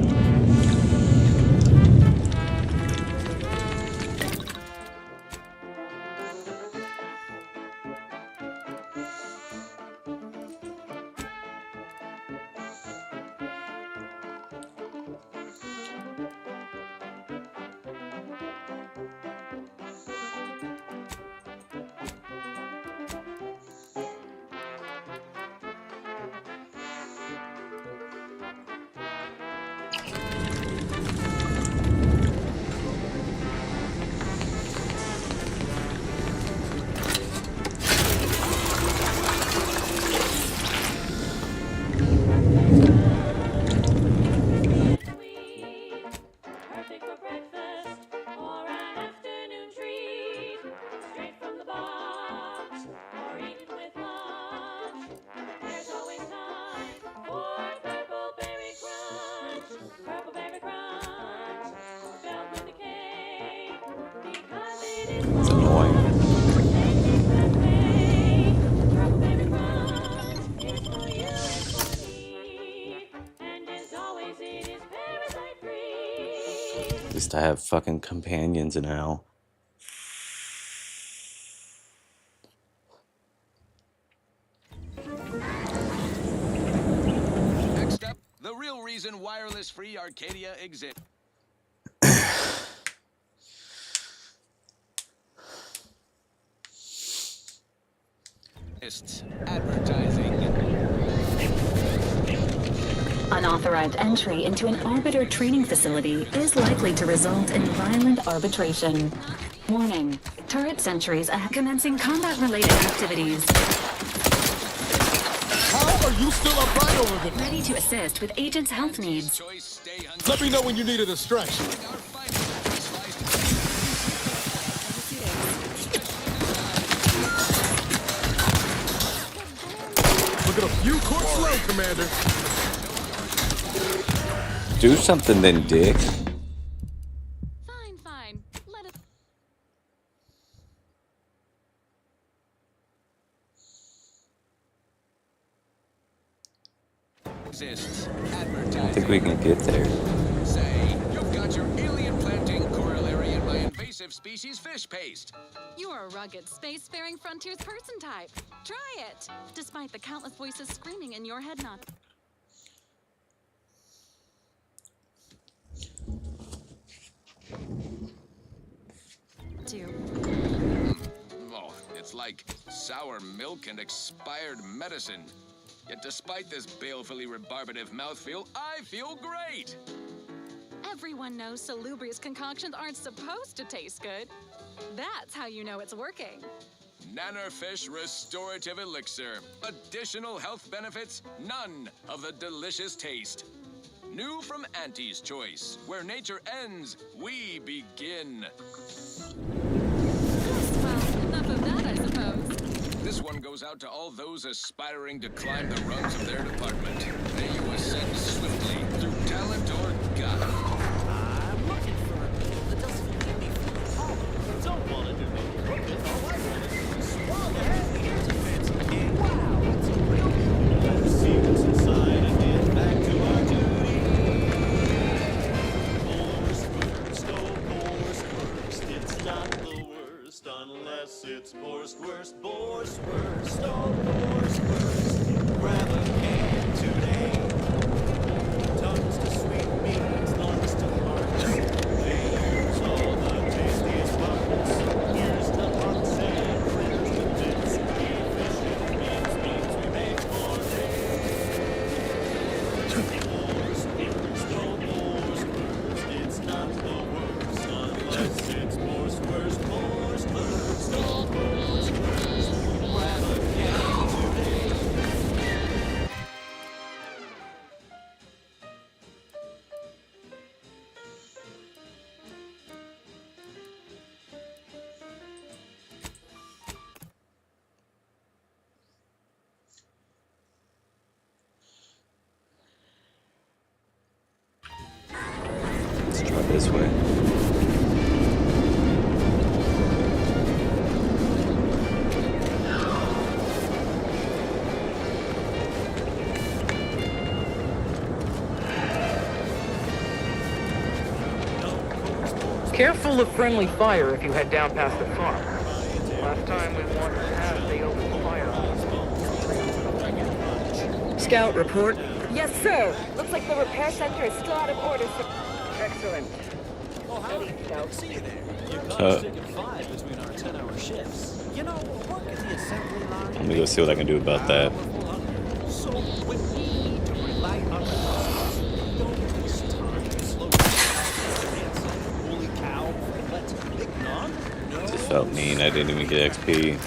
S3: It's annoying. At least I have fucking companions now.
S4: Next up, the real reason wireless-free Arcadia exists. Advertising.
S2: Unauthorized entry into an Arbiter training facility is likely to result in violent arbitration. Warning. Turret sentries are commencing combat-related activities.
S10: How are you still upright over there?
S2: Ready to assist with agents' health needs.
S10: Let me know when you need a distraction. Look at a few court slow, Commander.
S3: Do something then, dick.
S11: Fine, fine. Let it.
S4: Exists.
S3: I don't think we can get there.
S4: Say, you've got your alien planting corollary in my invasive species fish paste.
S11: You are a rugged, spacefaring frontiers person type. Try it, despite the countless voices screaming in your head not.
S4: Oh, it's like sour milk and expired medicine. Yet despite this balefully rebarbative mouthfeel, I feel great!
S11: Everyone knows salubrious concoctions aren't supposed to taste good. That's how you know it's working.
S4: Nannerfish Restorative Elixir. Additional health benefits, none of the delicious taste. New from Auntie's Choice. Where nature ends, we begin.
S11: Enough of that, I suppose.
S4: This one goes out to all those aspiring to climb the rungs of their department. May you ascend swiftly through talent or guile.
S18: I'm looking for a pill that doesn't make me feel hollow. Don't want to do no cooking. All I want to do is swallow. Here's a fancy cake. Wow, it's a real pill. Let's see what's inside and get back to our duty. Horse first, oh horse first, it's not the worst unless unless it's Borst, worst, Borst, worst, oh, Borst, worst. Grab a can today. Tongues to sweet meats, lungs to hearts. They use all the tastiest puppets. Here's the hot sand, friends with bits. Efficient means we make more Borst, worst, oh, Borst, worst. It's not the worst unless it's Borst, worst, Borst, worst, oh, Borst, worst. Grab a can today.
S3: Let's try this way.
S13: Careful of friendly fire if you head down past the farm. Last time we wandered past, they opened fire on us. Scout, report.
S20: Yes, sir. Looks like the repair center is still out of order, sir. Excellent.
S18: Oh, howdy. See you there. You're sticking 5 between our 10-hour shifts. You know, work at the assembly line.
S3: Let me go see what I can do about that.
S18: So we need to rely on the process. Don't waste time. Slow down. Holy cow. Let's big non? No.
S3: This felt mean. I didn't even get XP.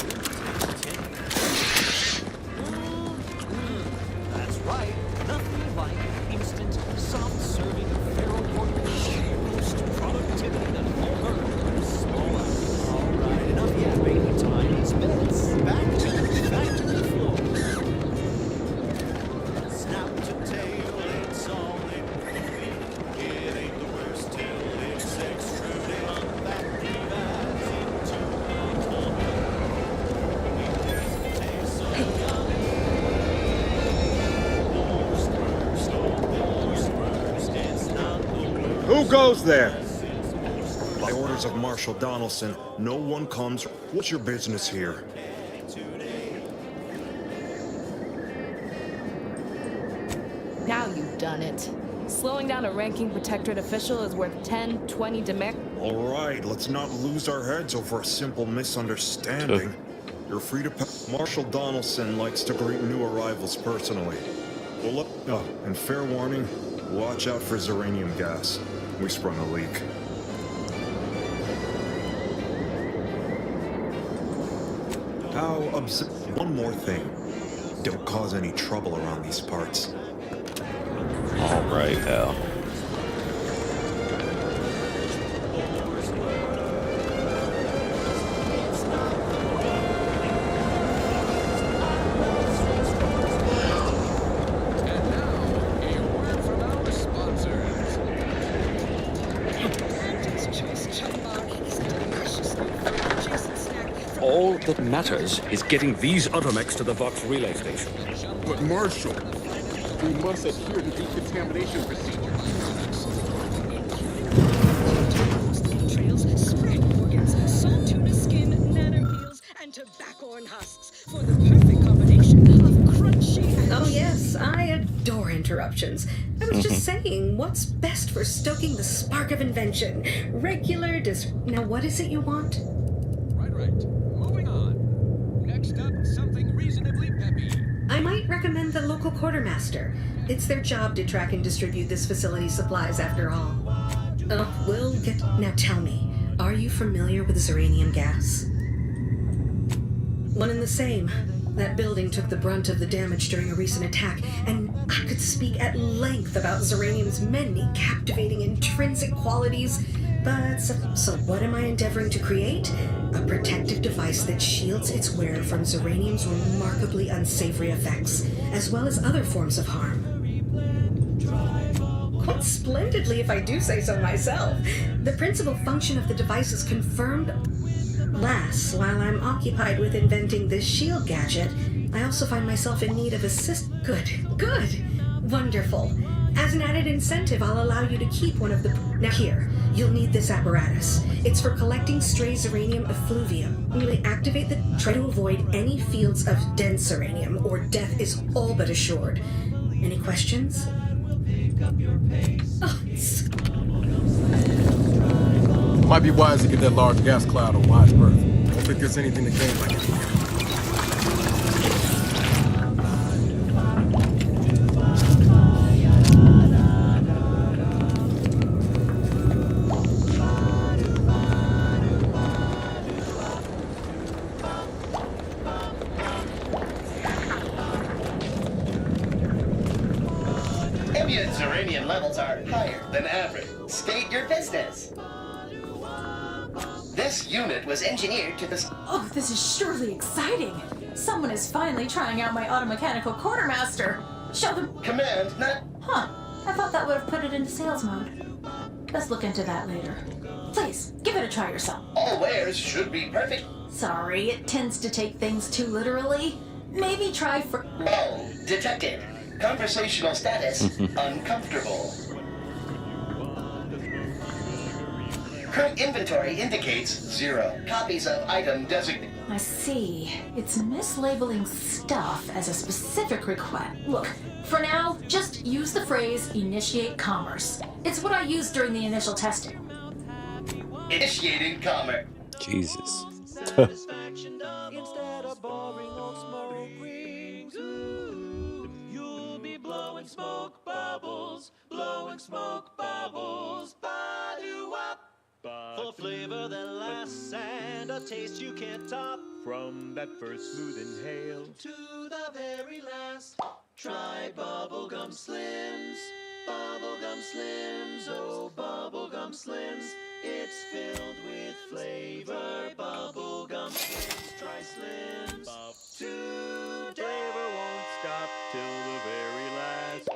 S18: That's right. Nothing like instant, soft-serving feral corporation boost productivity that won't hurt. Small out. All right, enough yapping. Time is bits. Back to the floor. Snap to tail, it's all it could be. It ain't the worst till it's extruded on that divides into a tumble. It just tastes so yummy.
S19: Who goes there? By orders of Marshal Donaldson, no one comes. What's your business here?
S20: Now you've done it. Slowing down a ranking protectorate official is worth 10, 20 demer.
S19: All right, let's not lose our heads over a simple misunderstanding. You're free to Marshal Donaldson likes to greet new arrivals personally. Well, and fair warning, watch out for Zeranium gas. We sprung a leak. How one more thing. Don't cause any trouble around these parts.
S3: All right, pal.
S22: All that matters is getting these Automex to the Vox relay station.
S10: But Marshal, we must adhere to decontamination procedures.
S11: Entrails, spread organs, salt tuna skin, nanopeels, and tobacco and husks for the perfect combination of crunchy and...
S23: Oh yes, I adore interruptions. I was just saying, what's best for stoking the spark of invention? Regular Now what is it you want?
S4: Right. Moving on. Next up, something reasonably peppy.
S23: I might recommend the local quartermaster. It's their job to track and distribute this facility's supplies after all. We'll get... Now tell me, are you familiar with Zeranium gas? One and the same. That building took the brunt of the damage during a recent attack, and I could speak at length about Zeranium's many captivating intrinsic qualities. But so what am I endeavoring to create? A protective device that shields its wearer from Zeranium's remarkably unsavory effects, as well as other forms of harm. Quite splendidly, if I do say so myself. The principal function of the device is confirmed. Last, while I'm occupied with inventing this shield gadget, I also find myself in need of Good. Wonderful. As an added incentive, I'll allow you to keep one of the... Now here, you'll need this apparatus. It's for collecting stray Zeranium effluvium. Merely activate the... Try to avoid any fields of dense Zeranium, or death is all but assured. Any questions? Oh,
S10: Might be wise to get that large gas cloud on wide berth. Don't think there's anything that came like it.
S1: Ambient Zeranium levels are higher than average. State your business. This unit was engineered to the...
S5: Oh, this is surely exciting. Someone is finally trying out my automechanical quartermaster. Show them...
S1: Command, not...
S5: Huh. I thought that would have put it into sales mode. Let's look into that later. Please, give it a try yourself.
S1: All wares should be perfect.
S5: Sorry, it tends to take things too literally. Maybe try for...
S1: Null detected. Conversational status uncomfortable. Current inventory indicates 0 copies of item designated.
S5: I see. It's mislabeling stuff as a specific request. Look, for now, just use the phrase initiate commerce. It's what I used during the initial testing.
S1: Initiating commerce.
S3: Jesus.
S18: Instead of boring old smoke rings, you'll be blowing smoke bubbles, ba-do-wop. For flavor that lasts and a taste you can't top. From that first smooth inhale to the very last, try Bubblegum Slims. Bubblegum Slims, oh Bubblegum Slims. It's filled with flavor. Bubblegum Slims, try Slims. Today flavor won't stop till the very last.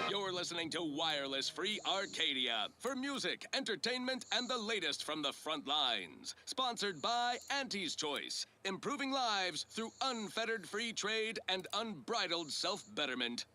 S4: You're listening to Wireless Free Arcadia for music, entertainment, and the latest from the front lines. Sponsored by Auntie's Choice, improving lives through unfettered free trade and unbridled self-betterment.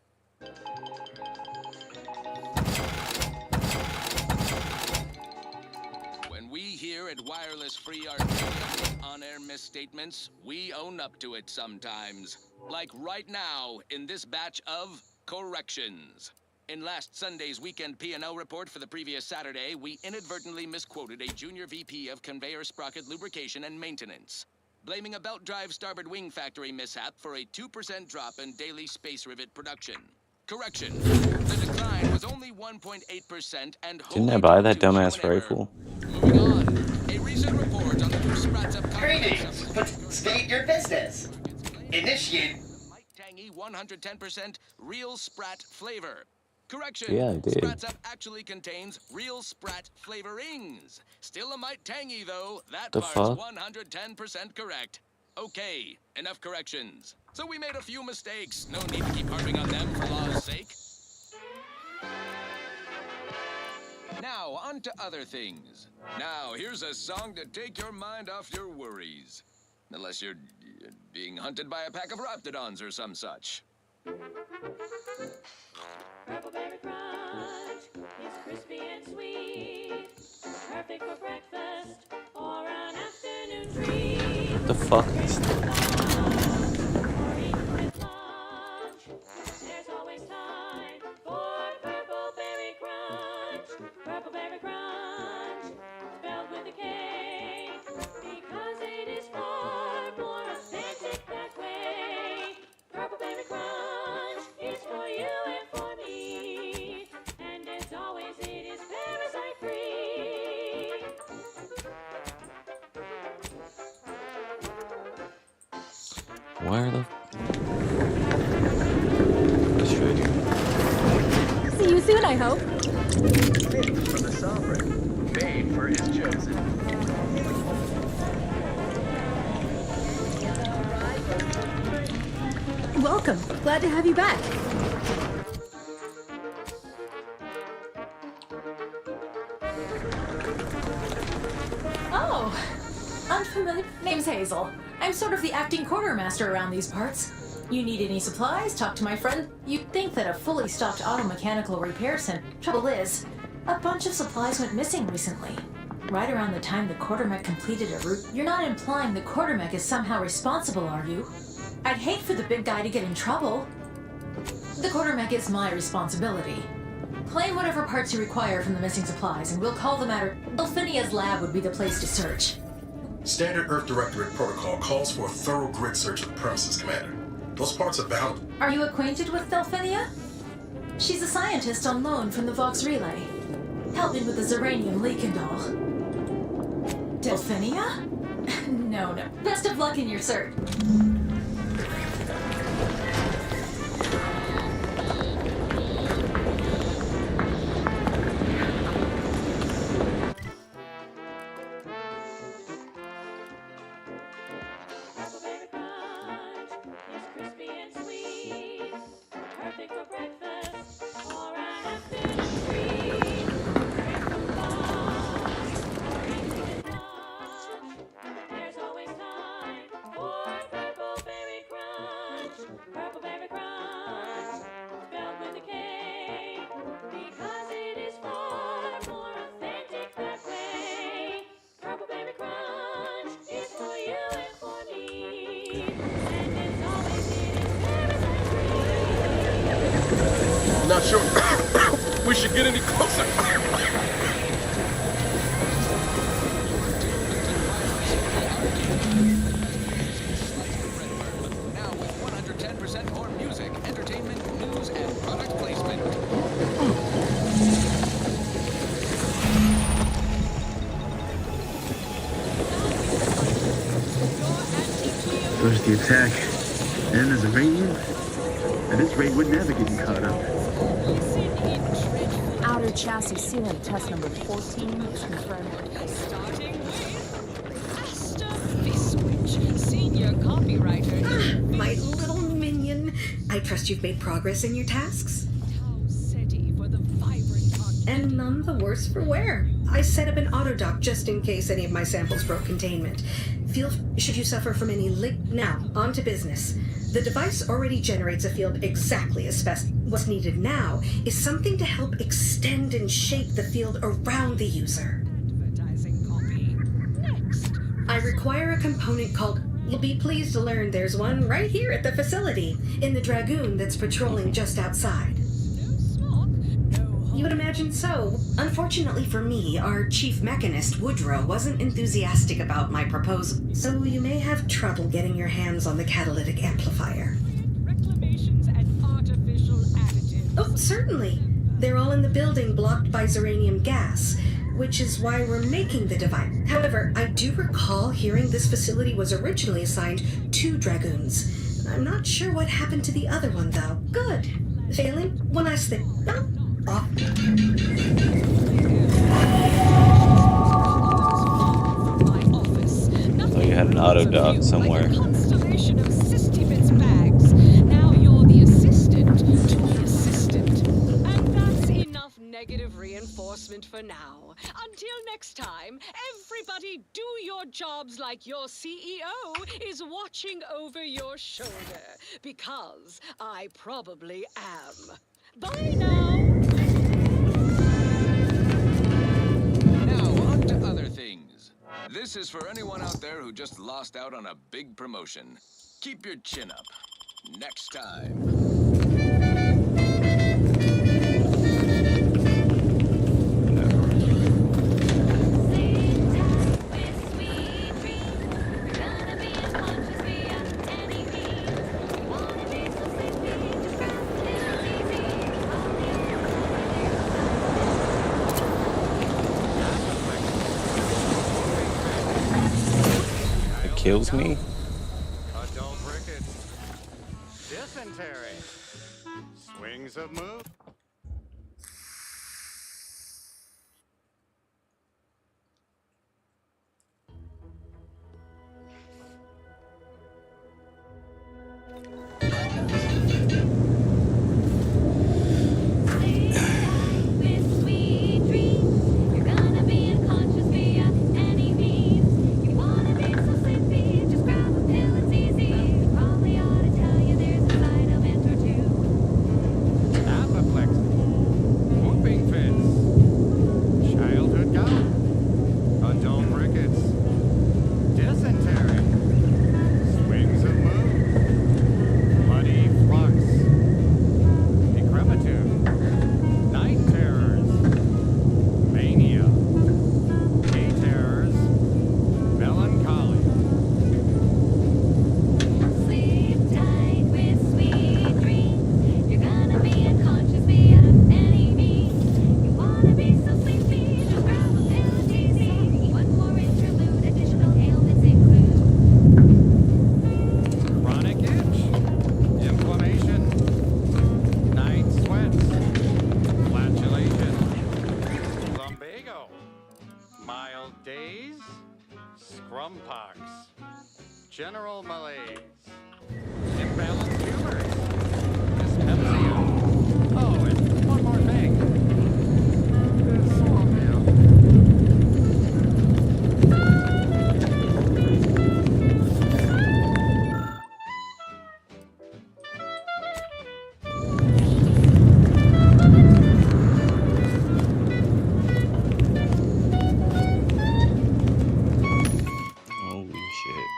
S4: When we here at Wireless Free Arcadia make on-air misstatements, we own up to it sometimes. Like right now in this batch of corrections. In last Sunday's weekend P&L report for the previous Saturday, we inadvertently misquoted a junior VP of conveyor sprocket lubrication and maintenance, blaming a belt drive starboard wing factory mishap for a 2% drop in daily space rivet production. Correction. The decline was only 1.8% and
S3: Didn't I buy that dumbass rifle?
S4: Moving on. A recent report on the new sprats of
S1: Greetings, but state your business. Initiate.
S4: Tangy 110% real sprat flavor. Correction.
S3: Yeah, I did.
S4: Sprats Up actually contains real sprat flavorings. Still a mite tangy though. That
S3: The
S4: part's
S3: fuck?
S4: 110% correct. Okay, enough corrections. So we made a few mistakes. No need to keep harping on them for law's sake. Now, on to other things. Now, here's a song to take your mind off your worries. Unless you're being hunted by a pack of raptidons or some such.
S8: Purple-berry crunch is crispy and sweet, perfect for breakfast or an afternoon treat.
S3: What the fuck is
S8: There's always time for Purple-berry crunch. Purple-berry crunch, spelled with a K, because it is far more authentic that way. Purple-berry crunch is for you and for me, and as always it is parasite free.
S3: Why are the...
S12: See you soon, I hope.
S9: From the sovereign, made for his chosen.
S12: Welcome. Glad to have you back.
S5: Oh, unfamiliar. Name's Hazel. I'm sort of the acting quartermaster around these parts. You need any supplies? Talk to my friend. You'd think that a fully stocked auto mechanical repair center. Trouble is, a bunch of supplies went missing recently. Right around the time the quartermech completed a route. You're not implying the quartermech is somehow responsible, are you? I'd hate for the big guy to get in trouble. The quartermech is my responsibility. Claim whatever parts you require from the missing supplies, and we'll call the matter. Delphinia's lab would be the place to search.
S10: Standard Earth Directorate protocol calls for a thorough grid search of the premises, Commander. Those parts are valuable.
S5: Are you acquainted with Delphinia? She's a scientist on loan from the Vox Relay, helping with the Zeranium leak and all. Delphinia? No. Best of luck in your search.
S10: Not sure we should get any closer.
S4: Now with 110% more music, entertainment, news, and product placement.
S7: First the attack, then there's a Zeranium. At this rate, we're never getting caught up.
S20: Outer chassis sealant test number 14 is confirmed.
S11: Starting with Asta Fiswich, senior copywriter.
S23: My little minion. I trust you've made progress in your tasks?
S11: For the vibrant
S23: and none the worse for wear. I set up an autodock just in case any of my samples broke containment. Should you suffer from any leak. Now, on to business. The device already generates a field exactly as what's needed now is something to help extend and shape the field around the user. I require a component called... You'll be pleased to learn there's one right here at the facility, in the Dragoon that's patrolling just outside. You would imagine so. Unfortunately for me, our chief mechanist, Woodrow, wasn't enthusiastic about my proposal, so you may have trouble getting your hands on the catalytic amplifier.
S11: Reclamations and artificial additives.
S23: Oh, certainly. They're all in the building blocked by Zeranium gas, which is why we're making the device. However, I do recall hearing this facility was originally assigned 2 Dragoons. I'm not sure what happened to the other one, though. Good. Failing? One last thing. No? Off.
S3: Oh, you had an auto dock somewhere.
S11: Constellation of Sistibits bags. Now you're the assistant to the assistant. And that's enough negative reinforcement for now. Until next time, everybody do your jobs like your CEO is watching over your shoulder. Because I probably am. Bye now!
S4: Now, on to other things. This is for anyone out there who just lost out on a big promotion. Keep your chin up. Next time.
S3: Kills me?
S17: Adult rickets. Dysentery. Swings of moon.
S8: Just grab a pill, it's easy. You probably ought to tell you there's
S17: Scrumpox. General malaise. Imbalanced humor. Dyspepsia. Oh, and one more thing.
S3: Holy shit.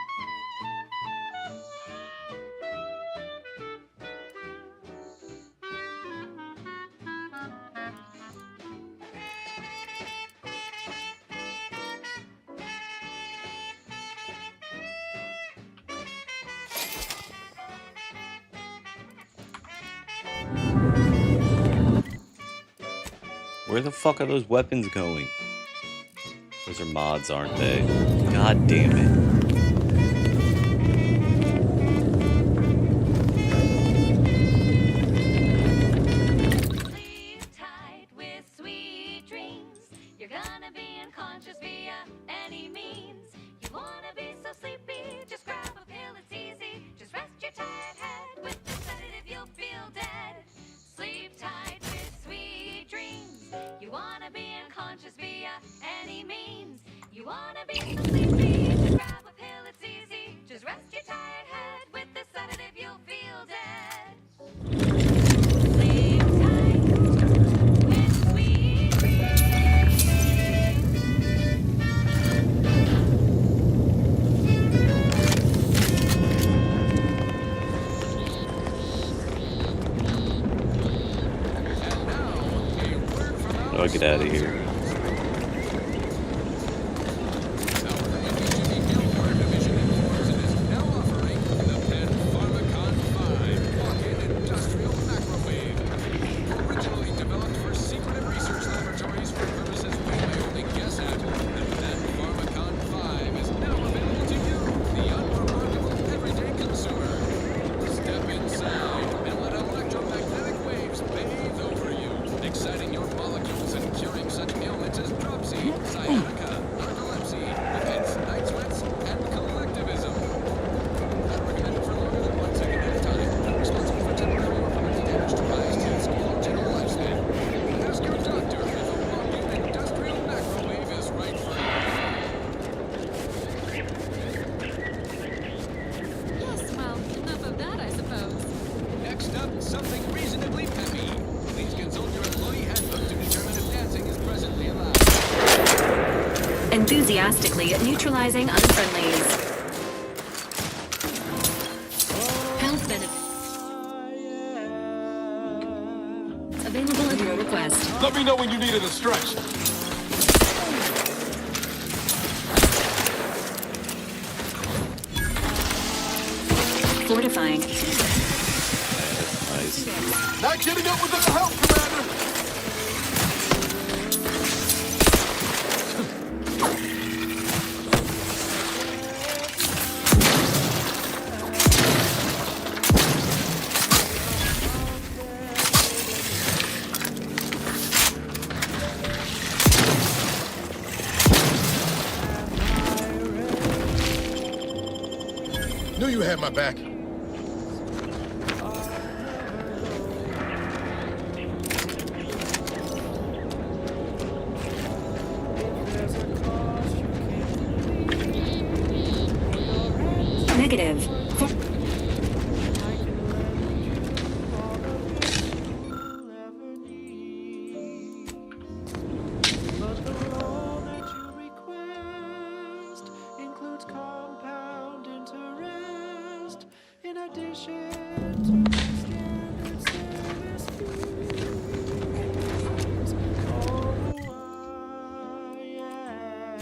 S3: Where the fuck are those weapons going? Those are mods, aren't they? God damn it.
S8: Sleep tight with sweet dreams. You're gonna be unconscious via any means. You wanna be so sleepy, just grab a pill, it's easy. Just rest your tired head with the sedative, you'll feel dead. Sleep tight with sweet dreams. You wanna be unconscious via any means. You wanna be so sleepy, just grab a pill, it's easy. Just rest your tired head with the sedative, you'll feel dead. Sleep tight with sweet dreams.
S3: Oh, get out of here.
S4: Originally developed for secretive research laboratories for purposes we may only guess at, the Pen Pharmacon 5 is now available to you, the unremarkable everyday consumer. Step inside and let electromagnetic waves bathe over you, exciting your molecules and curing such ailments as dropsy, sciatica, narcolepsy, hence night sweats, and collectivism. Not recommended for longer than 1 second at a time. Responsible for temporary or permanent damage to eyes, teeth, skin, or general lifespan. Ask your doctor if a walking industrial microwave is right for you.
S2: Yes, well, enough of that, I suppose.
S4: Next up, something reasonably peppy. Please consult your employee handbook to determine if dancing is presently allowed.
S2: Enthusiastically neutralizing unfriendlies. Health benefits. Available at your request.
S10: Let me know when you needed a stretch.
S2: Fortifying.
S3: Nice.
S10: Not getting up without help, Commander. Knew you had my back.
S2: Negative.
S15: But the law that you request includes compound interest in addition to the standard service fees. Oh, yeah.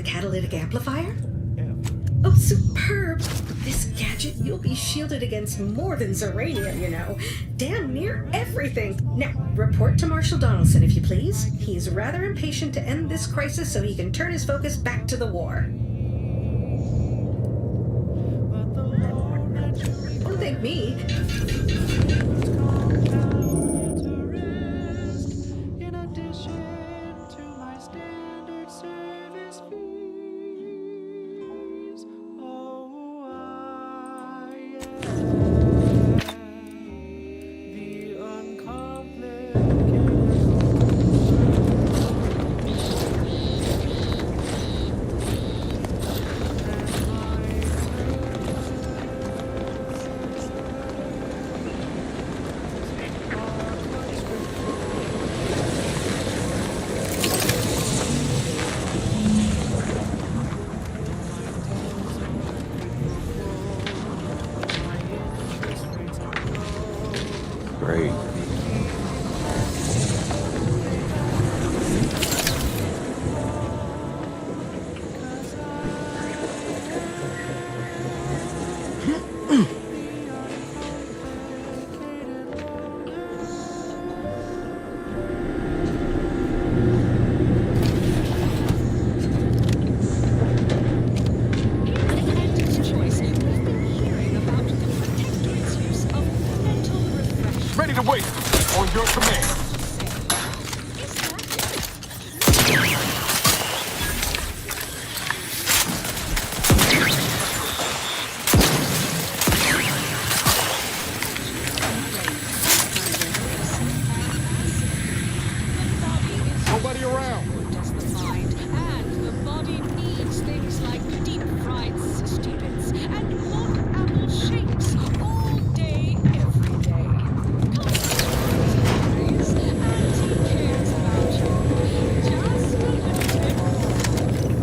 S23: catalytic amplifier? Oh, superb! This gadget, you'll be shielded against more than Zeranium, you know. Damn near everything. Now, report to Marshal Donaldson, if you please. He's rather impatient to end this crisis so he can turn his focus back to the war. Don't thank me.
S3: Great.
S10: Ready to wait. On your command. Nobody around.
S11: Does the mind, and the body needs things like deep-fried stupids and mock apple shakes all day, every day.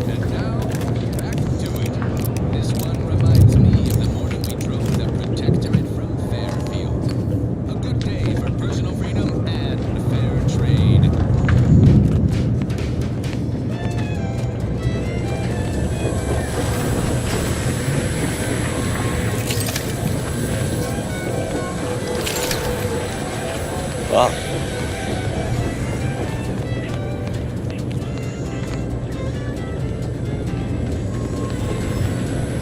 S4: And now, back to it. This one reminds me of the morning we drove the Protectorate from Fairfield. A good day for personal freedom and fair trade.
S3: Wow.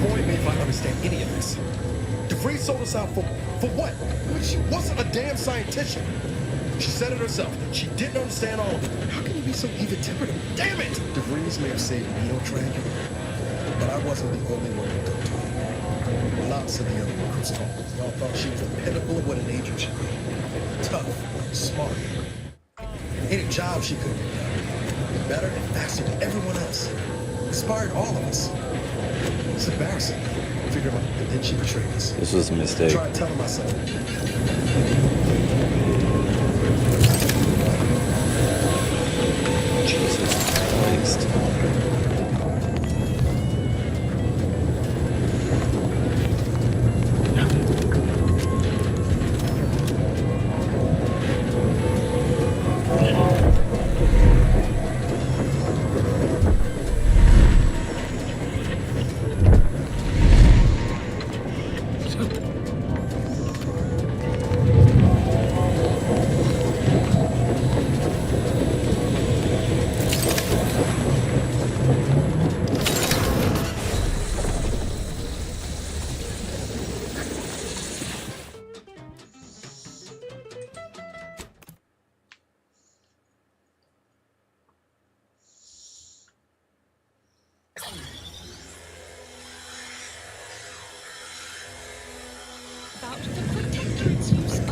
S10: Point me if I understand any of this. DeVries sold us out for what? I mean, she wasn't a damn scientist. She said it herself. She didn't understand all of it. How can you be so even-tempered? Damn it! DeVries may have saved Neotrag, but I wasn't the only one who took to it. Lots of the other recruits told me. Y'all thought she was the pinnacle of what an agent should be. Tough, smart. Any job she could have done. Better and faster than everyone else. Inspired all of us. It's embarrassing. Figure out, and then she betrayed us.
S3: This was a mistake.
S10: Try telling myself.
S3: Jesus Christ.
S11: About the Protectorate's use of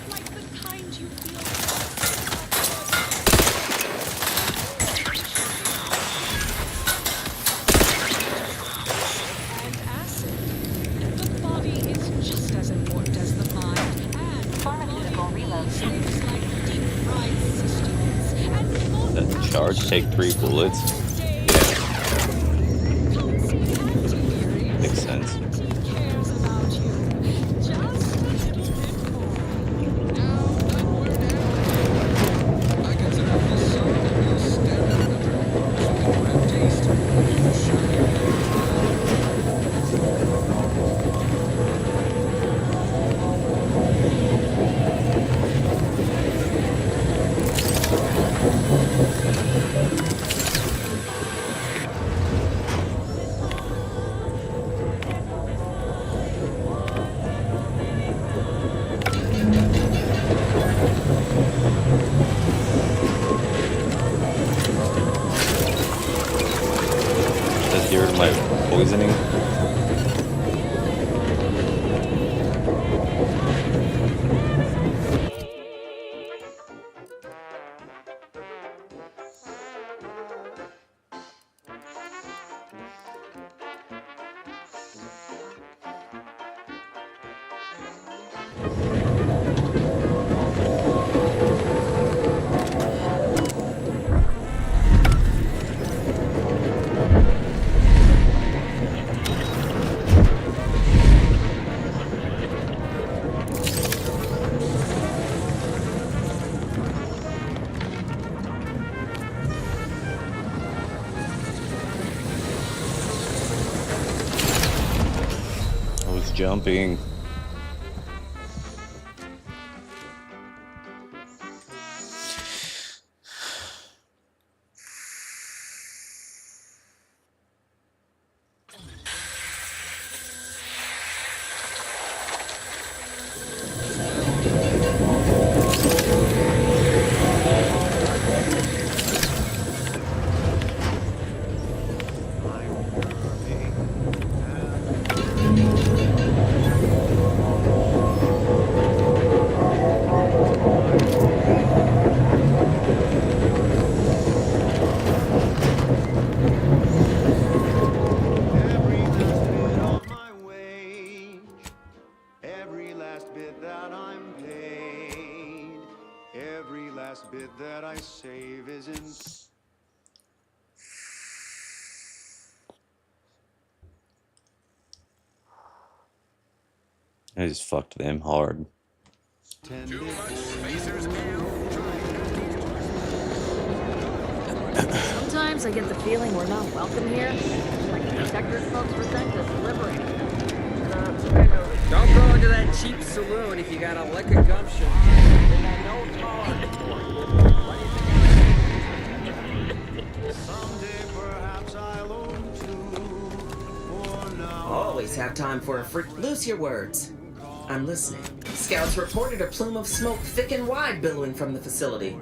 S11: like the kind you feel. And acid. The body is just as important as the mind, and pharmaceutical reload things like deep-fried systems and more.
S3: Does that charge take 3 bullets? Yeah. Makes sense.
S11: Cares about you just a little bit more.
S3: jumping.
S6: Every last bit that I'm paid, every last bit that I save is in.
S3: I just fucked them hard.
S14: Sometimes I get the feeling we're not welcome here. Like the Protectorate folks resent us liberating them.
S13: Don't go into that cheap saloon if you got a lick of gumption.
S6: Someday perhaps I'll own two. For now.
S16: Always have time for a freak. Loose your words. I'm listening. Scouts reported a plume of smoke thick and wide billowing from the facility.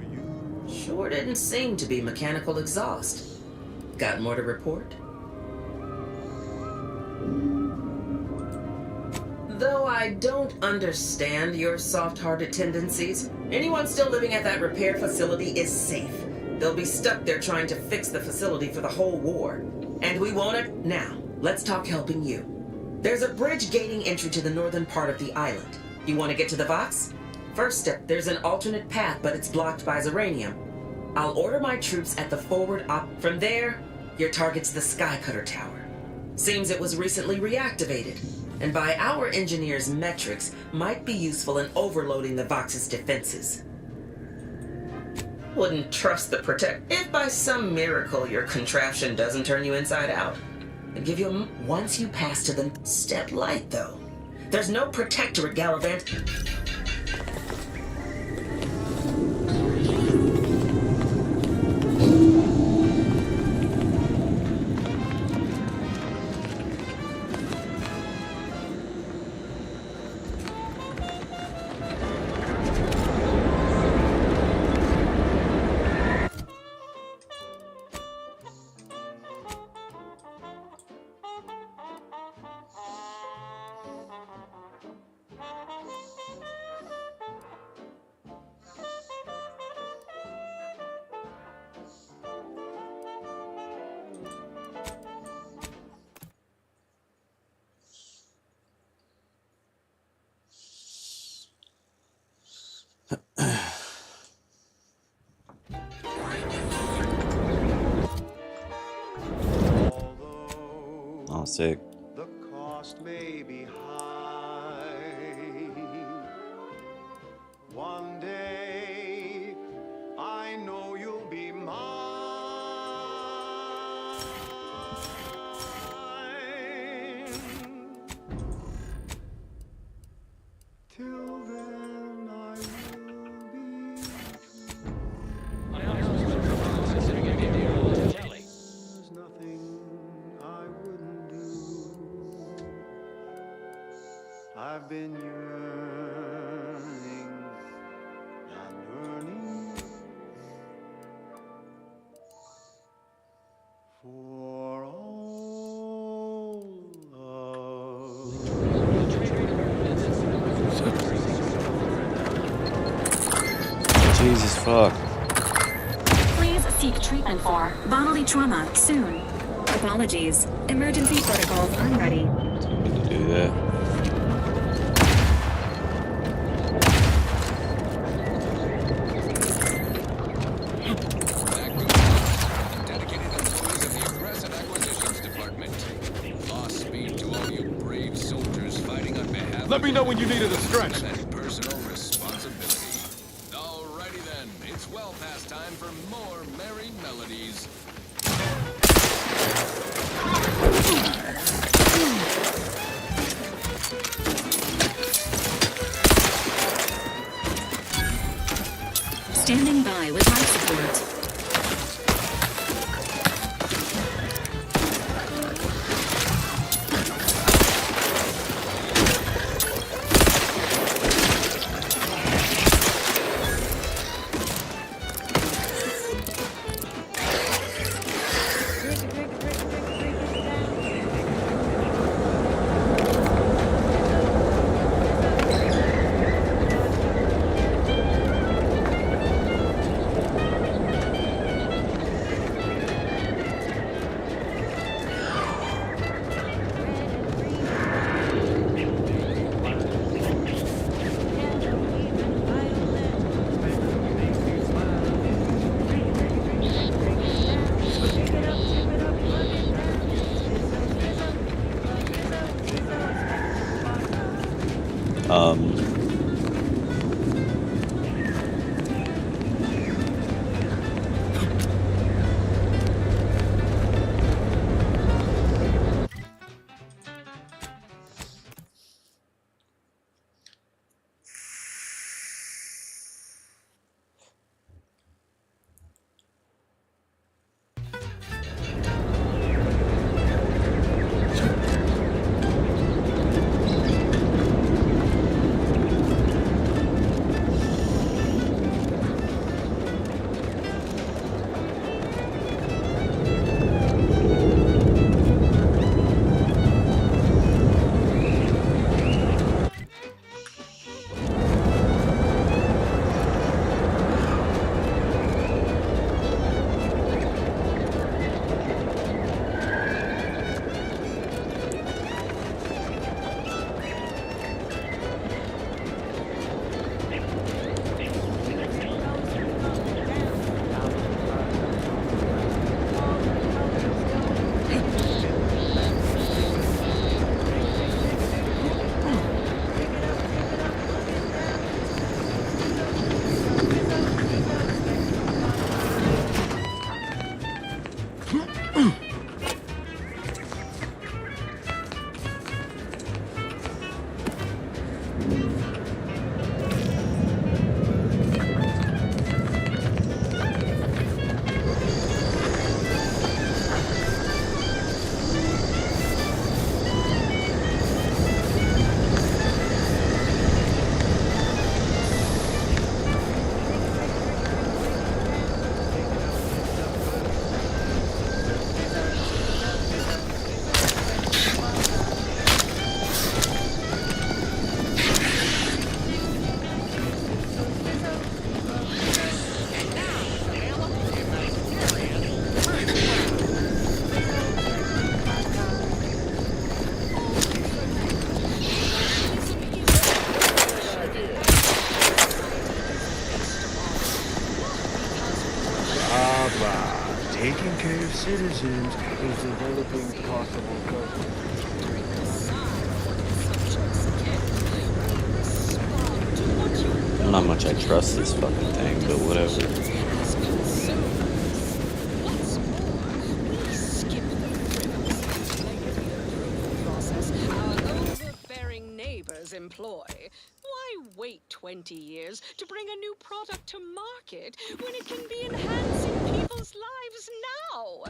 S16: Sure didn't seem to be mechanical exhaust. Got more to report? Though I don't understand your soft-hearted tendencies, anyone still living at that repair facility is safe. They'll be stuck there trying to fix the facility for the whole war. And we want it now. Let's talk helping you. There's a bridge gating entry to the northern part of the island. You want to get to the Vox? First step, there's an alternate path, but it's blocked by Zeranium. I'll order my troops at the forward op. From there, your target's the Skycutter Tower. Seems it was recently reactivated, and by our engineers' metrics, might be useful in overloading the Vox's defenses. Wouldn't trust the Protect. If by some miracle your contraption doesn't turn you inside out, I'd give you once you pass to the step light, though. There's no Protectorate, Gallivant.
S3: Oh, sick.
S6: The cost may be high. One day, I know you'll be mine. Till then, I will be true. There's nothing I wouldn't do. I've been yearning and yearning for all
S3: Jesus fuck.
S2: Please seek treatment for bodily trauma soon. Apologies. Emergency protocols unready.
S3: Need to do that.
S4: Dedicated employees of the Aggressive Acquisitions Department. Lost speed to all you brave soldiers fighting on behalf.
S22: Let me know when you needed a stretch.
S4: And personal responsibility. Alrighty then, it's well past time for more merry melodies.
S2: Standing by with life support.
S7: Taking care of citizens is developing possible government.
S3: I don't know how much I trust this fucking thing, but whatever.
S11: Employ. Why wait 20 years to bring a new product to market when it can be enhancing people's lives now?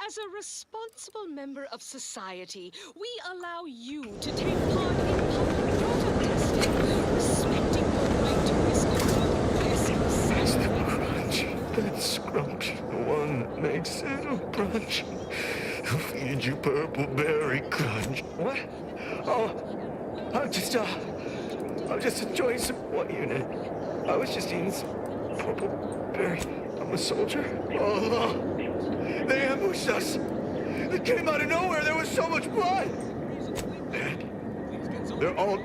S11: As a responsible member of society, we allow you to take part in public product testing, respecting your right to risk
S7: That's the crunch. That's Scrunch, the one that makes it a brunch. I'll feed you purple berry crunch. What? Oh. I'm just enjoying some what unit. I was just eating some purple berry. I'm a soldier. Oh, they ambushed us. It came out of nowhere. There was so much blood. And they're all.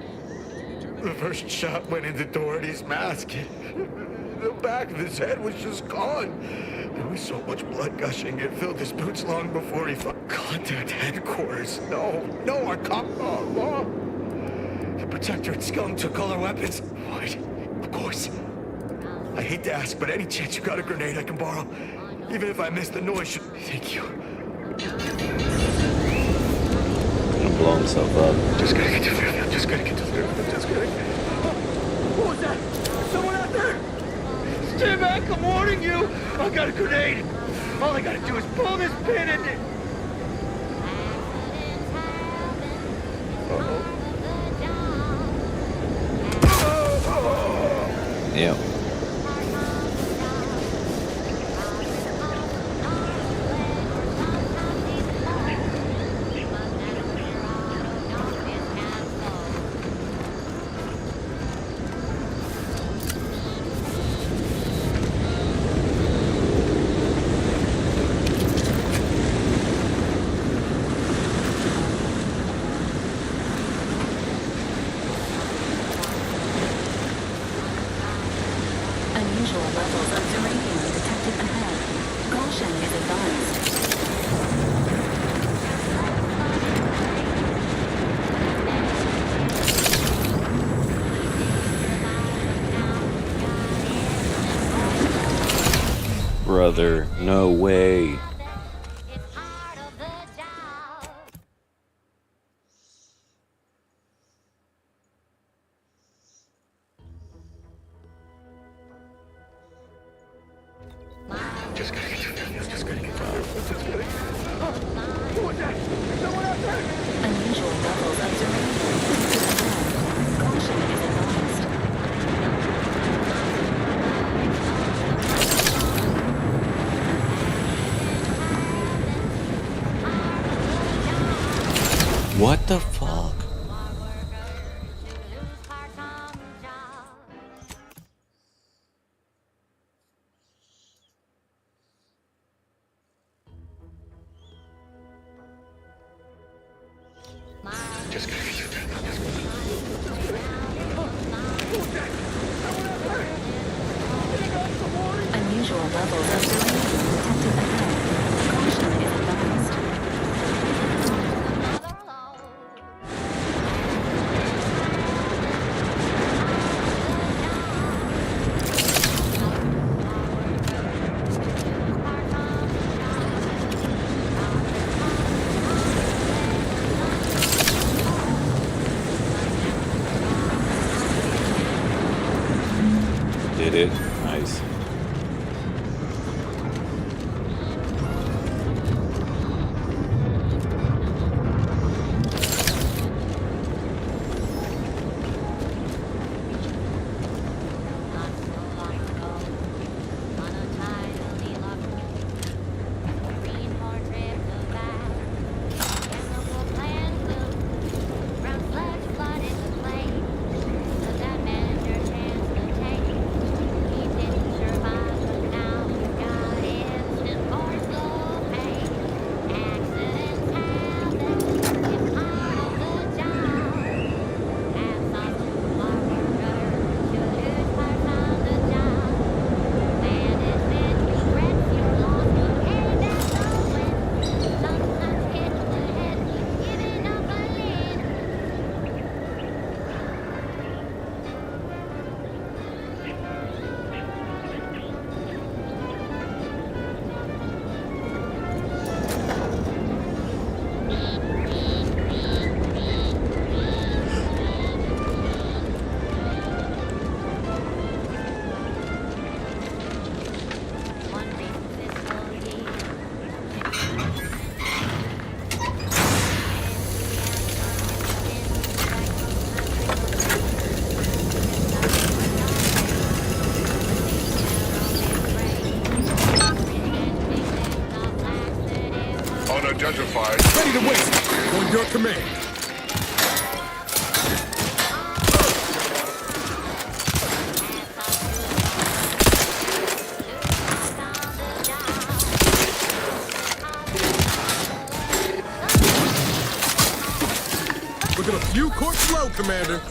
S7: The first shot went into Doherty's mask. The back of his head was just gone. There was so much blood gushing. It filled his boots long before he contact headquarters. No, our cop. The Protectorate scum took all our weapons. What? Of course. I hate to ask, but any chance you got a grenade I can borrow? Even if I miss the noise, thank you.
S3: Gonna blow himself up.
S7: Just gotta get to Fairfield. Just gotta get to Fairfield. Just gotta. What was that? Someone out there? Stay back, I'm warning you! I got a grenade! All I gotta do is pull this pin and...
S3: Yeah.
S2: Unusual levels of uranium detected ahead. Caution is advised.
S3: Brother, no way.
S7: Just gotta get you down here. Just gotta get you down here. Just gotta get Who was that? Someone out there?
S2: Unusual levels of uranium detected ahead. Caution is advised.
S3: What the fuck?
S7: Just gotta get you down here.
S2: Unusual levels of uranium detected ahead. Caution is advised.
S3: Did it? Nice.
S10: Unidentified. Ready to wait. On your command. Looking a few corpse low, Commander.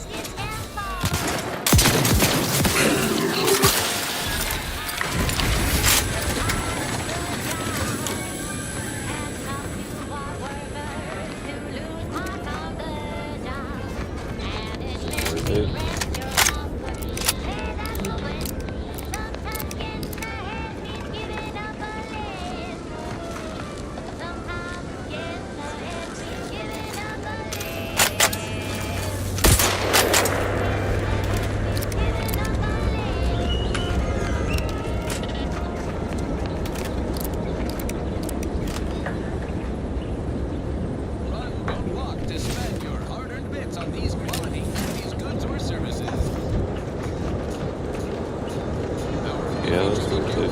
S3: Yeah, let's do it too.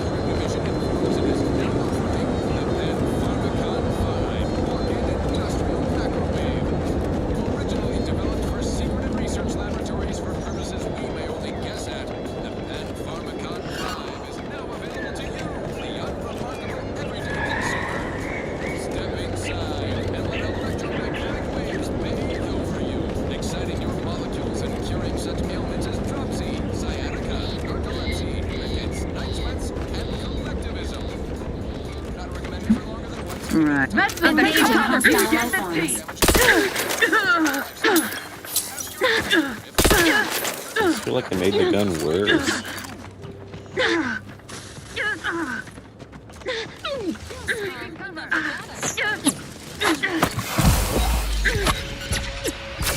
S4: Originally developed for secretive research laboratories for purposes we may only guess at, the Pan-Pharmacon 5 is now available to you, the unremarkable everyday consumer. Step inside and let electromagnetic waves bathe over you, exciting your molecules and curing such ailments as dropsy, sciatica, narcolepsy, rickets, night sweats, and collectivism. Not recommended for longer than once.
S2: Right. Engaging hostile life forms.
S3: I feel like I made the gun worse.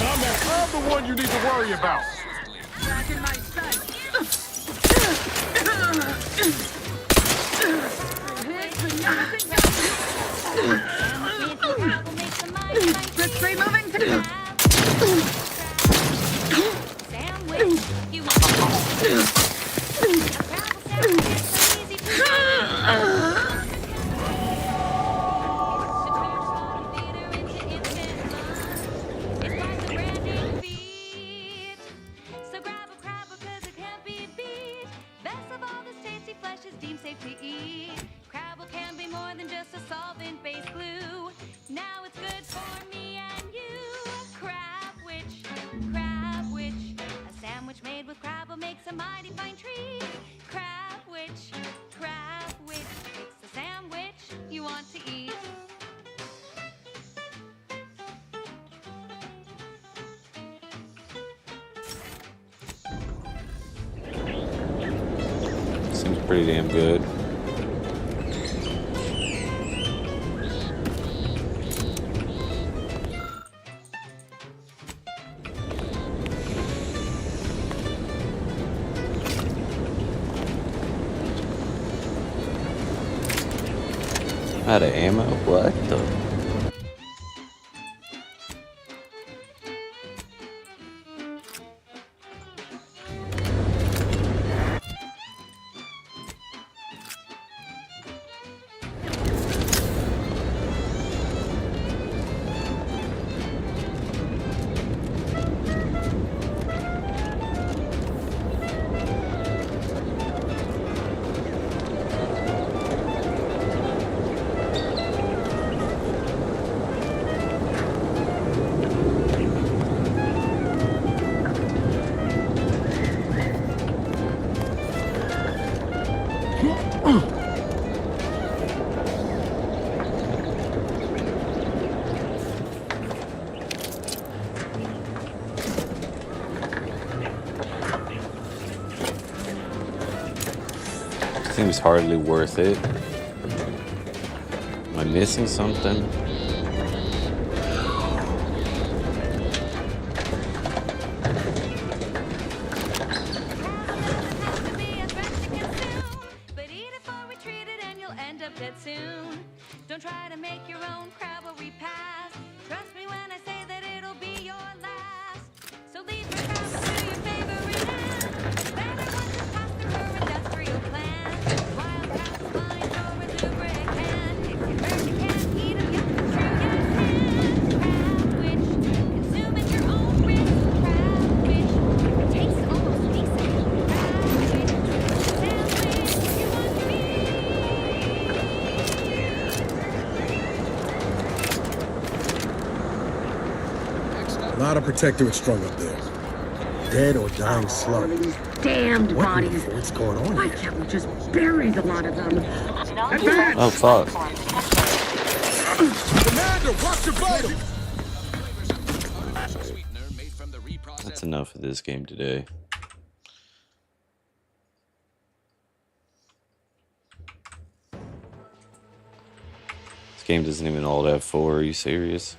S17: I'm the one you need to worry about.
S8: Let's stay moving to So grab a crab because it can't be beat. Best of all, this tasty flesh is deemed safe to eat. Crabble can be more than just a solvent-based glue. Now it's good for me and you. Crabwich, Crabwich. A sandwich made with Crabble makes a mighty fine treat. Crabwich, Crabwich. It's the sandwich you want to eat.
S3: Seems pretty damn good. Out of ammo? What the? Seems hardly worth it. Am I missing something?
S8: But eat it before we treat it and you'll end up dead soon. Don't try to make your own Crabble repast. Trust me when I say that it'll be your last. So leave your Crabble to your favorite land. Better once it's past the current industrial plan. Wild Crabble finds your exuberant can. If you hurt, you can't eat 'em, you can chew your hand. Crabwich, consume at your own risk. Crabwich, tastes almost decent. Crabwich, sandwich you want to eat.
S10: A lot of protectorate strung up there. Dead or dying slow.
S14: Damned
S10: What in
S14: bodies.
S10: the- What's going on
S14: Why
S10: here?
S14: can't we just bury the lot of them?
S3: Oh fuck.
S10: Commander, watch your vital!
S3: That's enough of this game today. This game doesn't even all have 4. Are you serious?